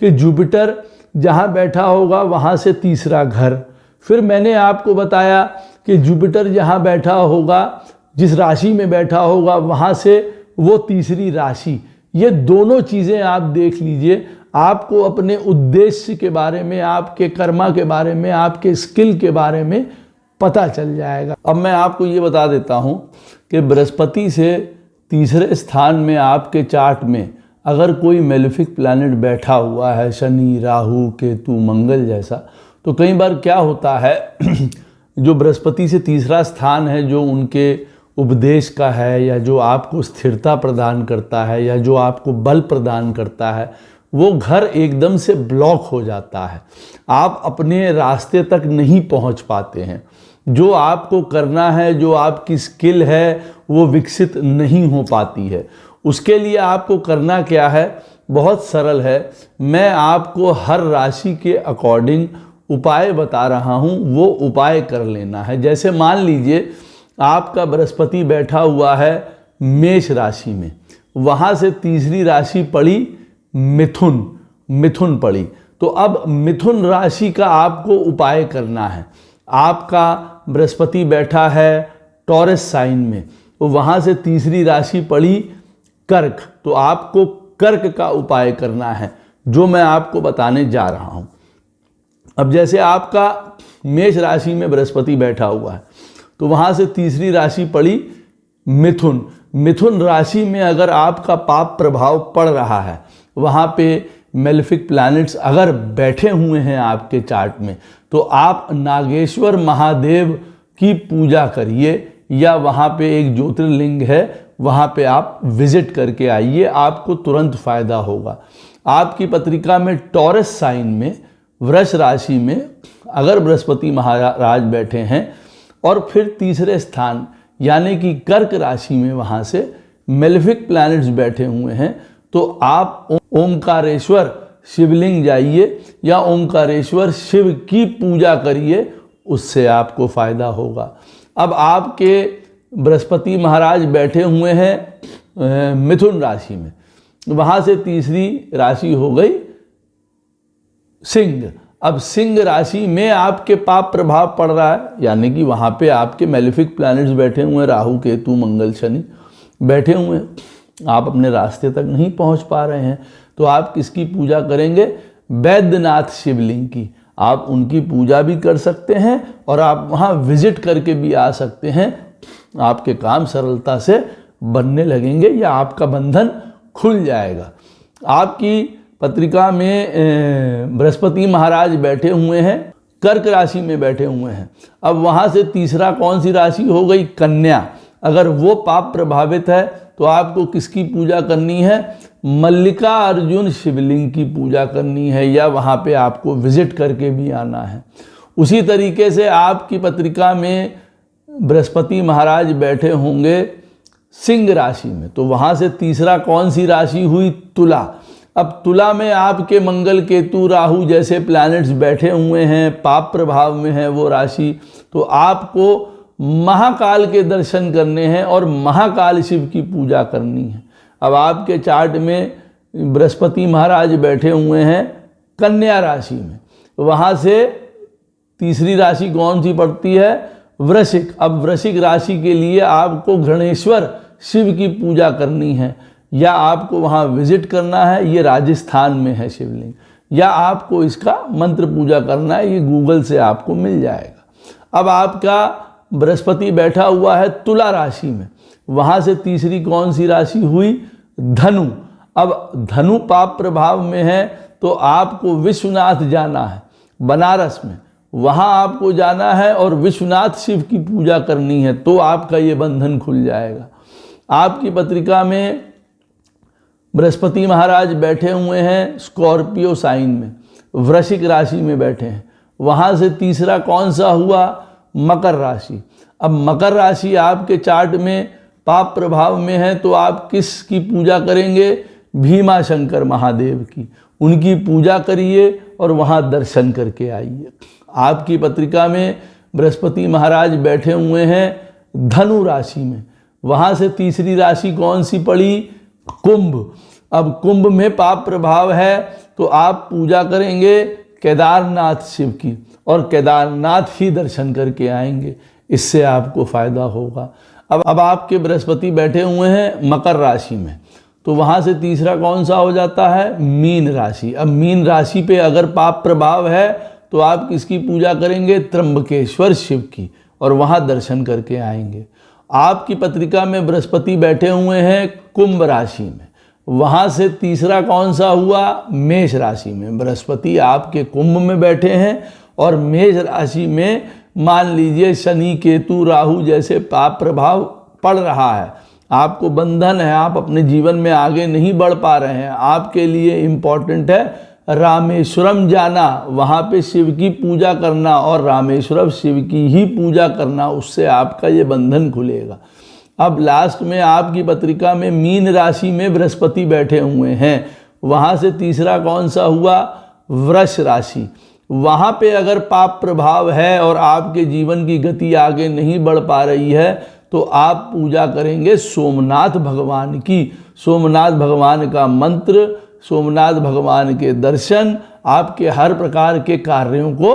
कि जुपिटर जहाँ बैठा होगा वहाँ से तीसरा घर, फिर मैंने आपको बताया कि जुपिटर जहाँ बैठा होगा, जिस राशि में बैठा होगा, वहाँ से वो तीसरी राशि। ये दोनों चीज़ें आप देख लीजिए, आपको अपने उद्देश्य के बारे में, आपके कर्मा के बारे में, आपके स्किल के बारे में पता चल जाएगा। अब मैं आपको ये बता देता हूँ कि बृहस्पति से तीसरे स्थान में आपके चार्ट में अगर कोई मेलेफिक प्लैनेट बैठा हुआ है, शनि, राहु, केतु, मंगल जैसा, तो कई बार क्या होता है जो बृहस्पति से तीसरा स्थान है, जो उनके उपदेश का है, या जो आपको स्थिरता प्रदान करता है, या जो आपको बल प्रदान करता है, वो घर एकदम से ब्लॉक हो जाता है। आप अपने रास्ते तक नहीं पहुंच पाते हैं। जो आपको करना है, जो आपकी स्किल है, वो विकसित नहीं हो पाती है। उसके लिए आपको करना क्या है? बहुत सरल है। मैं आपको हर राशि के अकॉर्डिंग उपाय बता रहा हूँ, वो उपाय कर लेना है। जैसे मान लीजिए आपका बृहस्पति बैठा हुआ है मेष राशि में, वहाँ से तीसरी राशि पड़ी मिथुन पड़ी, तो अब मिथुन राशि का आपको उपाय करना है। आपका बृहस्पति बैठा है टॉरस साइन में, तो वहाँ से तीसरी राशि पड़ी कर्क, तो आपको कर्क का उपाय करना है, जो मैं आपको बताने जा रहा हूँ। अब जैसे आपका मेष राशि में बृहस्पति बैठा हुआ है, तो वहाँ से तीसरी राशि पड़ी मिथुन राशि में अगर आपका पाप प्रभाव पड़ रहा है, वहाँ पे मेलेफिक प्लैनेट्स अगर बैठे हुए हैं आपके चार्ट में, तो आप नागेश्वर महादेव की पूजा करिए, या वहाँ पे एक ज्योतिर्लिंग है, वहाँ पे आप विजिट करके आइए, आपको तुरंत फायदा होगा। आपकी पत्रिका में टॉरस साइन में वृष राशि में अगर बृहस्पति महाराज बैठे हैं, और फिर तीसरे स्थान यानी कि कर्क राशि में वहाँ से मेलेफिक प्लैनेट्स बैठे हुए हैं, तो आप ओमकारेश्वर शिवलिंग जाइए या ओमकारेश्वर शिव की पूजा करिए, उससे आपको फायदा होगा। अब आपके बृहस्पति महाराज बैठे हुए हैं मिथुन राशि में, वहाँ से तीसरी राशि हो गई सिंह। अब सिंह राशि में आपके पाप प्रभाव पड़ रहा है, यानी कि वहाँ पे आपके मेलेफिक प्लैनेट्स बैठे हुए हैं, राहु, केतु, मंगल, शनि बैठे हुए हैं, आप अपने रास्ते तक नहीं पहुँच पा रहे हैं, तो आप किसकी पूजा करेंगे? वैद्यनाथ शिवलिंग की। आप उनकी पूजा भी कर सकते हैं और आप वहाँ विजिट करके भी आ सकते हैं। आपके काम सरलता से बनने लगेंगे या आपका बंधन खुल जाएगा। आपकी पत्रिका में बृहस्पति महाराज बैठे हुए हैं, कर्क राशि में बैठे हुए हैं। अब वहाँ से तीसरा कौन सी राशि हो गई? कन्या। अगर वो पाप प्रभावित है तो आपको किसकी पूजा करनी है? मल्लिका अर्जुन शिवलिंग की पूजा करनी है, या वहाँ पे आपको विजिट करके भी आना है। उसी तरीके से आपकी पत्रिका में बृहस्पति महाराज बैठे होंगे सिंह राशि में, तो वहाँ से तीसरा कौन सी राशि हुई? तुला। अब तुला में आपके मंगल, केतु, राहु जैसे प्लैनेट्स बैठे हुए हैं, पाप प्रभाव में है वो राशि, तो आपको महाकाल के दर्शन करने हैं और महाकाल शिव की पूजा करनी है। अब आपके चार्ट में बृहस्पति महाराज बैठे हुए हैं कन्या राशि में, वहाँ से तीसरी राशि कौन सी पड़ती है? वृश्चिक। अब वृश्चिक राशि के लिए आपको घृणेश्वर शिव की पूजा करनी है, या आपको वहाँ विजिट करना है, ये राजस्थान में है शिवलिंग, या आपको इसका मंत्र पूजा करना है, ये गूगल से आपको मिल जाएगा। अब आपका बृहस्पति बैठा हुआ है तुला राशि में, वहाँ से तीसरी कौन सी राशि हुई? धनु। अब धनु पाप प्रभाव में है, तो आपको विश्वनाथ जाना है बनारस में, वहाँ आपको जाना है और विश्वनाथ शिव की पूजा करनी है, तो आपका ये बंधन खुल जाएगा। आपकी पत्रिका में बृहस्पति महाराज बैठे हुए हैं स्कॉर्पियो साइन में, वृश्चिक राशि में बैठे हैं, वहाँ से तीसरा कौन सा हुआ? मकर राशि। अब मकर राशि आपके चार्ट में पाप प्रभाव में है, तो आप किसकी पूजा करेंगे? भीमा शंकर महादेव की। उनकी पूजा करिए और वहाँ दर्शन करके आइए। आपकी पत्रिका में बृहस्पति महाराज बैठे हुए हैं धनु राशि में, वहाँ से तीसरी राशि कौन सी पड़ी? कुंभ। अब कुंभ में पाप प्रभाव है, तो आप पूजा करेंगे केदारनाथ शिव की, और केदारनाथ ही दर्शन करके आएंगे, इससे आपको फ़ायदा होगा। अब आपके बृहस्पति बैठे हुए हैं मकर राशि में, तो वहाँ से तीसरा कौन सा हो जाता है? मीन राशि। अब मीन राशि पे अगर पाप प्रभाव है, तो आप किसकी पूजा करेंगे? त्र्यंबकेश्वर शिव की, और वहाँ दर्शन करके आएंगे। आपकी पत्रिका में बृहस्पति बैठे हुए हैं कुंभ राशि में, वहाँ से तीसरा कौन सा हुआ, मेष राशि में। बृहस्पति आपके कुंभ में बैठे हैं और मेष राशि में मान लीजिए शनि केतु राहु जैसे पाप प्रभाव पड़ रहा है, आपको बंधन है, आप अपने जीवन में आगे नहीं बढ़ पा रहे हैं। आपके लिए इम्पॉर्टेंट है रामेश्वरम जाना, वहाँ पे शिव की पूजा करना और रामेश्वरम शिव की ही पूजा करना, उससे आपका ये बंधन खुलेगा। अब लास्ट में आपकी पत्रिका में मीन राशि में बृहस्पति बैठे हुए हैं, वहाँ से तीसरा कौन सा हुआ, वृष राशि। वहाँ पे अगर पाप प्रभाव है और आपके जीवन की गति आगे नहीं बढ़ पा रही है तो आप पूजा करेंगे सोमनाथ भगवान की। सोमनाथ भगवान का मंत्र, सोमनाथ भगवान के दर्शन आपके हर प्रकार के कार्यों को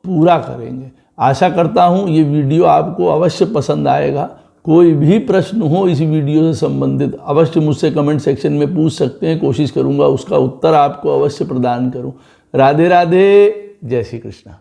पूरा करेंगे। आशा करता हूँ ये वीडियो आपको अवश्य पसंद आएगा। कोई भी प्रश्न हो इस वीडियो से संबंधित अवश्य मुझसे कमेंट सेक्शन में पूछ सकते हैं, कोशिश करूँगा उसका उत्तर आपको अवश्य प्रदान करूँ। राधे राधे, जय श्री कृष्ण।